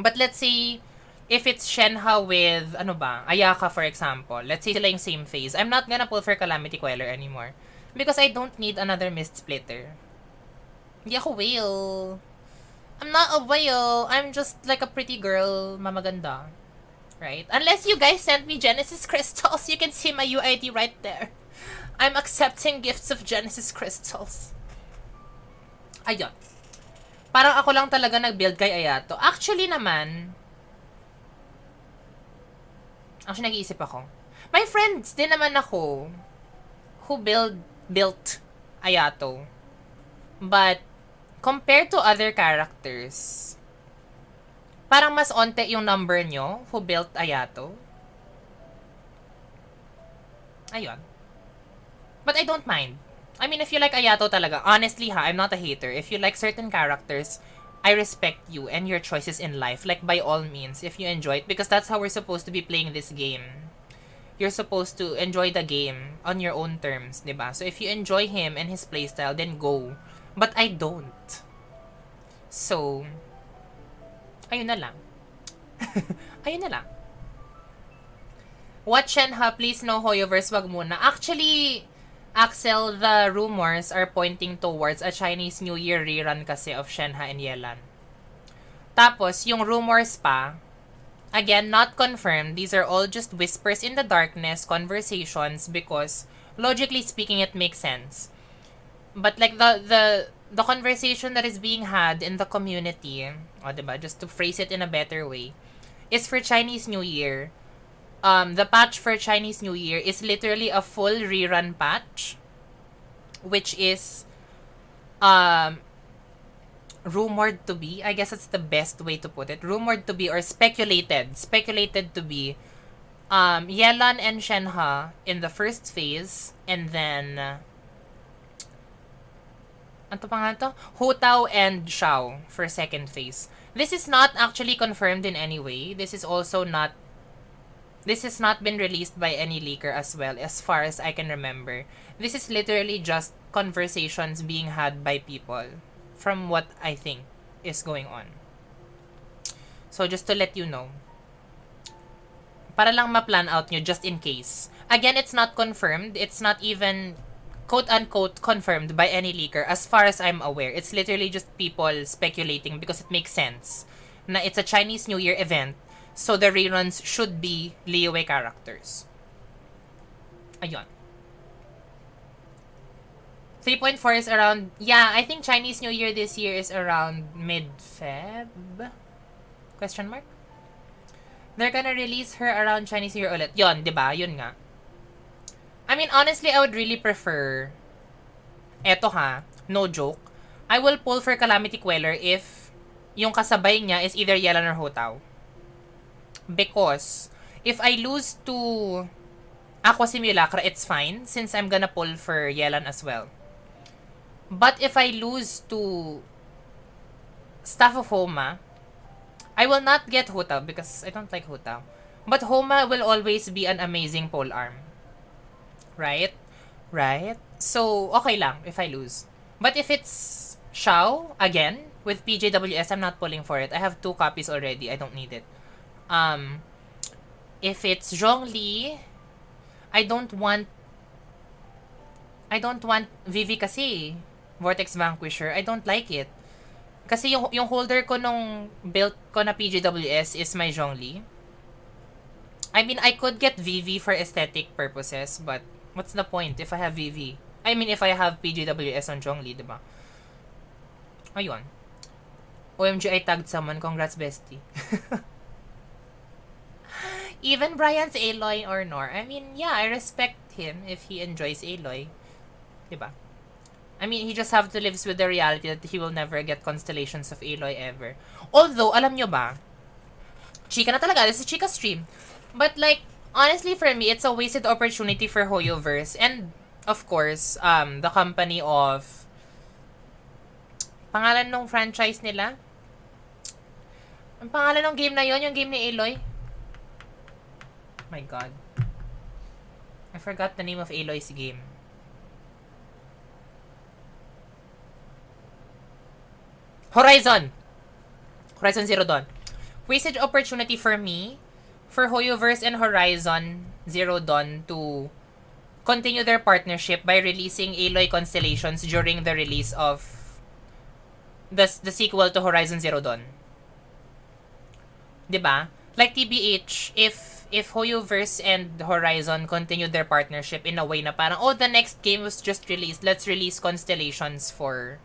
But let's say, if it's Shenha with, Ayaka for example, let's say sila yung same phase, I'm not gonna pull for Calamity Queller anymore. Because I don't need another Mist Splitter. Hindi ako whale. I'm not a whale. I'm just like a pretty girl, mamaganda. Right? Unless you guys send me Genesis Crystals, you can see my UID right there. I'm accepting gifts of Genesis Crystals. Ayun. Parang ako lang talaga nag-build kay Ayato. Actually naman, Actually, nag-iisip ako. May friends din naman ako who built Ayato. But, compared to other characters, parang mas onte yung number nyo who built Ayato. Ayun. But I don't mind. I mean, if you like Ayato talaga, honestly ha, I'm not a hater. If you like certain characters, I respect you and your choices in life. Like, by all means, if you enjoy it. Because that's how we're supposed to be playing this game. You're supposed to enjoy the game on your own terms, diba? So, if you enjoy him and his playstyle, then go. But I don't. So, ayun na lang. Ayun na lang. What Shenha, please no Hoyoverse, wag muna. Actually, Axel, the rumors are pointing towards a Chinese New Year rerun kasi of Shenha and Yelan. Tapos, yung rumors pa, again, not confirmed. These are all just whispers in the darkness, conversations, because logically speaking, it makes sense. But like the conversation that is being had in the community, diba? Just to phrase it in a better way, is for Chinese New Year. The patch for Chinese New Year is literally a full rerun patch, which is rumored to be, I guess that's the best way to put it, rumored to be or speculated to be Yelan and Shenhe in the first phase, and then ano pa nga to? Hu Tao and Xiao for second phase. This is not actually confirmed in any way. This has not been released by any leaker as well, as far as I can remember. This is literally just conversations being had by people, from what I think is going on. So, just to let you know. Para lang ma-plan out nyo, just in case. Again, it's not confirmed. It's not even, quote-unquote, confirmed by any leaker, as far as I'm aware. It's literally just people speculating because it makes sense. Na it's a Chinese New Year event, so the reruns should be Liyue characters. Ayun. 3.4 is around, yeah, I think Chinese New Year this year is around mid-Feb? Question mark? They're gonna release her around Chinese New Year ulit. Yun, diba? Yun nga. I mean, honestly, I would really prefer, eto ha, no joke, I will pull for Calamity Queller if yung kasabay niya is either Yelan or Hu Tao. Because, if I lose to Aqua Simulacra, it's fine, since I'm gonna pull for Yelan as well. But if I lose to Staff of Homa, I will not get Hu Tao because I don't like Hu Tao. But Homa will always be an amazing pole arm. Right? Right? So, okay lang if I lose. But if it's Xiao, again, with PJWS, I'm not pulling for it. I have 2 copies already. I don't need it. If it's Zhongli, I don't want Vivi kasi. Vortex Vanquisher. I don't like it. Kasi yung holder ko nung built ko na PJWS is my Zhongli. I mean, I could get Vivi for aesthetic purposes, but what's the point if I have Vivi? I mean, if I have PJWS on Zhongli, diba? Ayun. OMG, I tagged someone. Congrats, bestie. Even Brian's Aloy or Nor. I mean, yeah, I respect him if he enjoys Aloy. Diba? I mean, he just have to live with the reality that he will never get constellations of Aloy ever. Although, alam nyo ba? Chika na talaga. This is Chika stream. But like, honestly for me, it's a wasted opportunity for Hoyoverse. And, of course, the company of... Pangalan nung franchise nila? Ang pangalan ng game na yon, yung game ni Aloy? My God. I forgot the name of Aloy's game. Horizon Zero Dawn. Wasted opportunity for me, for Hoyoverse and Horizon Zero Dawn to continue their partnership by releasing Aloy Constellations during the release of the sequel to Horizon Zero Dawn. Diba? Like TBH, if Hoyoverse and Horizon continued their partnership in a way na parang, oh, the next game was just released, let's release Constellations for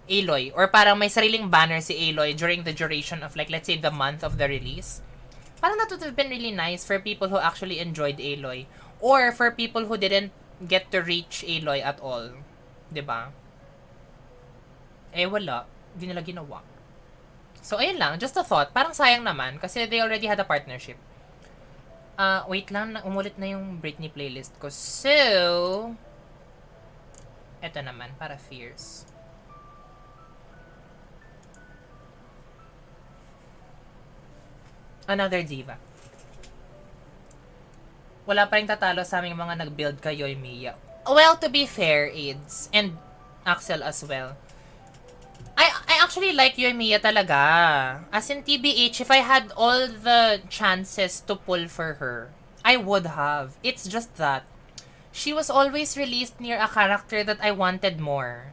Aloy. Or parang may sariling banner si Aloy during the duration of, like, let's say, the month of the release. Parang that would have been really nice for people who actually enjoyed Aloy. Or for people who didn't get to reach Aloy at all. 'Di ba? Eh, wala. Hindi nila ginawa. So, ayun lang. Just a thought. Parang sayang naman kasi they already had a partnership. Wait lang. Umulit na yung Britney playlist ko. So, eto naman. Para fierce. Another diva. Wala pa rin tatalo sa aming mga nag-build kay Yoimiya. Well, to be fair, AIDS, and Axel as well. I actually like Yoimiya talaga. As in TBH, if I had all the chances to pull for her, I would have. It's just that she was always released near a character that I wanted more.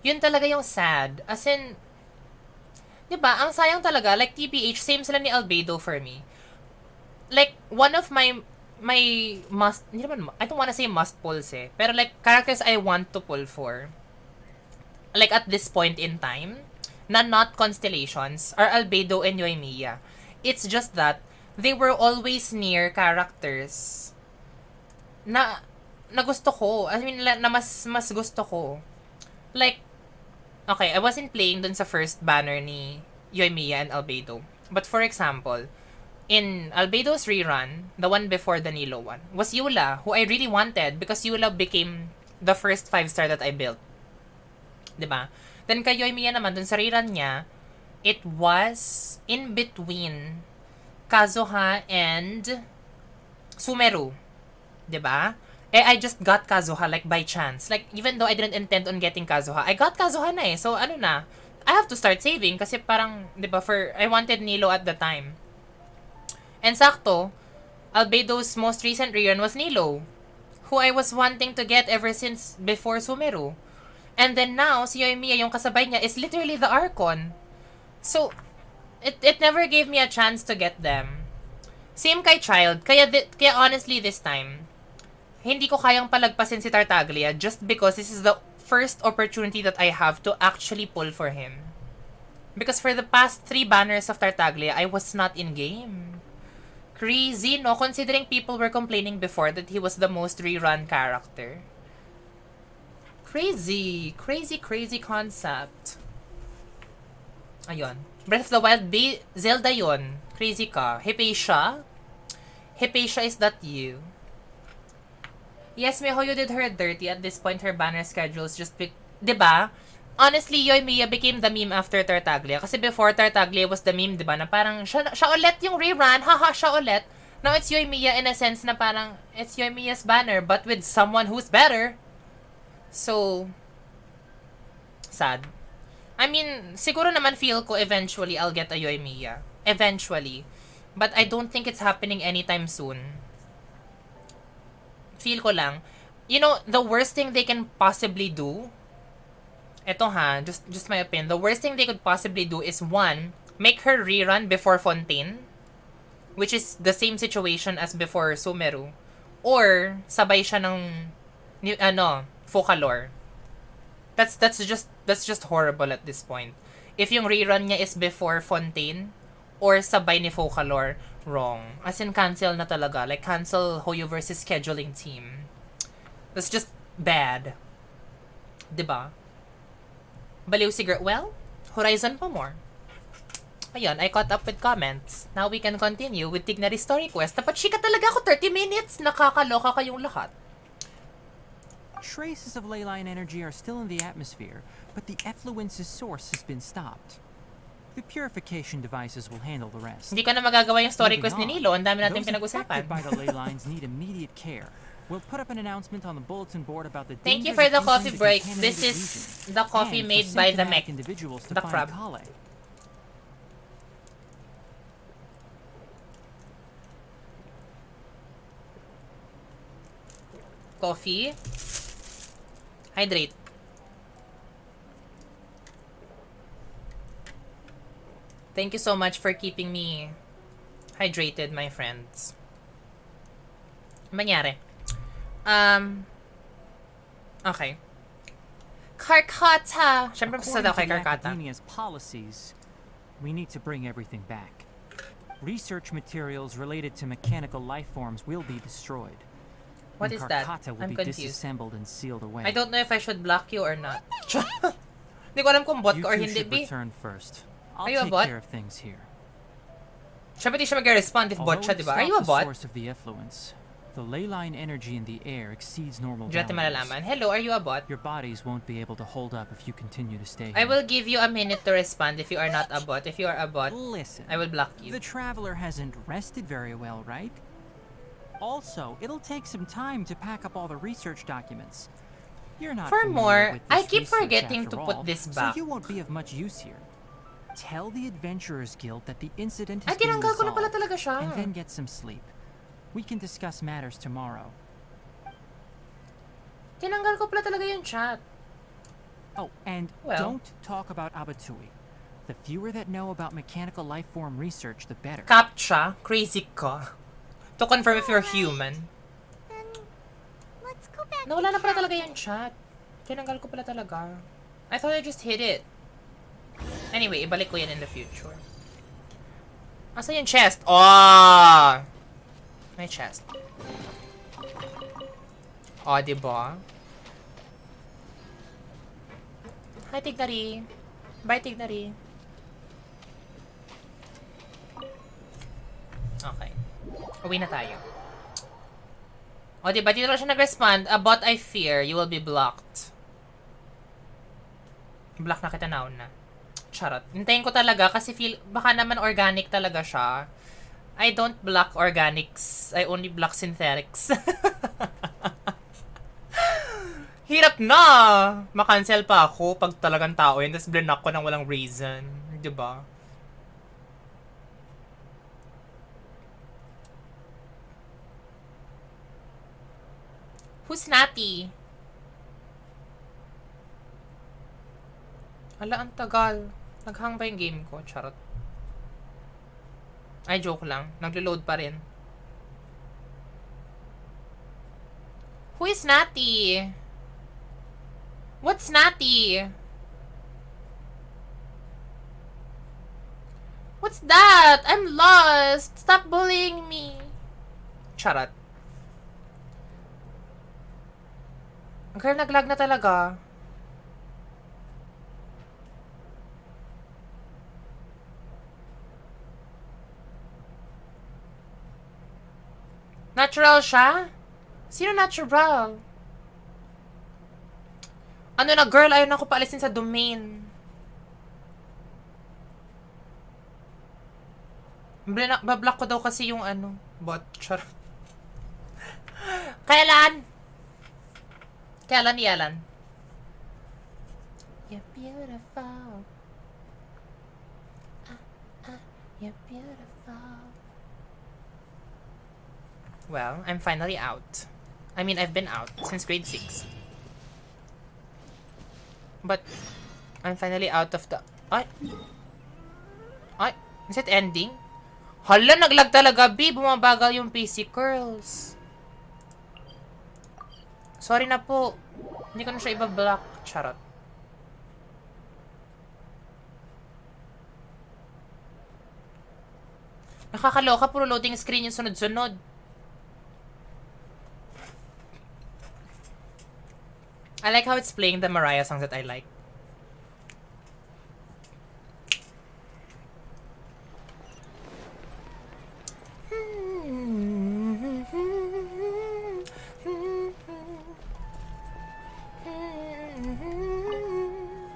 Yun talaga yung sad. As in, diba, ang sayang talaga, like TBH, same sila ni Albedo for me. Like, one of my must, hindi naman, I don't wanna say must pulls eh, pero like, characters I want to pull for, like at this point in time, na not Constellations, are Albedo and Yoimiya. It's just that, they were always near characters na gusto ko. I mean, na mas gusto ko. Like, okay, I wasn't playing dun sa first banner ni Yoimiya and Albedo. But for example, in Albedo's rerun, the one before the Nilou one, was Eula, who I really wanted because Eula became the first 5-star that I built. Diba? Then kay Yoimiya naman, dun sa rerun niya, it was in between Kazuha and Sumeru. Diba? Eh, I just got Kazuha like by chance. Like, even though I didn't intend on getting Kazuha, I got Kazuha na eh. So, ano na, I have to start saving kasi parang, diba, I wanted Nilou at the time. And sakto, Albedo's most recent rerun was Nilou, who I was wanting to get ever since before Sumeru. And then now, si Yoimiya, yung kasabay niya, is literally the Archon. So, it never gave me a chance to get them. Same kay Child, kaya honestly this time, hindi ko kayang palagpasin si Tartaglia just because this is the first opportunity that I have to actually pull for him. Because for the past 3 banners of Tartaglia, I was not in game. Crazy, no? Considering people were complaining before that he was the most rerun character. Crazy. Crazy concept. Ayun. Breath of the Wild, Zelda yun. Crazy ka. Hypatia? Hypatia, is that you? Yes, Mihoyo did her dirty. At this point, her banner schedules just diba? Honestly, Yoimiya became the meme after Tartaglia. Kasi before Tartaglia was the meme, diba? Na parang, siya ulit yung rerun. Haha, siya ulit. Now, it's Yoimiya in a sense na parang, it's Yoimiya's banner, but with someone who's better. So, sad. I mean, siguro naman feel ko eventually I'll get a Yoimiya. Eventually. But I don't think it's happening anytime soon. Feel ko lang. You know, the worst thing they can possibly do, eto ha, just my opinion, the worst thing they could possibly do is, 1, make her rerun before Fontaine, which is the same situation as before Sumeru, or sabay siya ng Focalor. That's just horrible at this point. If yung rerun niya is before Fontaine or sabay ni Focalor, wrong. As in, cancel na talaga. Like, cancel Hoyo versus scheduling team. That's just bad. Diba? Baliw si girl. Well, Horizon pa more. Ayun, I caught up with comments. Now we can continue with Tighnari Story Quest. Dapat chika talaga ako 30 minutes. Nakakaloka kayong lahat. Traces of ley line energy are still in the atmosphere, but the effluence's source has been stopped. The purification devices will handle the rest. Hindi ko na magagawa yung story quest ni Nilou. Ang dami natin pinag-usapan. Those affected by the ley lines need immediate care. We'll put up an announcement on the bulletin board about the Thank you for the coffee break. This is the coffee made by the mech. The crab. Coffee. Hydrate. Thank you so much for keeping me hydrated, my friends. Mangyari. Okay. Carcata. Siyempre, sa daw kay Carcata. Academia's policies, we need to bring everything back. Research materials related to mechanical life forms will be destroyed. What is that? Karkata will I'm be confused. disassembled and sealed away. I don't know if I should block you or not. Hindi ko alam kung bot You ka or two hindi, should B. return first. I'll Are you a take bot? care of things here. Siya pati siya mag-respond if bot siya, Although diba? Are we've you a stopped the bot? source of the effluence, the ley line energy in the air exceeds normal Diyan natin values. malalaman. Hello, are you a bot? Your bodies won't be able to hold up if you continue to stay I here. will give you a minute to respond if you are not a bot. If you are a bot, Listen, I will block you. the traveler hasn't rested very well, right? Also, it'll take some time to pack up all the research documents. You're not For familiar more, with I this keep research forgetting after to put all, this so back. you won't be of much use here. Tell the Adventurers Guild that the incident Ay, has been tinanggal ko na pala resolved, talaga siya. and then get some sleep. We can discuss matters tomorrow. Tinanggal ko pala talaga yung chat. Oh, and Well. don't talk about Abatui. The fewer that know about mechanical life form research, the better. Captcha, crazy ka. To confirm if you're human. Then let's go back. Nawala to na pala camp. talaga yung chat. Tinanggal ko pala talaga. I thought I just hit it. Anyway, ibalik ko yan in the future. Asa yung chest? Oh! May chest. Oh, diba? Hi, Tighnari. Bye, Tighnari. Okay. Uwi na tayo. O, diba? Dito lang siya nag-respond. But I fear you will be blocked. Block na kita na. Charot. Hintayin ko talaga kasi baka naman organic talaga siya. I don't block organics. I only block synthetics. Hirap na! Makancel pa ako pag talagang tao yun. Tapos blinak ko ng walang reason. Diba? Who's Natty? Ala, ang tagal. Naghang ba yung game ko? Charot. Ay, joke lang. Naglo-load pa rin. Who is Natty? What's Natty? What's that? I'm lost. Stop bullying me. Charot. Girl, naglag na talaga. Natural siya? Sino natural? Ano na, girl? Ayaw na ako paalisin sa domain. Bablock ko daw kasi yung ano, bot. Char. Kailan? Kailan yalan? You're beautiful. You're beautiful. Well, I'm finally out. I mean, I've been out since grade 6. But, I'm finally out of the... Ay! Ay! Is it ending? Hala, naglag talaga, B! Bumabagal yung PC curls. Sorry na po. Hindi ko na siya ibablock. Charot. Nakakaloka, puro loading screen yung sunod-sunod. I like how it's playing the Mariah songs that I like.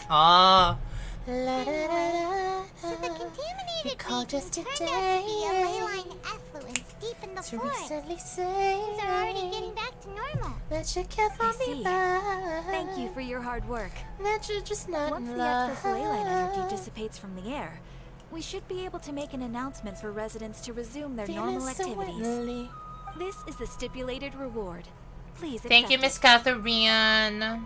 Ah. So the contaminated region turned out to be a ley line effluence deep in the forest. Things are already getting back to normal. That you care for I me see. back. Thank you for your hard work. That you're just not Once in the excess love. ley line energy dissipates from the air, we should be able to make an announcement for residents to resume their Feeling normal so activities. lonely. This is the stipulated reward. Please Thank you, Miss accept Catherine.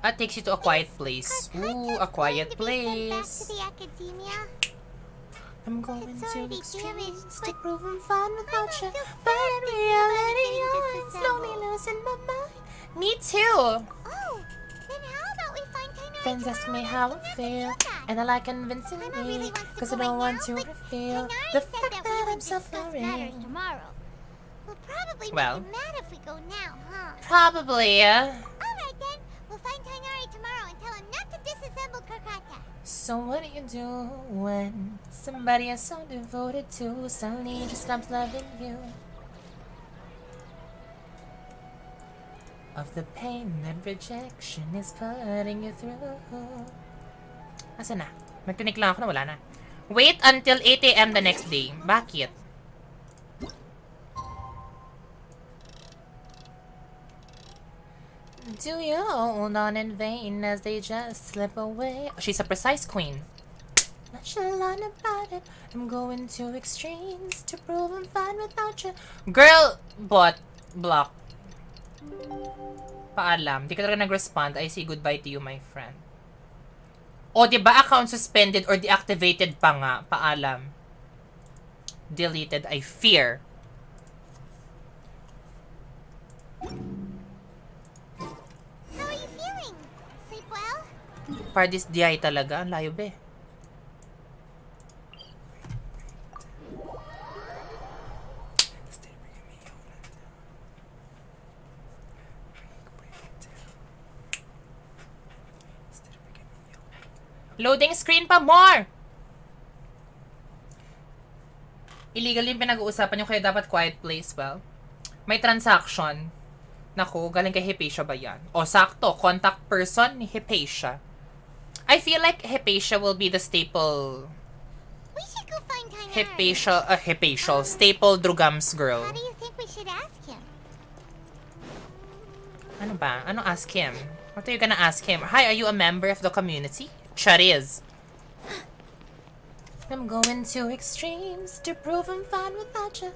That takes you to a quiet place. Ooh, a quiet place. To the academia. I'm going It's to already extremes damaged, to but prove I'm fine without you. feel sad But in thinking reality, about you're getting slowly disassembled. losing my mind. Me too. Oh, then how about we find Tighnari Friends ask me tomorrow how I and ask him feel. to do that? And I like convincing me, cause I don't want to reveal the fact that I'm suffering. Tomorrow. We'll probably Well. make him mad if we go now, huh? Probably. Alright then, we'll find Tighnari tomorrow and tell him not to disassemble Karkata. So what do you do when somebody you're so devoted to suddenly just stops loving you? Of the pain that rejection is putting you through. Asa na? Nagtinik lang ako na wala na. Wait until 8 AM the next day. Bakit? Do you hold on in vain as they just slip away? Oh, she's a precise queen. Not sure about it. I'm going to extremes to prove I'm fine without you. Girl, bot, block. Paalam. Di ka talaga nag-respond. I say goodbye to you, my friend. O, diba account suspended or deactivated pa nga? Paalam. Deleted. I fear. How are you feeling? Sleep well? Pardis DI talaga. Ang layo be. Loading screen pa more! Illegal yung pinag-uusapan nyo kaya dapat quiet place. Well, may transaction. Naku, galing kay Hypatia ba yan? O sakto, contact person ni Hypatia. I feel like Hypatia will be the staple... We should go find Tighnari. Hypatia, staple Drugams girl. How do you think we should ask him? Ano ba? Ano ask him? What are you gonna ask him? Hi, are you a member of the community? Chariz. I'm going to extremes to prove I'm fine without you.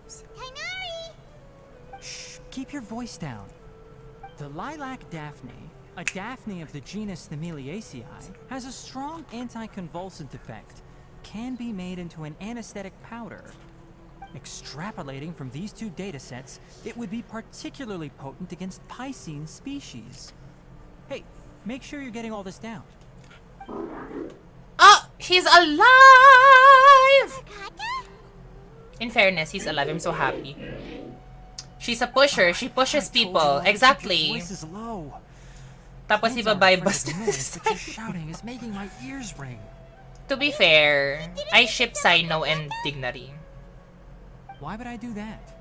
Tighnari! Shh, keep your voice down. The lilac daphne, a daphne of the genus Thameliaceae, has a strong anticonvulsant effect. Can be made into an anesthetic powder. Extrapolating from these two datasets, it would be particularly potent against Piscine species. Hey, make sure you're getting all this down. Oh, he's alive! Karkata? In fairness, he's alive. I'm so happy. She's a pusher. She pushes people. Exactly. Voice is low. Tapos ibabay basta. But your shouting is making my ears ring. To be fair, I ship Sino and Tighnari. Why would I do that?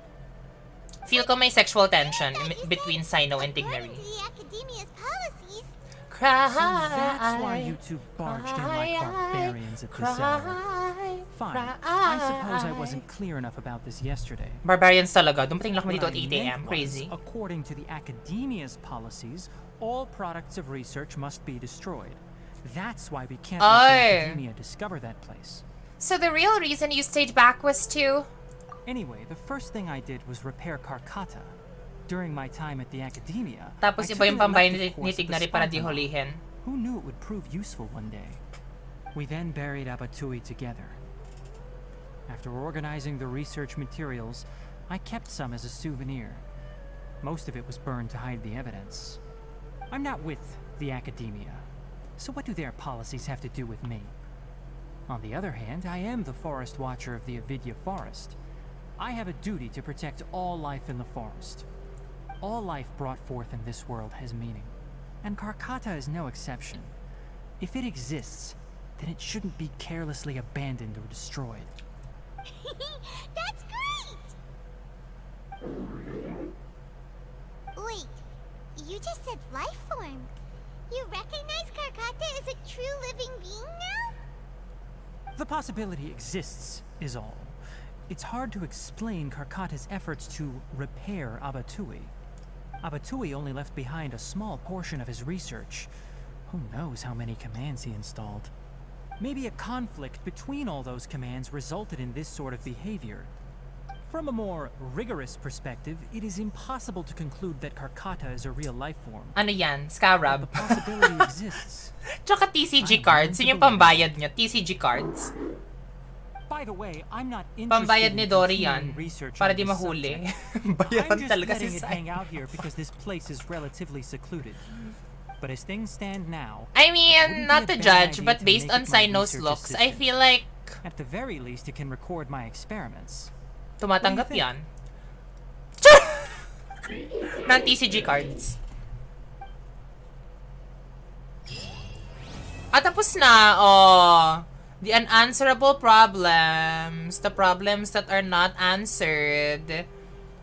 Feel ko may sexual tension between Sino and Tighnari. The Academia's policies. Cry. So that's why you two barged in like barbarians at this hour. Fine. I suppose I wasn't clear enough about this yesterday. Barbarians talaga. Dumating lang kami dito What at I 8 AM. meant was, Crazy. According to the Academia's policies, all products of research must be destroyed. That's why we can't let the Academia discover that place. So the real reason you stayed back was to... Anyway, the first thing I did was repair Karkata. During my time at the Academia, Tapos I iba took yung an pambayan elective ni course at the Tighnari para di Spartan hulihin. Who knew it would prove useful one day? We then buried Abatui together. After organizing the research materials, I kept some as a souvenir. Most of it was burned to hide the evidence. I'm not with the Academia, so what do their policies have to do with me? On the other hand, I am the Forest Watcher of the Avidya Forest. I have a duty to protect all life in the forest. All life brought forth in this world has meaning, and Karkata is no exception. If it exists, then it shouldn't be carelessly abandoned or destroyed. That's great! Wait, you just said life form. You recognize Karkata as a true living being now? The possibility exists, is all. It's hard to explain Karkata's efforts to repair Abatui. Abatui only left behind a small portion of his research. Who knows how many commands he installed? Maybe a conflict between all those commands resulted in this sort of behavior. From a more rigorous perspective, it is impossible to conclude that Karkata is a real life form. Ano yan? Scarab. The possibility exists. Tsaka TCG cards. Yun yung pambayad niya. TCG cards. By the way, I'm not Pambayad ni Dory yan. research Para on di this mahuli. subject. Bayaran I'm just talaga si letting it Sai. hang out here because this place is relatively secluded. But as things stand now, I it mean, wouldn't not be to a bad judge, idea but to based make on it my Sino's research looks, I assistant. feel like At the very least, it can record my experiments. tumatanggap What do you yan. Ng TCG cards. At tapos na, oh. The unanswerable problems. The problems that are not answered.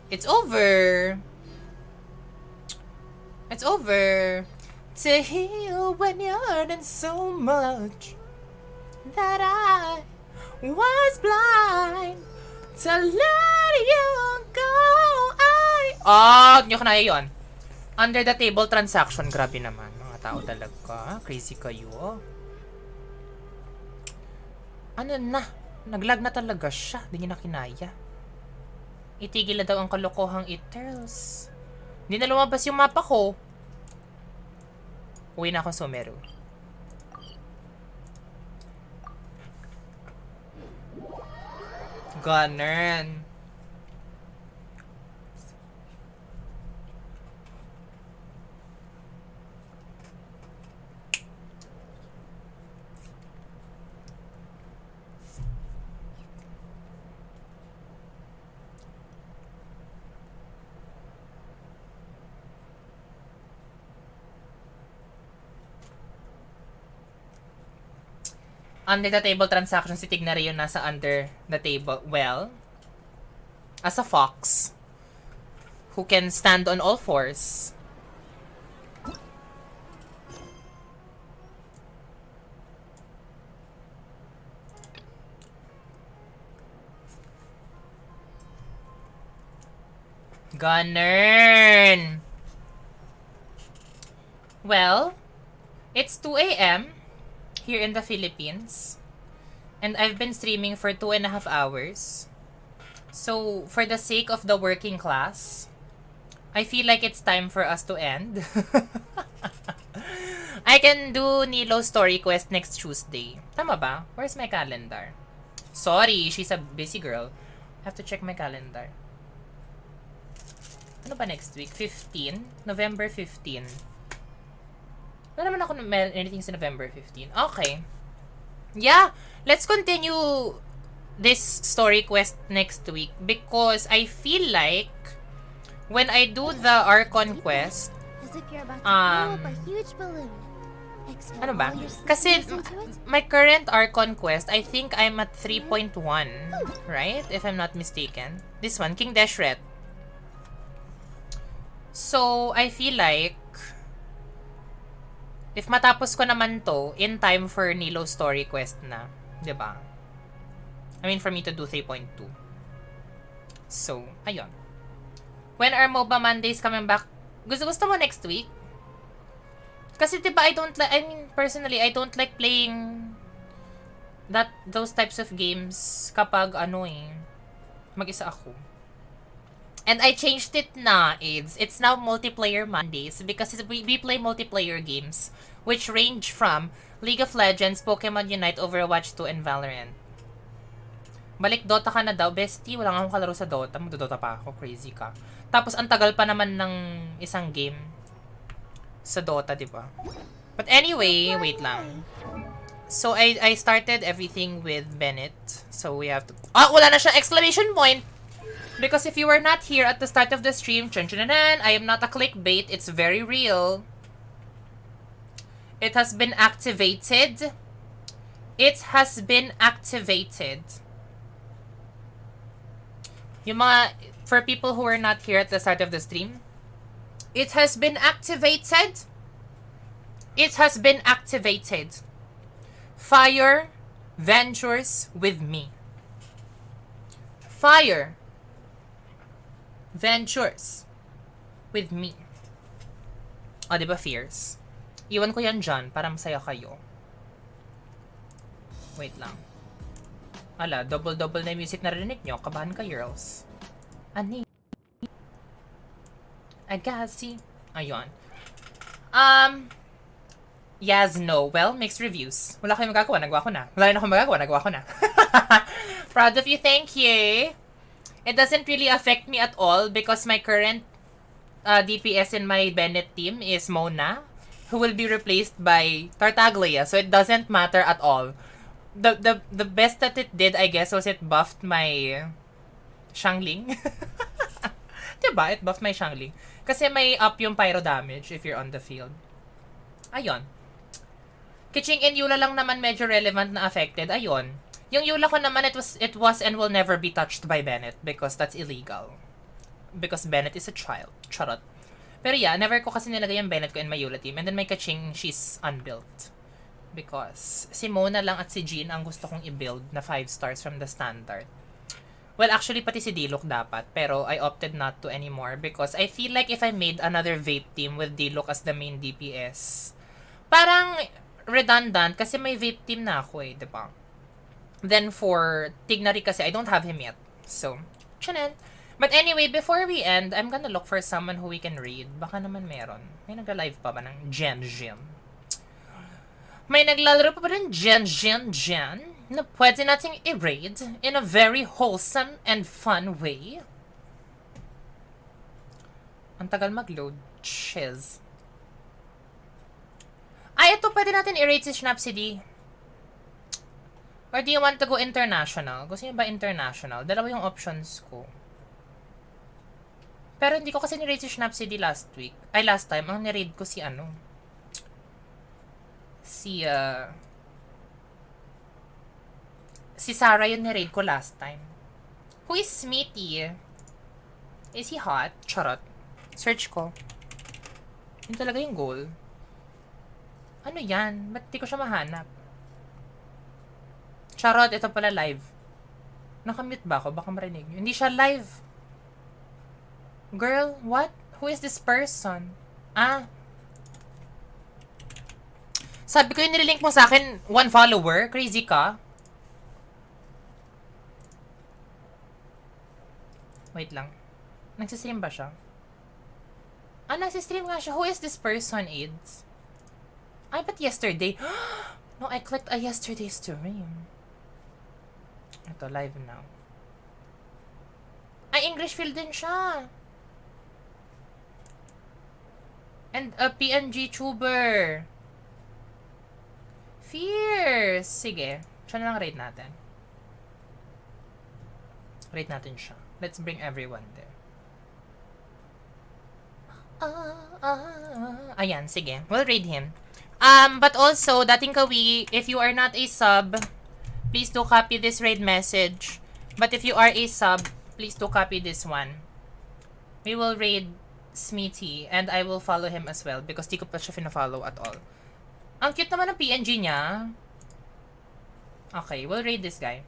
It's over. It's over. To heal when you're hurting so much that I was blind to let you go. Nyo ka na yun. Under the table transaction. Grabe naman. Mga tao talaga. Crazy kayo. Ano na? Naglag na talaga siya. Hindi niya na kinaya. Itigil na daw ang kalokohang Eterls. Hindi na lumabas yung mapa ko. Uwi na ako sa Sumeru. Ganun. Under the table transaction, si Tighnari yung nasa under the table. Well, as a fox who can stand on all fours, ganun. Well, it's 2 a.m. here in the Philippines, and I've been streaming for 2.5 hours. So, for the sake of the working class, I feel like it's time for us to end. I can do Nilou story quest next Tuesday. Tama ba? Where's my calendar? Sorry, she's a busy girl. I have to check my calendar. Ano ba next week? 15? November 15. Wala naman ako anything sa November 15. Okay. Yeah, let's continue this story quest next week because I feel like when I do the Archon quest, As if you're about to blow up a huge balloon. Exhale ano ba? all your Kasi sleepiness into it. my current Archon quest, I think I'm at 3.1, right? If I'm not mistaken. This one, King Deshret. So, I feel like if matapos ko naman to in time for Nilou story quest na, 'di ba? I mean, for me to do 3.2. So, ayun. When are MOBA Mondays coming back? Gusto mo next week? Kasi 'di ba, personally, I don't like playing those types of games kapag mag-isa ako. And I changed it na, AIDS. It's now multiplayer Mondays because we play multiplayer games which range from League of Legends, Pokemon Unite, Overwatch 2, and Valorant. Balik Dota ka na daw, bestie. Wala nga akong kalaro sa Dota. Magdodota pa ako. Crazy ka. Tapos, ang tagal pa naman ng isang game sa Dota, di ba? But anyway, wait lang. So, I started everything with Bennett. So, we have to... wala na siya! Exclamation point! Because if you were not here at the start of the stream, I am not a clickbait. It's very real. It has been activated. It has been activated. For people who were not here at the start of the stream, it has been activated. It has been activated. Fire ventures with me. Fire ventures with me. Diba, Fierce? Iwan ko yan dyan para masaya kayo. Wait lang. Ala, double-double na yung music na rinig nyo. Kabahan ka, girls. Ani. Agassi. Ayun. Yes, no. Well, mixed reviews. Wala kayong magagawa, nagawa ko na. Wala rin akong magagawa, nagawa ko na. Proud of you, thank you. It doesn't really affect me at all because my current DPS in my Bennett team is Mona. who will be replaced by Tartaglia, so it doesn't matter at all. The best that it did, I guess, was it buffed my Xiangling. Diba? It buffed my Xiangling. Kasi may up yung pyro damage if you're on the field. Ayun. Keqing and Eula lang naman medyo relevant na affected. Ayun. Yung Eula ko naman, it was and will never be touched by Bennett because that's illegal. Because Bennett is a child. Charot. Pero yeah, never ko kasi nilagay yung Bennett ko in my Eula team. And then my Keqing, she's unbuilt. Because si Mona lang at si Jean ang gusto kong i-build na 5 stars from the standard. Well, actually, pati si Diluc dapat. Pero I opted not to anymore because I feel like if I made another vape team with Diluc as the main DPS, parang redundant kasi may vape team na ako eh, diba? Then for Tighnari kasi, I don't have him yet. So, chanan. But anyway, before we end, I'm gonna look for someone who we can raid. Baka naman meron. May nagla-live pa ba ng Gen? May naglalaro pa ba ng Gen na pwede nating i-raid in a very wholesome and fun way? Ang tagal mag-load. Shiz. Ay, ito pwede natin i-raid si Schnapsidi. Or do you want to go international? Gusto niyo ba international? Dalawa yung options ko. Pero hindi ko kasi ni-raid si Schnapsidi last time. Ang ni-raid ko si ano. Si Sarah yung ni-raid ko last time. Who is Smithy? Is he hot? Charot. Search ko. Yun talaga yung goal. Ano yan? Ba't di ko siya mahanap? Charot, ito pala live. Nakamute ba ako? Baka marinig nyo. Hindi siya live. Girl, what? Who is this person? Ah. Sabi ko yung nililink mo sa akin, 1 follower. Crazy ka? Wait lang. Nagsistream ba siya? Ah, nagsistream nga siya. Who is this person, AIDS? Ay, but yesterday. No, I clicked a yesterday stream. Ito, live now. Ay, English field din siya. And a PNG tuber. Fierce. Sige. Siya na lang rate natin. Rate natin siya. Let's bring everyone there. Ayan, sige. We'll rate him. But also, dating kawi, if you are not a sub, please do copy this raid message. But if you are a sub, please do copy this one. We will raid Smithy, and I will follow him as well because di ko pa siya fina-follow at all. Ang cute naman ng PNG niya. Okay, we'll raid this guy.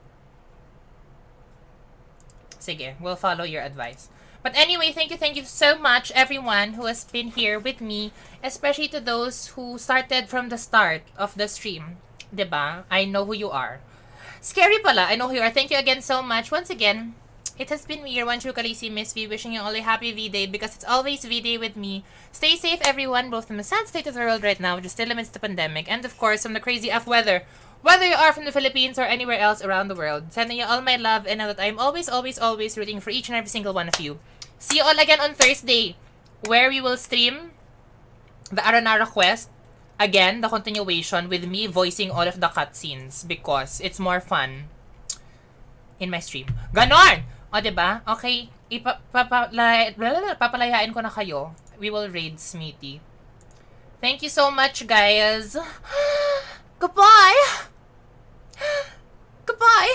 Sige, we'll follow your advice. But anyway, thank you so much everyone who has been here with me, especially to those who started from the start of the stream. Diba? I know who you are. Scary pala, I know who you are. Thank you again so much. Once again, it has been me, your one true Khaleesi, Miss V, wishing you all a happy V-Day because it's always V-Day with me. Stay safe everyone, both from the sad state of the world right now, which is still amidst the pandemic, and of course from the crazy F weather. Whether you are from the Philippines or anywhere else around the world, sending you all my love and know that I'm always rooting for each and every single one of you. See you all again on Thursday, where we will stream the Aranara quest. Again, the continuation with me voicing all of the cutscenes because it's more fun in my stream. Ganon! O, diba? Okay, papalayain ko na kayo. We will raid Smithy. Thank you so much, guys. Goodbye! Goodbye!